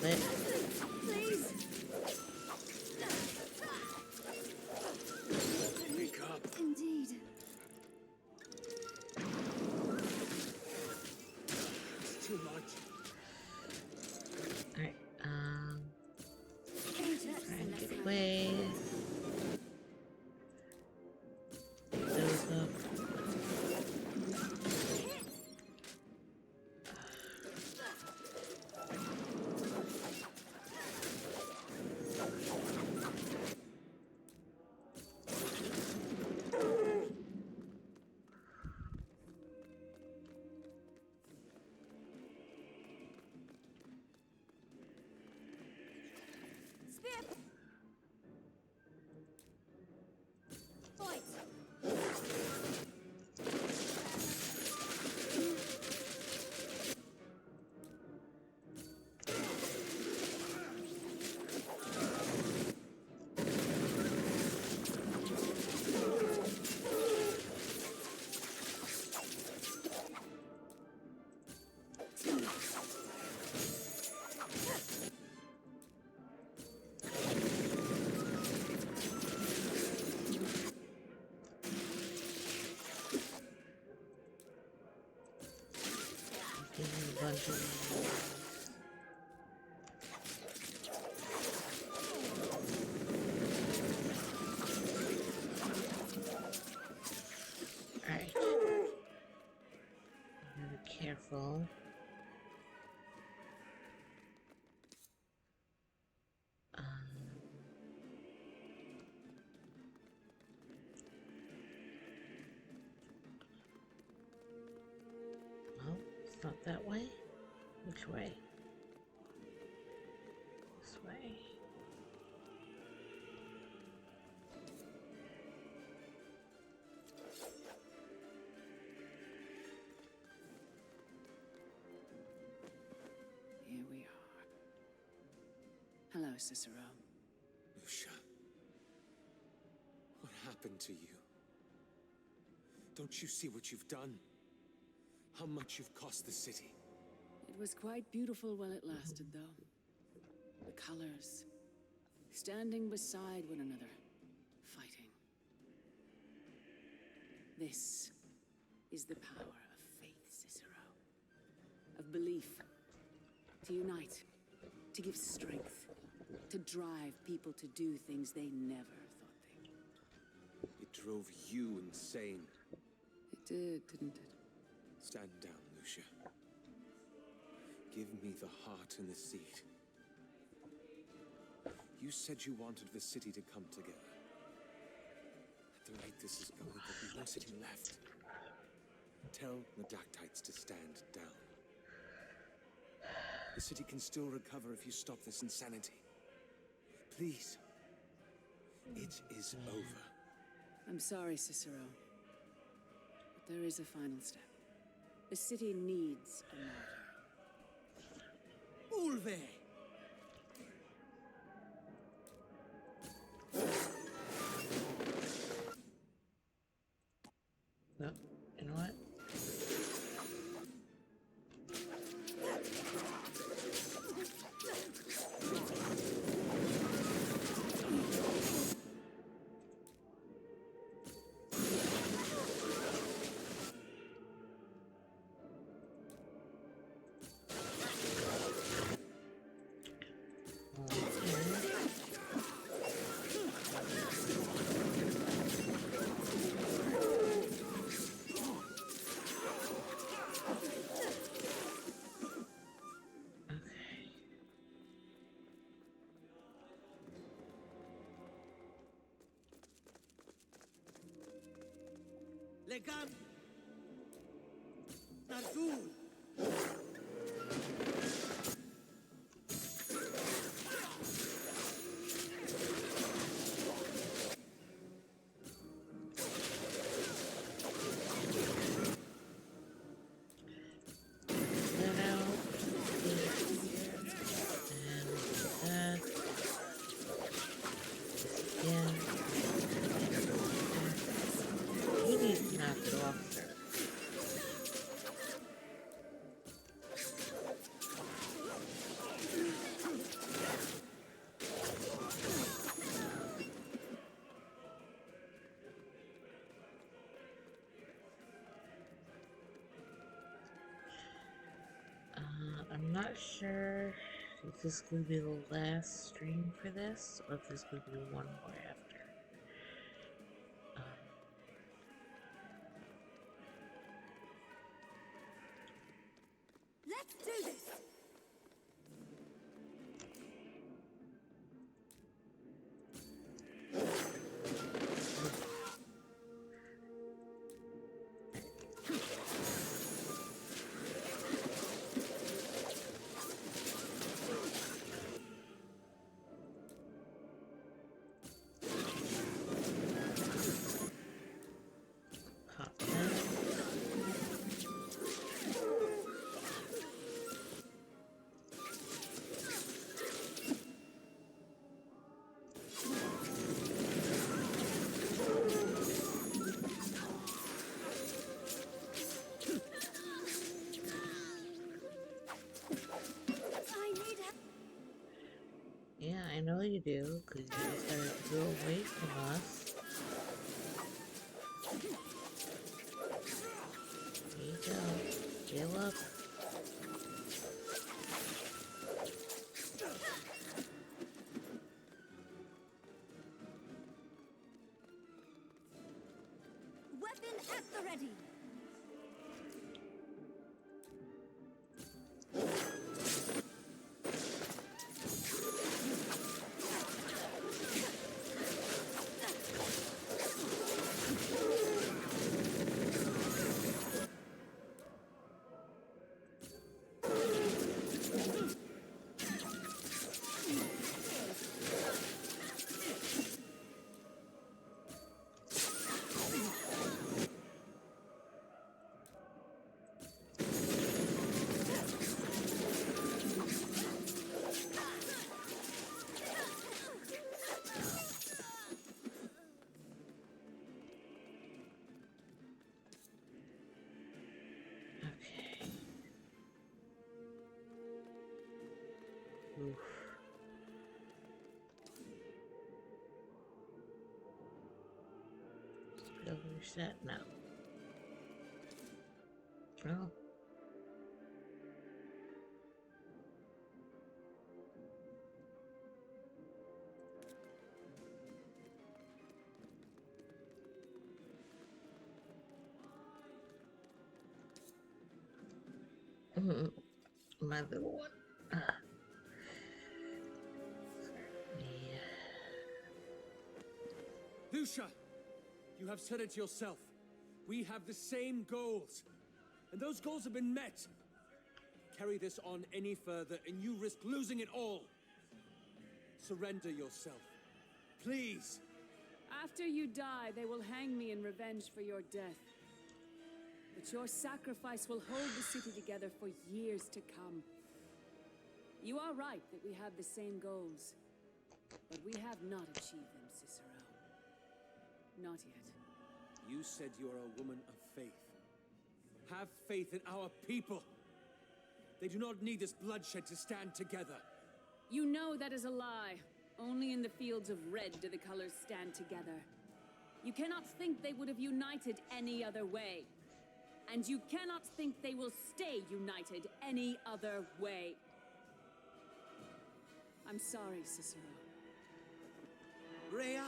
But Please. Wake up. Indeed. It's too much. alright, try and get Let's away. Those up. Spiff! Fight! Give me a bunch of alright. Be careful. Well, it's not that way. Which way? This way. Here we are. Hello, Cicero. Lucia. What happened to you? Don't you see what you've done? How much you've cost the city? It was quite beautiful while it lasted, though. The colors. Standing beside one another. Fighting. This is the power of faith, Cicero. Of belief. To unite. To give strength. To drive people to do things they never thought they would. It drove you insane. It did, didn't it? Stand down, Lucia. Give me the heart and the seed. You said you wanted the city to come together. At the rate this is going, there'll be no city left. Tell the Dactytes to stand down. The city can still recover if you stop this insanity. Please. It is over. I'm sorry, Cicero. But there is a final step. The city needs a martyr. Ulve! No, you know what? Legam! Nardul! not sure if this is going to be the last stream for this, or if there's going to be one more after. Let's do this! Yeah, I know you do, because you decided to go away from us. There you go. Heal up. Weapon at the ready! Oof. Skill reset now. Oh. My little one. Lucia, you have said it yourself. We have the same goals. And those goals have been met. Carry this on any further and you risk losing it all. Surrender yourself. Please. After you die, they will hang me in revenge for your death. But your sacrifice will hold the city together for years to come. You are right that we have the same goals. But we have not achieved them, Cicero. Not yet. You said you are a woman of faith. Have faith in our people. They do not need this bloodshed to stand together. You know that is a lie. Only in the fields of red do the colors stand together. You cannot think they would have united any other way. And you cannot think they will stay united any other way. I'm sorry, Cicero. Rhea!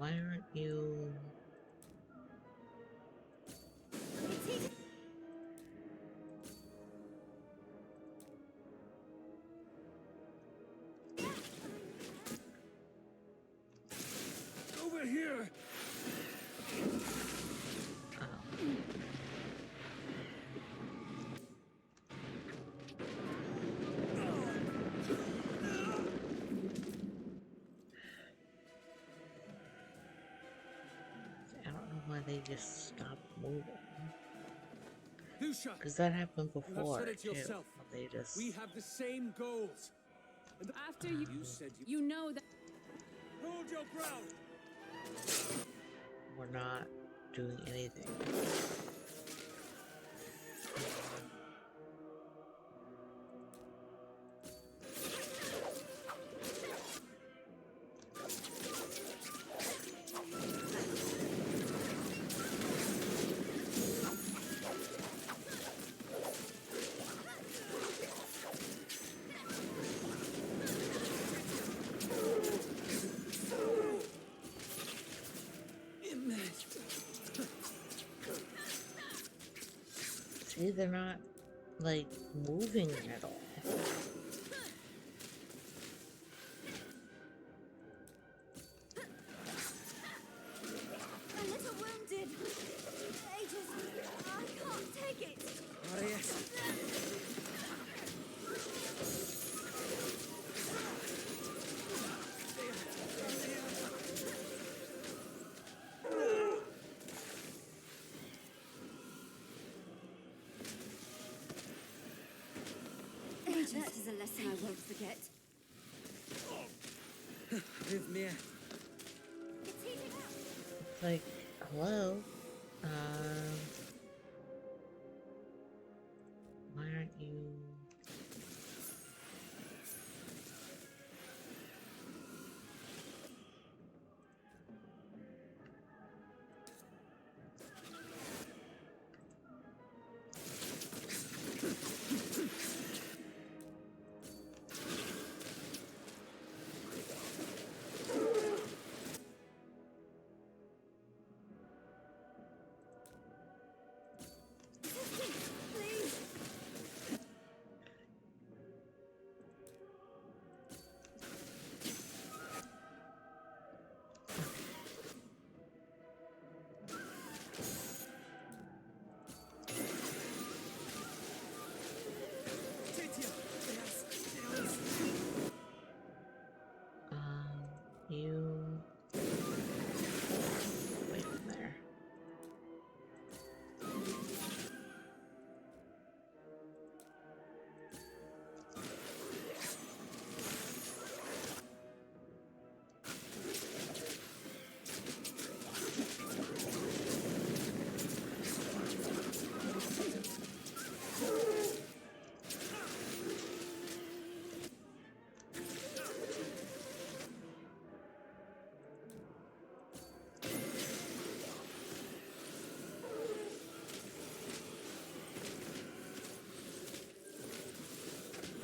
Why aren't you... Over here! They just stop moving. Lucia, because that happened before. You have said it too. yourself. They just. We have the same goals. And after you said you know that. Hold your ground. We're not doing anything. See, they're not, like, moving at all. A little wounded. Aegis, I can't take it. That is a lesson I won't forget. Live Mir. It's heating up. It's like, hello? Why aren't you... You... Wait from there.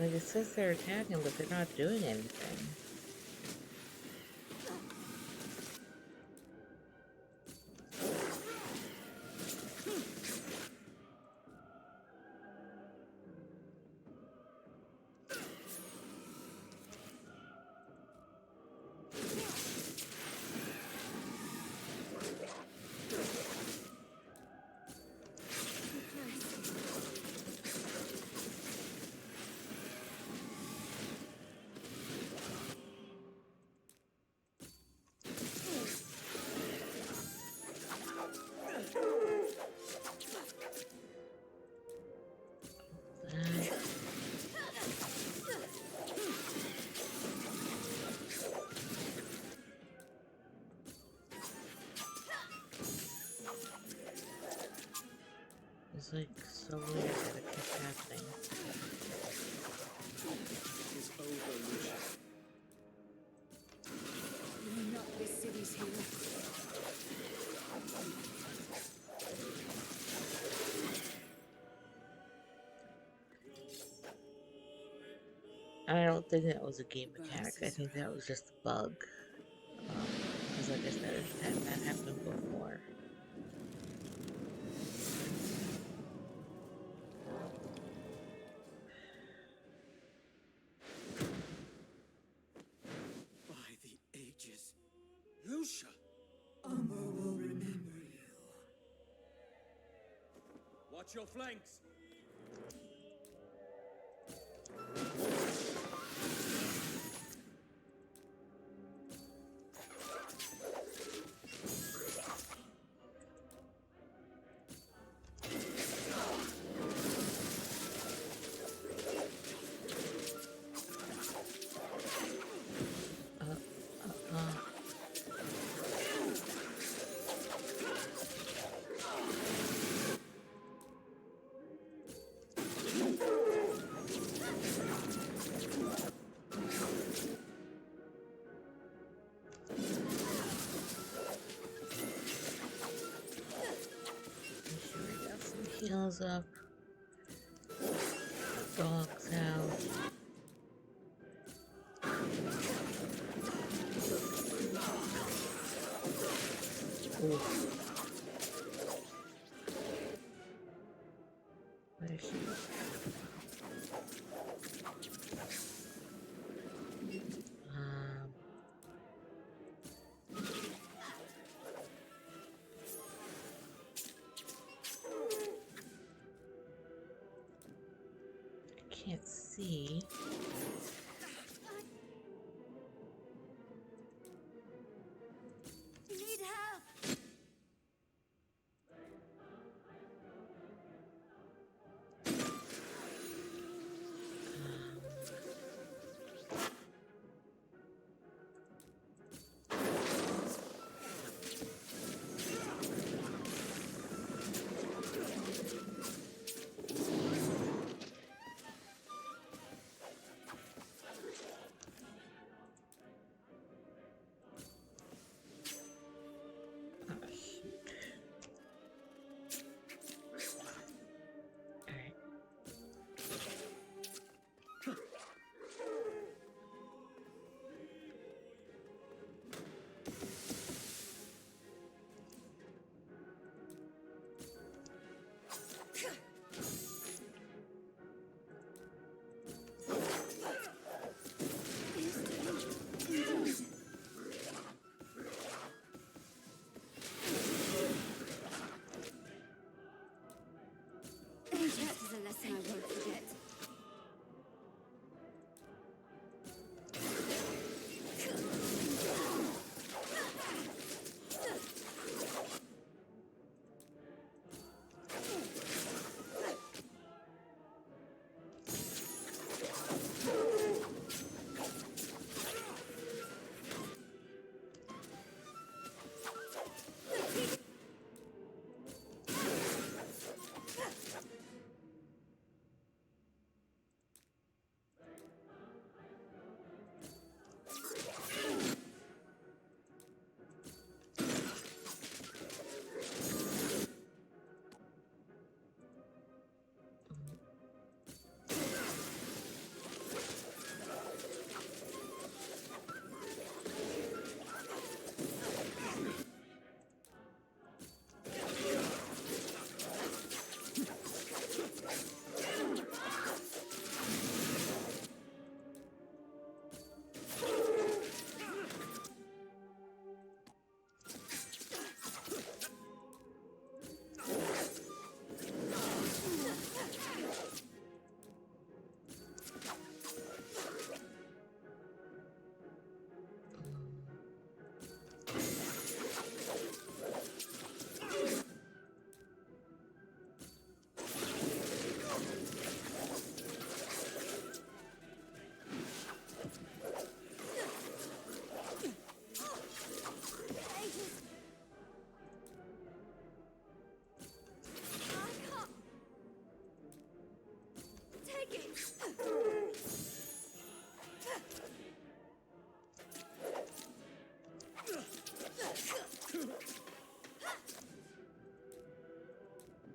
Like, it says they're attacking, but they're not doing anything. It's like so weird that it keeps happening. It's over, Lucia. Not this city's hero. I don't think that was a game mechanic. I think that was just a bug. Because like I said, it's had that happen before. By the ages. Lucia! Umber will remember you. Watch your flanks! Heals up. Dogs out. Ooh. Where is she? Can't see. You need help. That is a lesson I won't forget.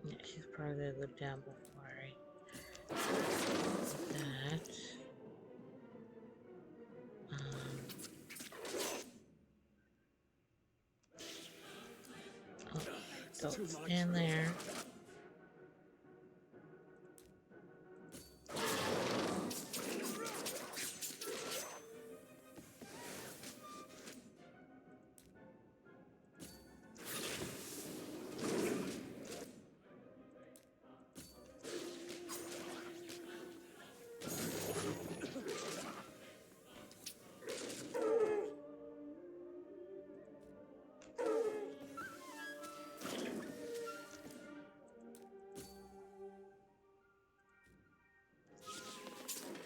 Yeah, she's probably gonna go down before I that. Don't stand there.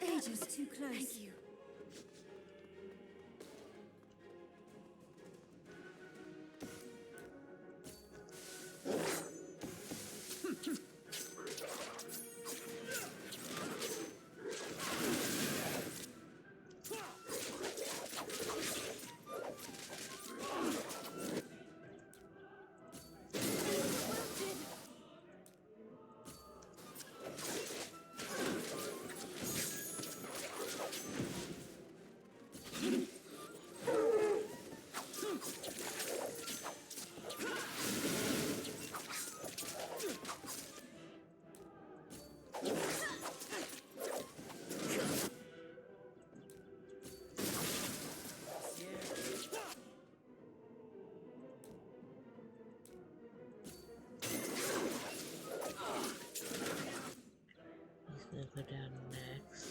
Aegis, too close. Thank you. Go down next.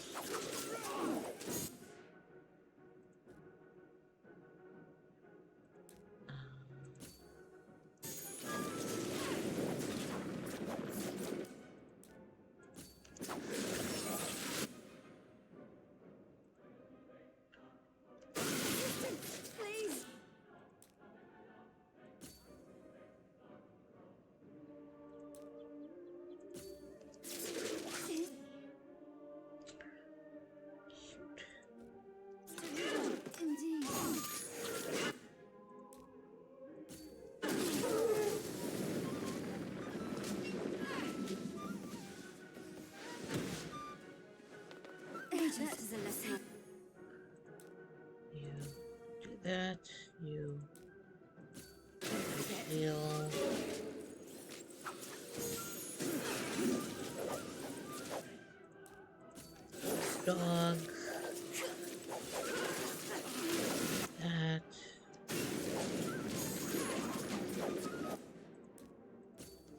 Please. Indeed. That is a lesson. You do that. You heal. Dog. That.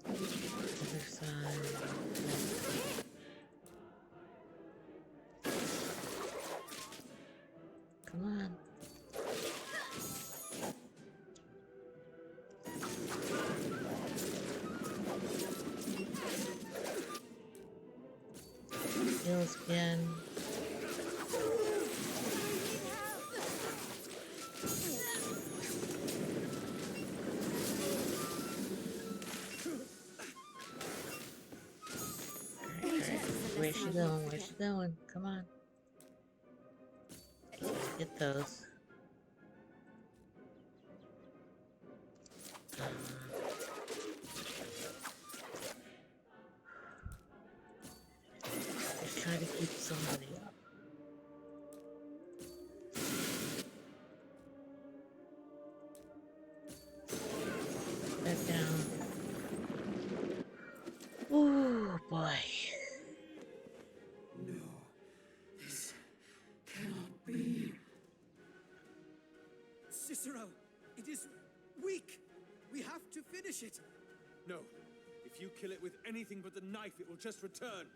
Other side. Come on. Heals again. Where's she going? Where's she going? Come on. Get those. Just try to keep somebody up. Back down. Oh boy. Cicero, it is weak. We have to finish it. No. If you kill it with anything but the knife, it will just return.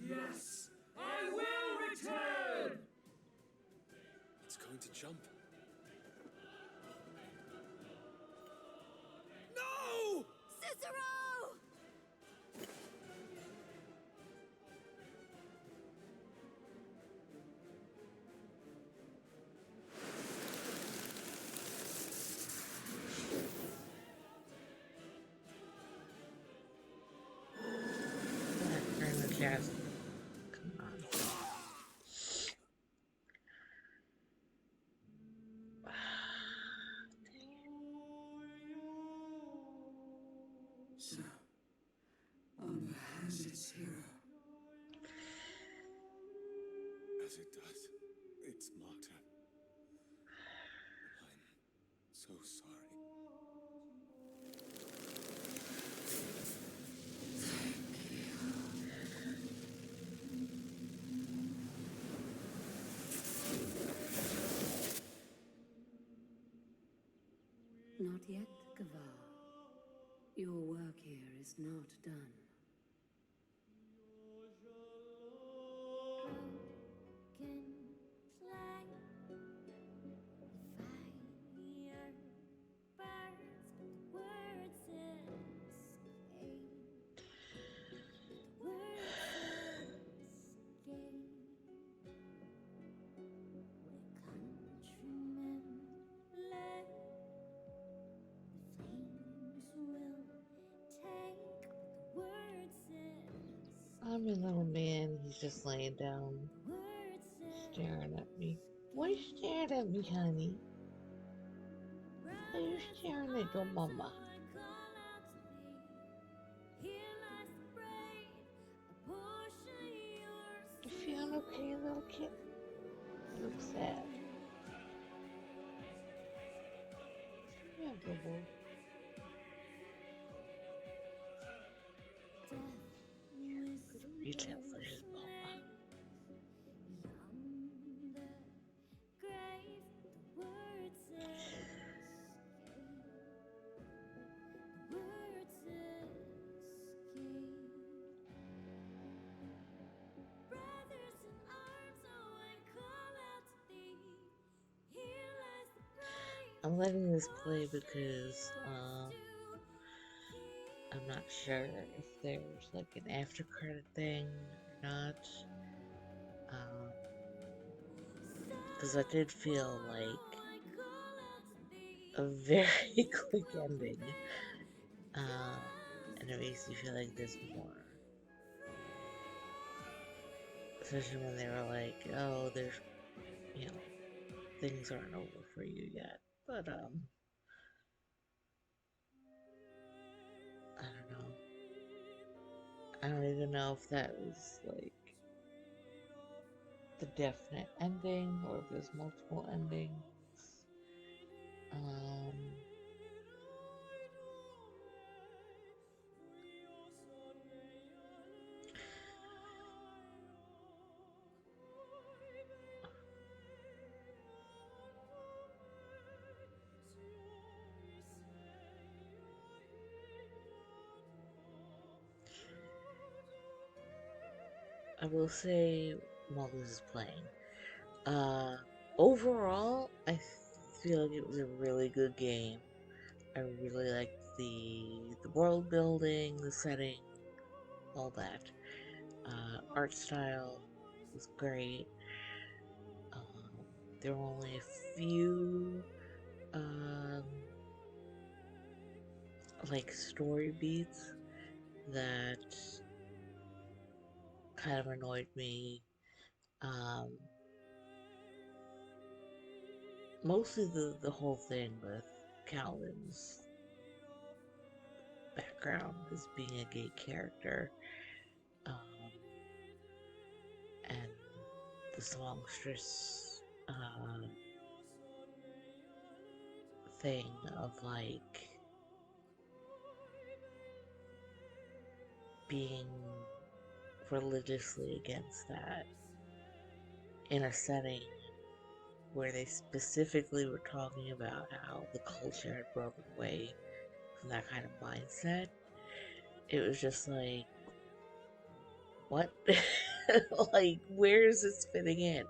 Yes, I will return! It's going to jump. No! Cicero! Turn the chest. Come on. So, honor has its hero. As it does. It's Marta. I'm so sorry. Not yet, Kavar. Your work here is not done. I'm a little man, he's just laying down, staring at me. Why are you staring at me, honey? Why are you staring at your mama? You feeling okay, little kid? You look sad. Yeah, boo-boo. Reach out for his mama. I'm letting this play because I'm not sure if there's like an after credit thing or not. Because I did feel like a very quick ending. And it makes me feel like there's more. Especially when they were like, oh, there's, you know, things aren't over for you yet. But, I don't know. I don't even know if that was, like, the definite ending or if there's multiple endings. I will say, while this is playing, overall, I feel like it was a really good game. I really liked the world building, the setting, all that. Art style was great. There were only a few, like, story beats that kind of annoyed me. Mostly the whole thing with Calvin's background as being a gay character, and the songstress thing of like being religiously against that in a setting where they specifically were talking about how the culture had broken away from that kind of mindset. It was just like, what? Like, where is this fitting in?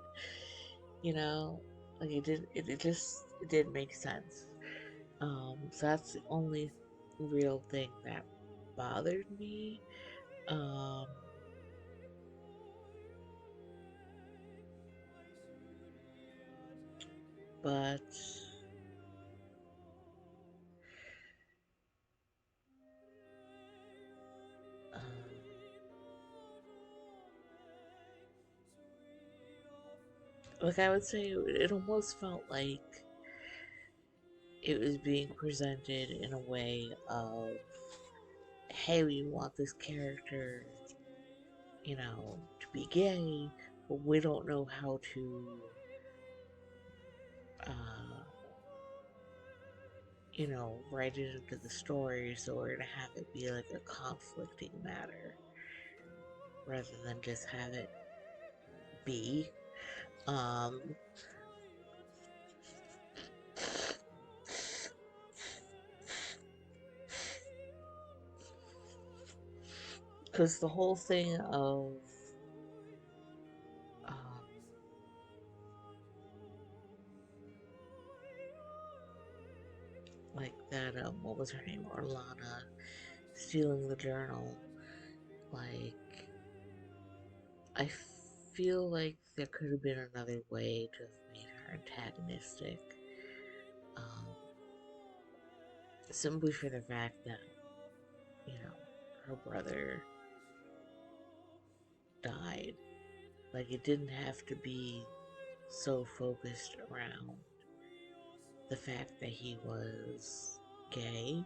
You know, like it didn't make sense. So that's the only real thing that bothered me. But like I would say, it almost felt like it was being presented in a way of, hey, we want this character, you know, to be gay, but we don't know how to, you know, write it into the story, so we're gonna have it be like a conflicting matter, rather than just have it be. because the whole thing of like that, what was her name? Orlana stealing the journal. Like, I feel like there could have been another way to have made her antagonistic. Simply for the fact that, you know, her brother died. Like, it didn't have to be so focused around the fact that he was gay.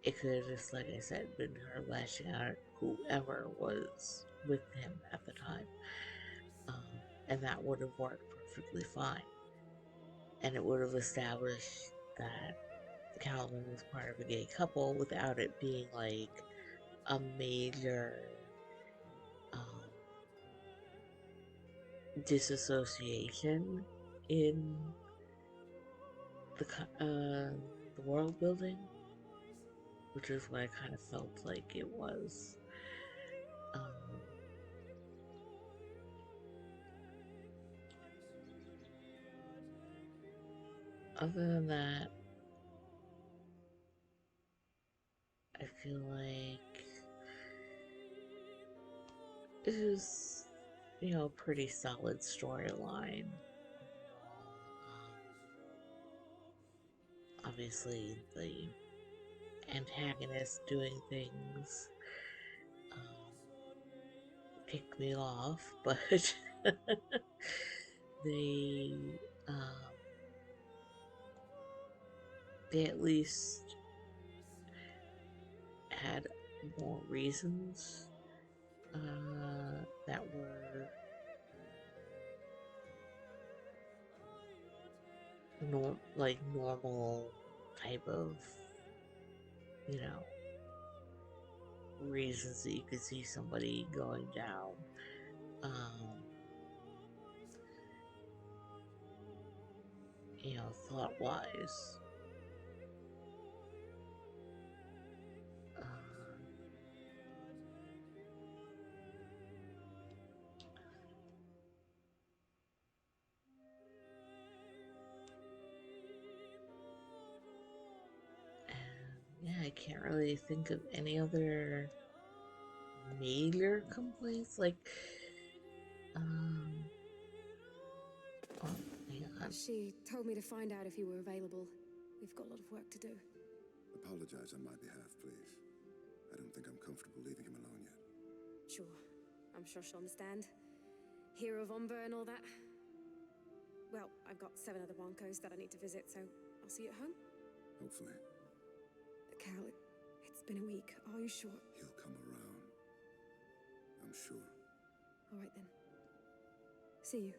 It could have just, like I said, been her lashing out at whoever was with him at the time. And that would have worked perfectly fine. And it would have established that Calvin was part of a gay couple without it being like a major disassociation in the world building, which is what I kind of felt like it was. Other than that, I feel like it is, you know, a pretty solid storyline. Obviously, the antagonist doing things kicked me off, but they at least had more reasons that were normal type of, you know, reasons that you could see somebody going down. You know, thought-wise. Yeah, I can't really think of any other major complaints. Like, oh, hang on. She told me to find out if you were available. We've got a lot of work to do. Apologize on my behalf, please. I don't think I'm comfortable leaving him alone yet. Sure. I'm sure she'll understand. Hero of Umber and all that. Well, I've got 7 other Broncos that I need to visit, so I'll see you at home. Hopefully. Carol, it's been a week. Are you sure? He'll come around. I'm sure. All right, then. See you.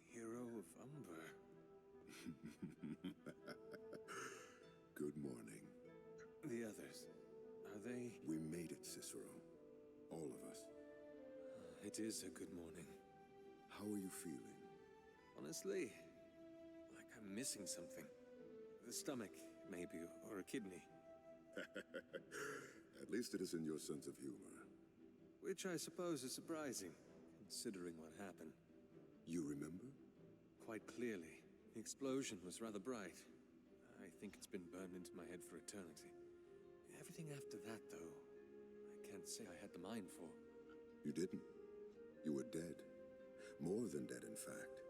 Hero of Umber. Good morning. The others, are they? We made it, Cicero. All of us. It is a good morning. How are you feeling? Honestly, like I'm missing something. The stomach, maybe, or a kidney. At least it is in your sense of humor. Which I suppose is surprising, considering what happened. You remember? Quite clearly. The explosion was rather bright. I think it's been burned into my head for eternity. Everything after that, though, I can't say I had the mind for. You didn't. You were dead. More than dead, in fact.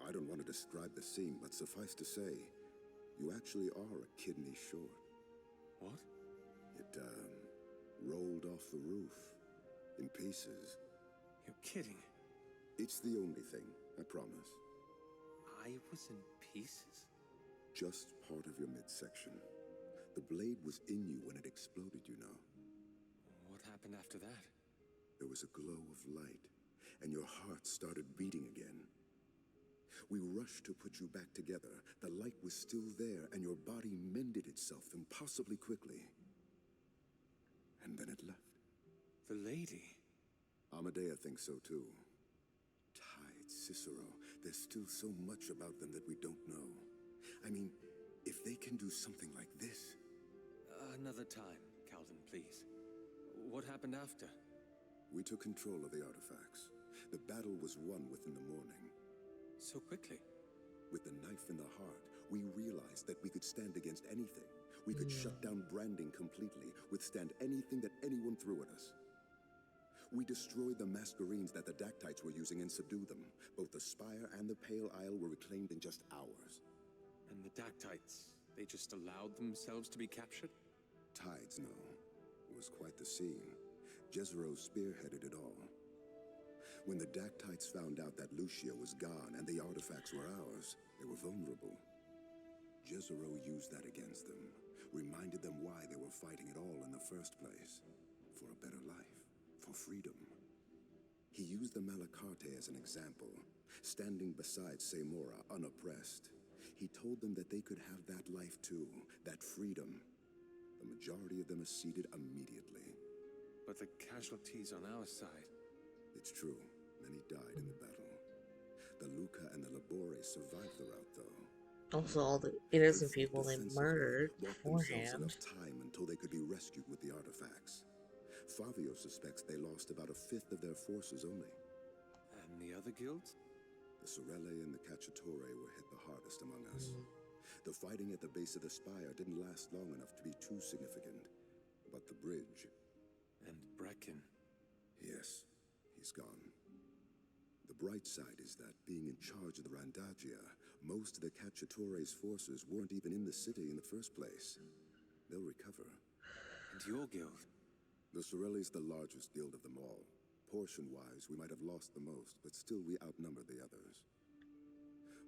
I don't want to describe the scene, but suffice to say, you actually are a kidney short. What? It, rolled off the roof. In pieces. You're kidding. It's the only thing, I promise. I was in pieces? Just part of your midsection. The blade was in you when it exploded, you know. What happened after that? There was a glow of light, and your heart started beating again. We rushed to put you back together. The light was still there, and your body mended itself impossibly quickly. And then it left. The lady? Amadea thinks so too. Tides, Cicero, there's still so much about them that we don't know. I mean, if they can do something like this... Another time, Calden, please. What happened after? We took control of the artifacts. The battle was won within the morning. So quickly? With the knife in the heart, we realized that we could stand against anything. We could shut down branding completely, withstand anything that anyone threw at us. We destroyed the Masquerines that the Dactytes were using and subdued them. Both the Spire and the Pale Isle were reclaimed in just hours. And the Dactytes, they just allowed themselves to be captured? Tides, no. It was quite the scene. Jezero spearheaded it all. When the Dactytes found out that Lucia was gone and the artifacts were ours, they were vulnerable. Jezero used that against them, reminded them why they were fighting at all in the first place. For a better life, for freedom. He used the Malacarte as an example, standing beside Seymora, unoppressed. He told them that they could have that life too, that freedom. The majority of them acceded immediately. But the casualties on our side... It's true. Many died in the battle. The Luca and the Labore survived the rout, though. Also, all the innocent people they murdered beforehand. Enough time until they could be rescued with the artifacts. Favio suspects they lost about 1/5 of their forces only. And the other guilds? The Sorelle and the Cacciatore were hit the hardest among us. The fighting at the base of the spire didn't last long enough to be too significant. But the bridge... And Brecken? Yes, he's gone. The bright side is that, being in charge of the Randaggia, most of the Cacciatore's forces weren't even in the city in the first place. They'll recover. And your guild? The Sorelli's the largest guild of them all. Portion-wise, we might have lost the most, but still we outnumber the others.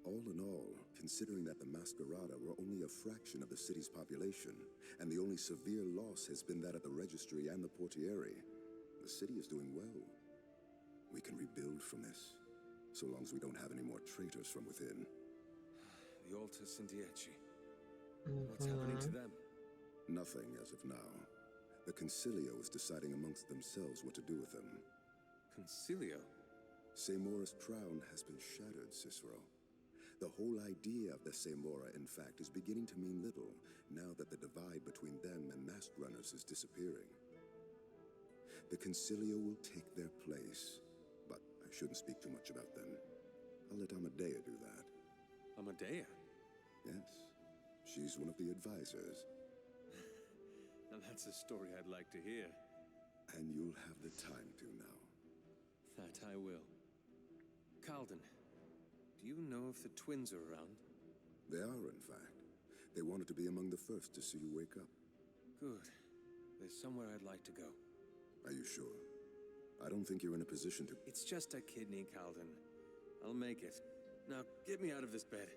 All in all, considering that the Masquerada were only a fraction of the city's population, and the only severe loss has been that of the Registry and the Portieri, the city is doing well. We can rebuild from this, so long as we don't have any more traitors from within. The Alta Sindieci. What's happening to them? Nothing as of now. The Concilio is deciding amongst themselves what to do with them. Concilio? Seymora's crown has been shattered, Cicero. The whole idea of the Seymora, in fact, is beginning to mean little, now that the divide between them and Mask Runners is disappearing. The Concilio will take their place, but I shouldn't speak too much about them. I'll let Amadea do that. Amadea? Yes. She's one of the advisors. Now that's a story I'd like to hear. And you'll have the time to now. That I will. Calden, do you know if the twins are around? They are, in fact. They wanted to be among the first to see you wake up. Good. There's somewhere I'd like to go. Are you sure? I don't think you're in a position to... It's just a kidney, Calden. I'll make it. Now, get me out of this bed.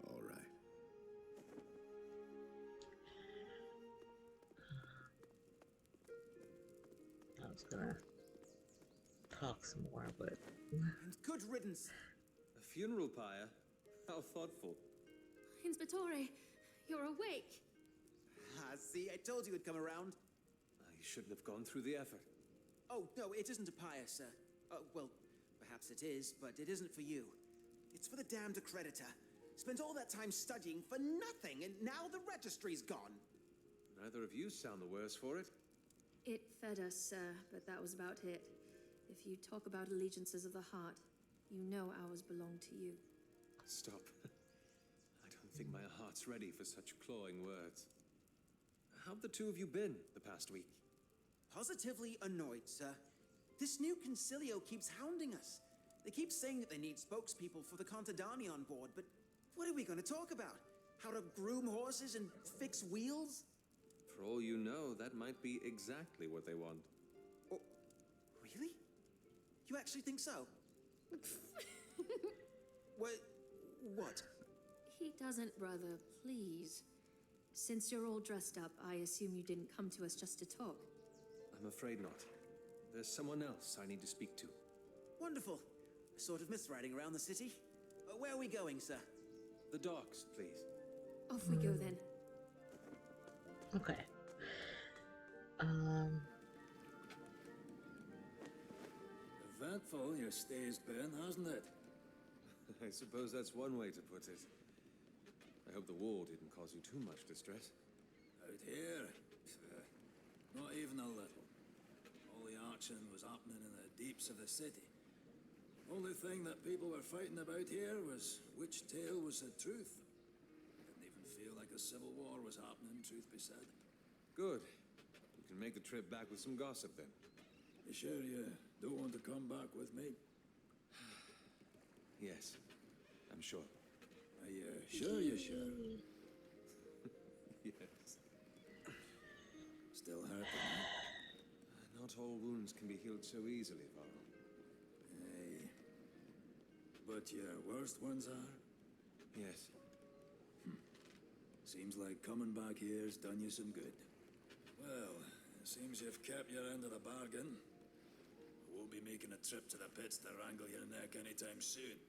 All right. I was gonna talk some more, but... And good riddance. A funeral pyre? How thoughtful. Inspectore, you're awake. Ah, see, I told you it'd come around. You shouldn't have gone through the effort. Oh, no, it isn't a pyre, sir. Well, perhaps it is, but it isn't for you. It's for the damned accreditor. Spent all that time studying for nothing, and now the registry's gone. Neither of you sound the worse for it. It fed us, sir, but that was about it. If you talk about allegiances of the heart, you know ours belong to you. Stop. I don't think my heart's ready for such clawing words. How've the two of you been the past week? Positively annoyed, sir. This new Concilio keeps hounding us. They keep saying that they need spokespeople for the Contadani on board, but what are we going to talk about? How to groom horses and fix wheels? For all you know, that might be exactly what they want. Oh, really? You actually think so? What? He doesn't, brother, please. Since you're all dressed up, I assume you didn't come to us just to talk. I'm afraid not. There's someone else I need to speak to. Wonderful. I sort of miss riding around the city. Where are we going, sir? The docks, please. Off we go, then. Okay. Eventful your stay's been, hasn't it? I suppose that's one way to put it. I hope the war didn't cause you too much distress. Out here? Not even a little. All the action was happening in the deeps of the city. Only thing that people were fighting about here was which tale was the truth. Didn't even feel like a civil war was happening, truth be said. Good. We can make the trip back with some gossip then. You sure you don't want to come back with me? Yes, I'm sure. Are you sure you're sure? Yes. Still hurting, huh? Not all wounds can be healed so easily, Varl. Aye. But your worst ones are? Yes. Seems like coming back here's done you some good. Well, it seems you've kept your end of the bargain. I won't be making a trip to the pits to wrangle your neck anytime soon.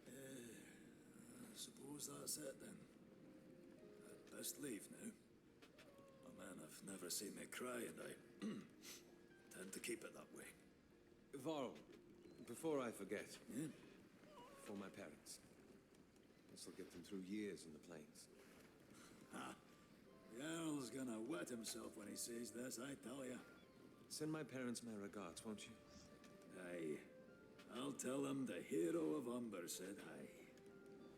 I suppose that's it then. I'd best leave now. A man have never seen me cry, and I tend to keep it that way. Varl, before I forget, Yeah? for my parents. This will get them through years in the plains. Ha! The Earl's gonna wet himself when he sees this, I tell ya. Send my parents my regards, won't you? Aye. I'll tell them the hero of Umber said hi.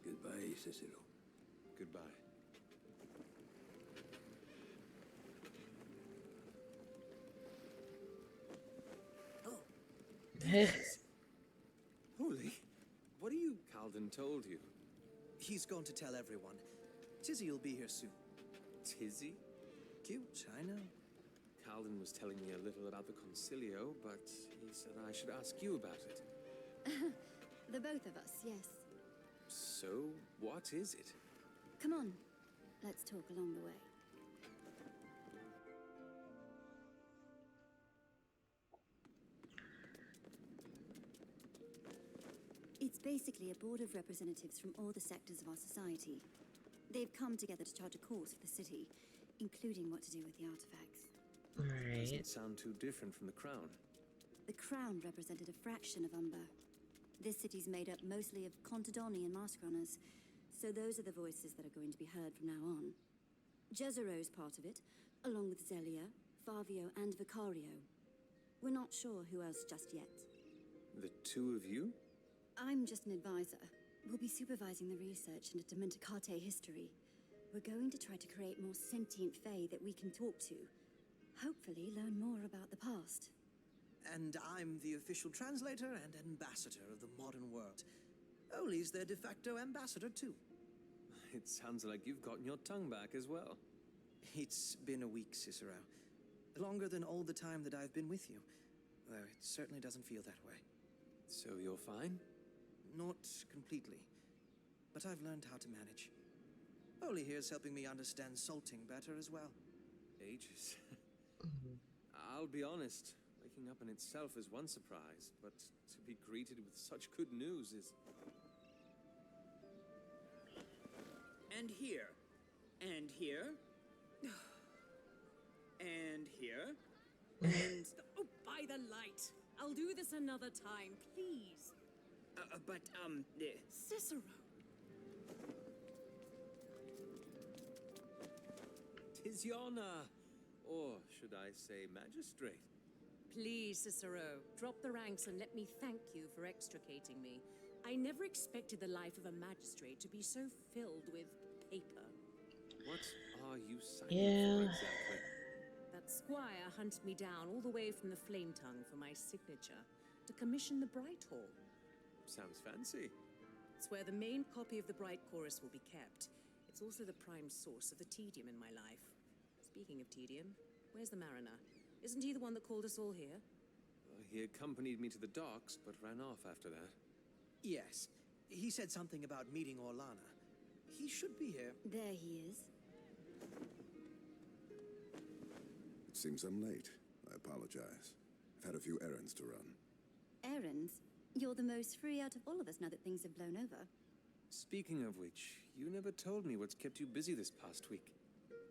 Goodbye, Cicero. Goodbye. Holy, what are you? Calden told you. He's going to tell everyone. Tizzy will be here soon. Tizzy? Cute, I know. Calden was telling me a little about the Concilio, but he said I should ask you about it. The both of us, yes. So, what is it? Come on, let's talk along the way. It's basically a board of representatives from all the sectors of our society. They've come together to chart a course for the city, including what to do with the artifacts. Doesn't sound too different from the Crown. The Crown represented a fraction of Umber. This city's made up mostly of Contadoni and Maskrunners, so those are the voices that are going to be heard from now on. Jezero's part of it, along with Zelia, Favio, and Vicario. We're not sure who else just yet. The two of you? I'm just an advisor. We'll be supervising the research into Dementacate history. We're going to try to create more sentient Fae that we can talk to. Hopefully learn more about the past. And I'm the official translator and ambassador of the modern world. Oli's their de facto ambassador, too. It sounds like you've gotten your tongue back as well. It's been a week, Cicero. Longer than all the time that I've been with you. Though it certainly doesn't feel that way. So you're fine? Not completely. But I've learned how to manage. Oli here's helping me understand salting better as well. Ages. I'll be honest. Waking up in itself is one surprise, but to be greeted with such good news is... And here. And here. And here. And... Oh, by the light! I'll do this another time, please. Cicero. Tis your honor. Or should I say magistrate? Please, Cicero, drop the ranks and let me thank you for extricating me. I never expected the life of a magistrate to be so filled with paper. What are you signing for exactly? That squire hunted me down all the way from the Flame Tongue for my signature to commission the Bright Hall. Sounds fancy. It's where the main copy of the Bright Chorus will be kept. It's also the prime source of the tedium in my life. Speaking of tedium, where's the Mariner? Isn't he the one that called us all here? He accompanied me to the docks, but ran off after that. Yes. He said something about meeting Orlana. He should be here. There he is. It seems I'm late. I apologize. I've had a few errands to run. Errands? You're the most free out of all of us now that things have blown over. Speaking of which, you never told me what's kept you busy this past week.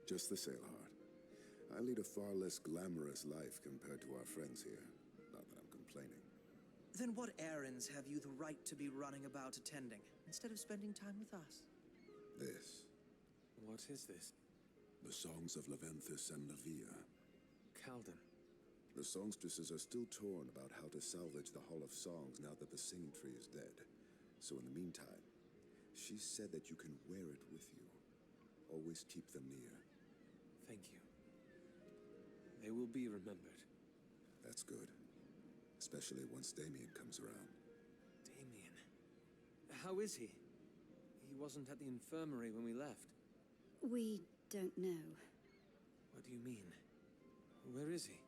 Just the Sailheart. I lead a far less glamorous life compared to our friends here. Not that I'm complaining. Then what errands have you the right to be running about attending, instead of spending time with us? This. What is this? The songs of Leventhus and Levia. Calden. The songstresses are still torn about how to salvage the Hall of Songs now that the singing tree is dead. So in the meantime, she said that you can wear it with you. Always keep them near. Thank you. They will be remembered. That's good. Especially once Damien comes around. Damien? How is he? He wasn't at the infirmary when we left. We don't know. What do you mean? Where is he?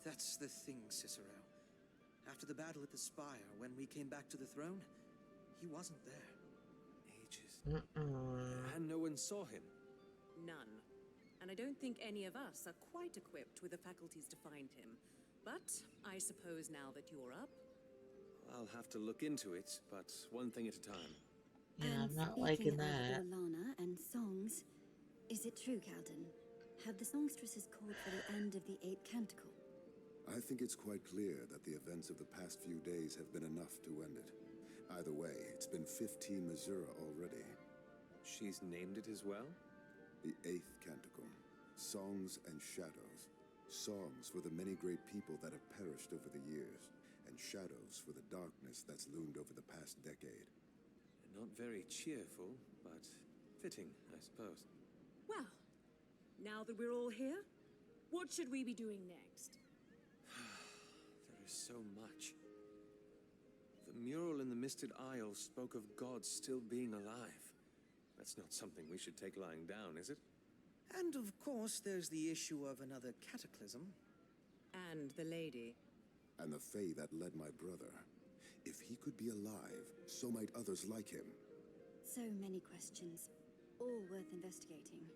That's the thing, Cicero. After the battle at the Spire, when we came back to the throne, he wasn't there. Ages. And no one saw him? None. And I don't think any of us are quite equipped with the faculties to find him. But I suppose now that you're up... I'll have to look into it, but one thing at a time. Yeah, I'm not Speaking liking that. of Orlana and songs, is it true, Calden? Have the songstresses called for the end of the 8th canticle? I think it's quite clear that the events of the past few days have been enough to end it. Either way, it's been 15 Missouri already. She's named it as well? The 8th canticle. Songs and shadows. Songs for the many great people that have perished over the years, and shadows for the darkness that's loomed over the past decade. Not very cheerful, but fitting, I suppose. Well, now that we're all here, what should we be doing next? There is so much. The mural in the Misted Isle spoke of gods still being alive. That's not something we should take lying down, is it? And of course, there's the issue of another cataclysm. And the lady. And the Fae that led my brother. If he could be alive, so might others like him. So many questions, all worth investigating.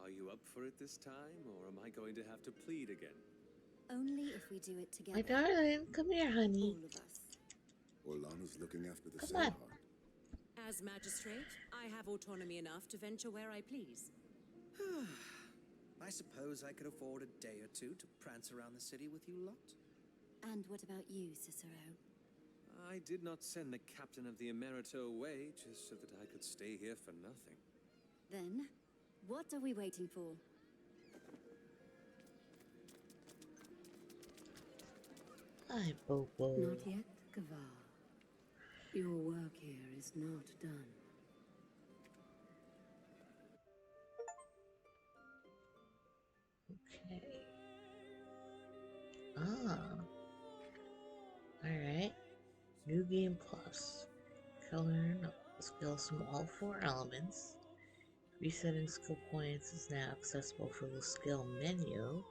Are you up for it this time, or am I going to have to plead again? Only if we do it together. My darling, come here, honey. All of us. Orlana's looking after the Come on. Sandheart. As magistrate, I have autonomy enough to venture where I please. I suppose I could afford a day or two to prance around the city with you lot. And what about you, Cicero? I did not send the captain of the Emerito away just so that I could stay here for nothing. Then, what are we waiting for? Hi, Bobo. Not yet, Kavar. Your work here is not done. Okay. Alright. New game plus. Color skills from all 4 elements. Resetting skill points is now accessible from the skill menu.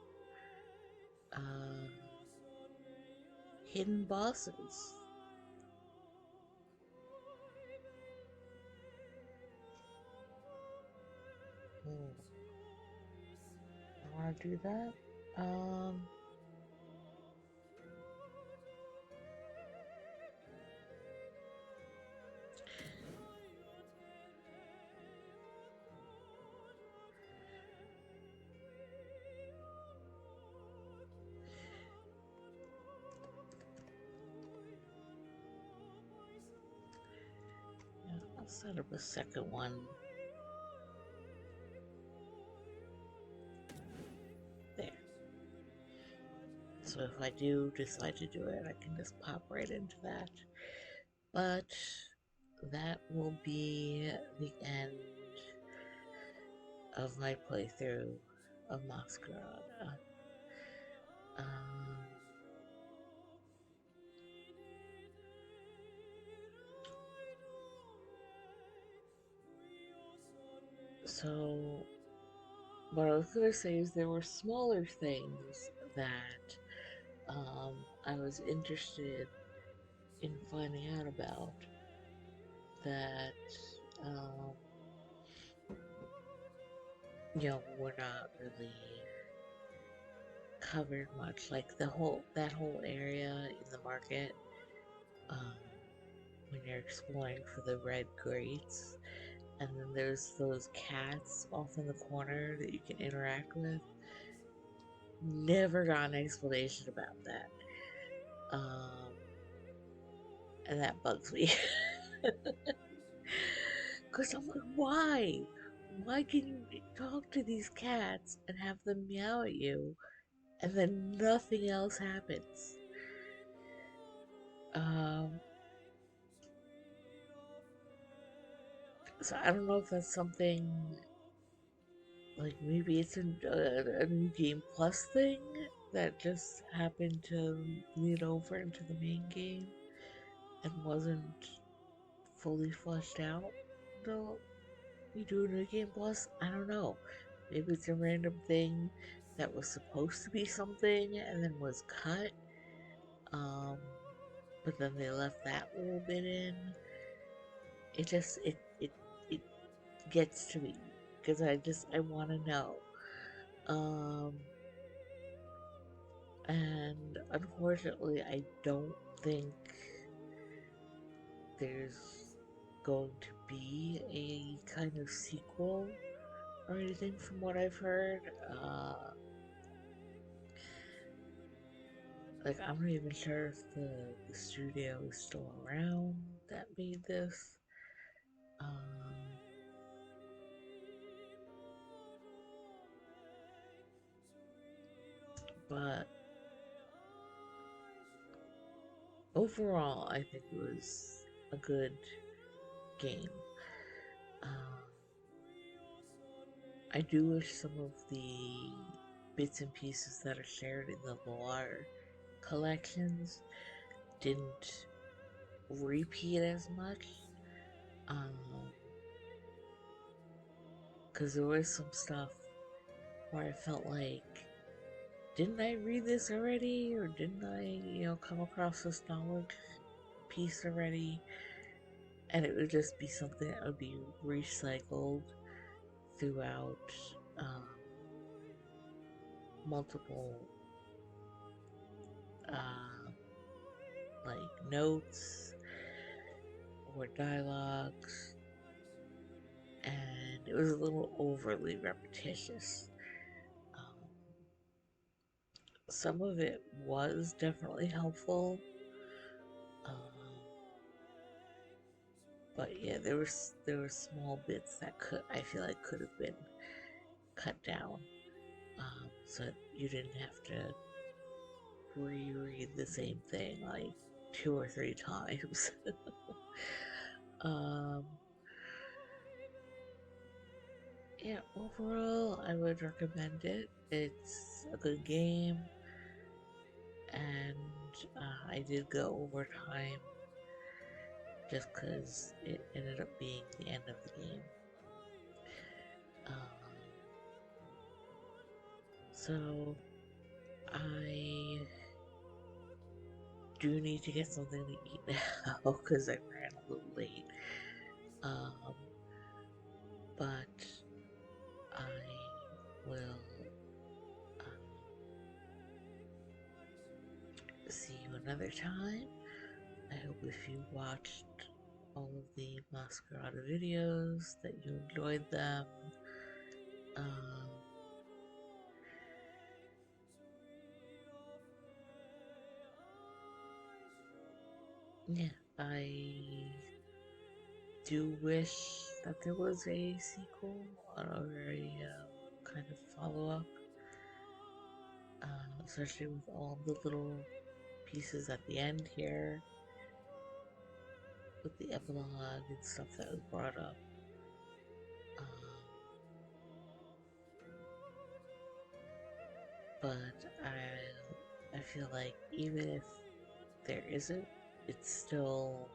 Hidden bosses. I want to do that. Yeah, I'll set up a second one. There. So if I do decide to do it, I can just pop right into that. But that will be the end of my playthrough of Masquerada. So, what I was going to say is there were smaller things that I was interested in finding out about that, you know, were not really covered much, like that whole area in the market, when you're exploring for the red grates, and then there's those cats off in the corner that you can interact with. Never got an explanation about that, and that bugs me. Because I'm like, why? Why can you talk to these cats and have them meow at you and then nothing else happens? So I don't know if that's something, like maybe it's a New Game Plus thing that just happened to lead over into the main game and wasn't fully fleshed out until you do a New Game Plus. I don't know. Maybe it's a random thing that was supposed to be something and then was cut. But then they left that little bit in. It just it gets to me because I want to know. And unfortunately, I don't think there's going to be a kind of sequel or anything from what I've heard. Like, I'm not even sure if the studio is still around that made this. But overall, I think it was a good game. I do wish some of the bits and pieces that are shared in the lore collections didn't repeat as much. Because there was some stuff where I felt like, didn't I read this already? Or didn't I, come across this knowledge piece already? And it would just be something that would be recycled throughout multiple like notes or dialogues, and it was a little overly repetitious. Some of it was definitely helpful, but yeah, there were small bits that I feel like could have been cut down, so you didn't have to reread the same thing like 2 or 3 times. Yeah, overall, I would recommend it. It's a good game, and I did go over time just because it ended up being the end of the game. So I do need to get something to eat now because I ran a little late. But I will see you another time. I hope if you watched all of the Masquerada videos that you enjoyed them. Yeah, I do wish that there was a sequel or a kind of follow-up, especially with all the little pieces at the end here, with the epilogue and stuff that was brought up. But I feel like even if there isn't, it's still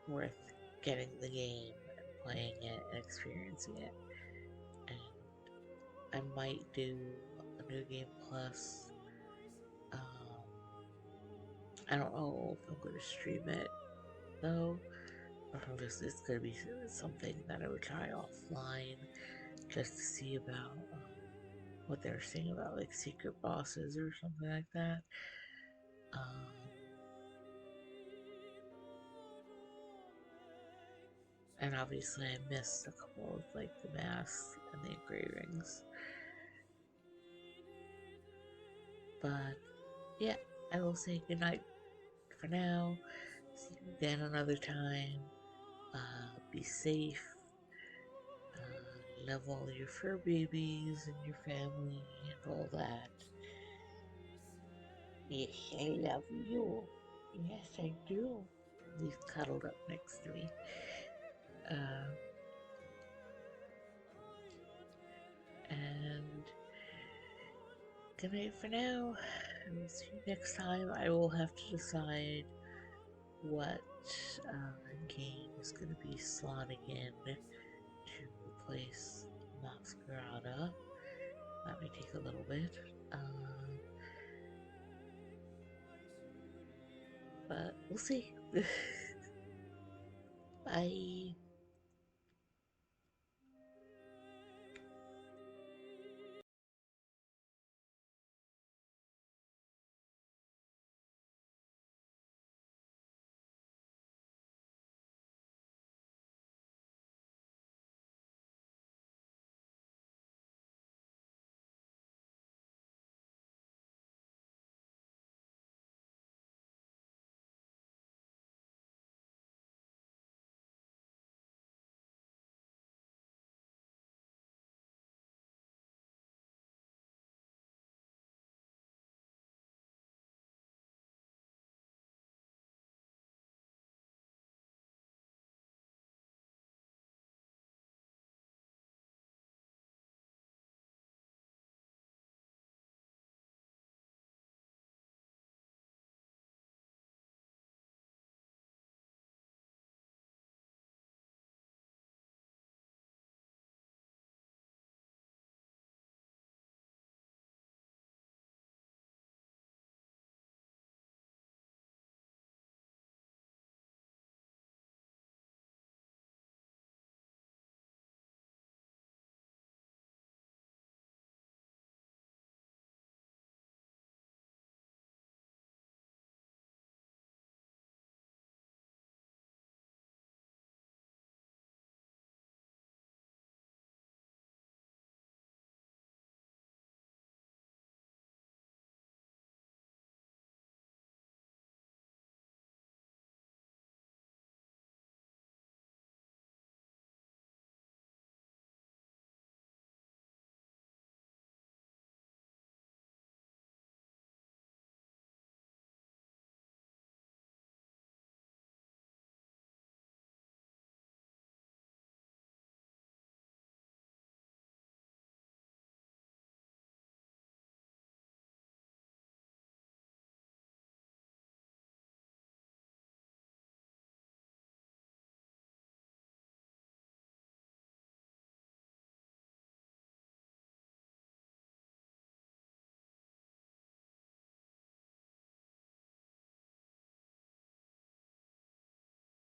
worth getting the game and playing it and experiencing it. And I might do a New Game Plus. I don't know if I'm going to stream it though, or if it's going to be something that I would try offline just to see about what they're saying about like secret bosses or something like that. And obviously I missed a couple of like the masks and the engravings. But yeah, I will say goodnight for now. See you again another time. Be safe, love all your fur babies and your family and all that. Yes, I love you. Yes, I do. He's cuddled up next to me. And good night for now. I will see you next time. I will have to decide what game is going to be slotting in to replace Masquerada. That may take a little bit. But we'll see. Bye.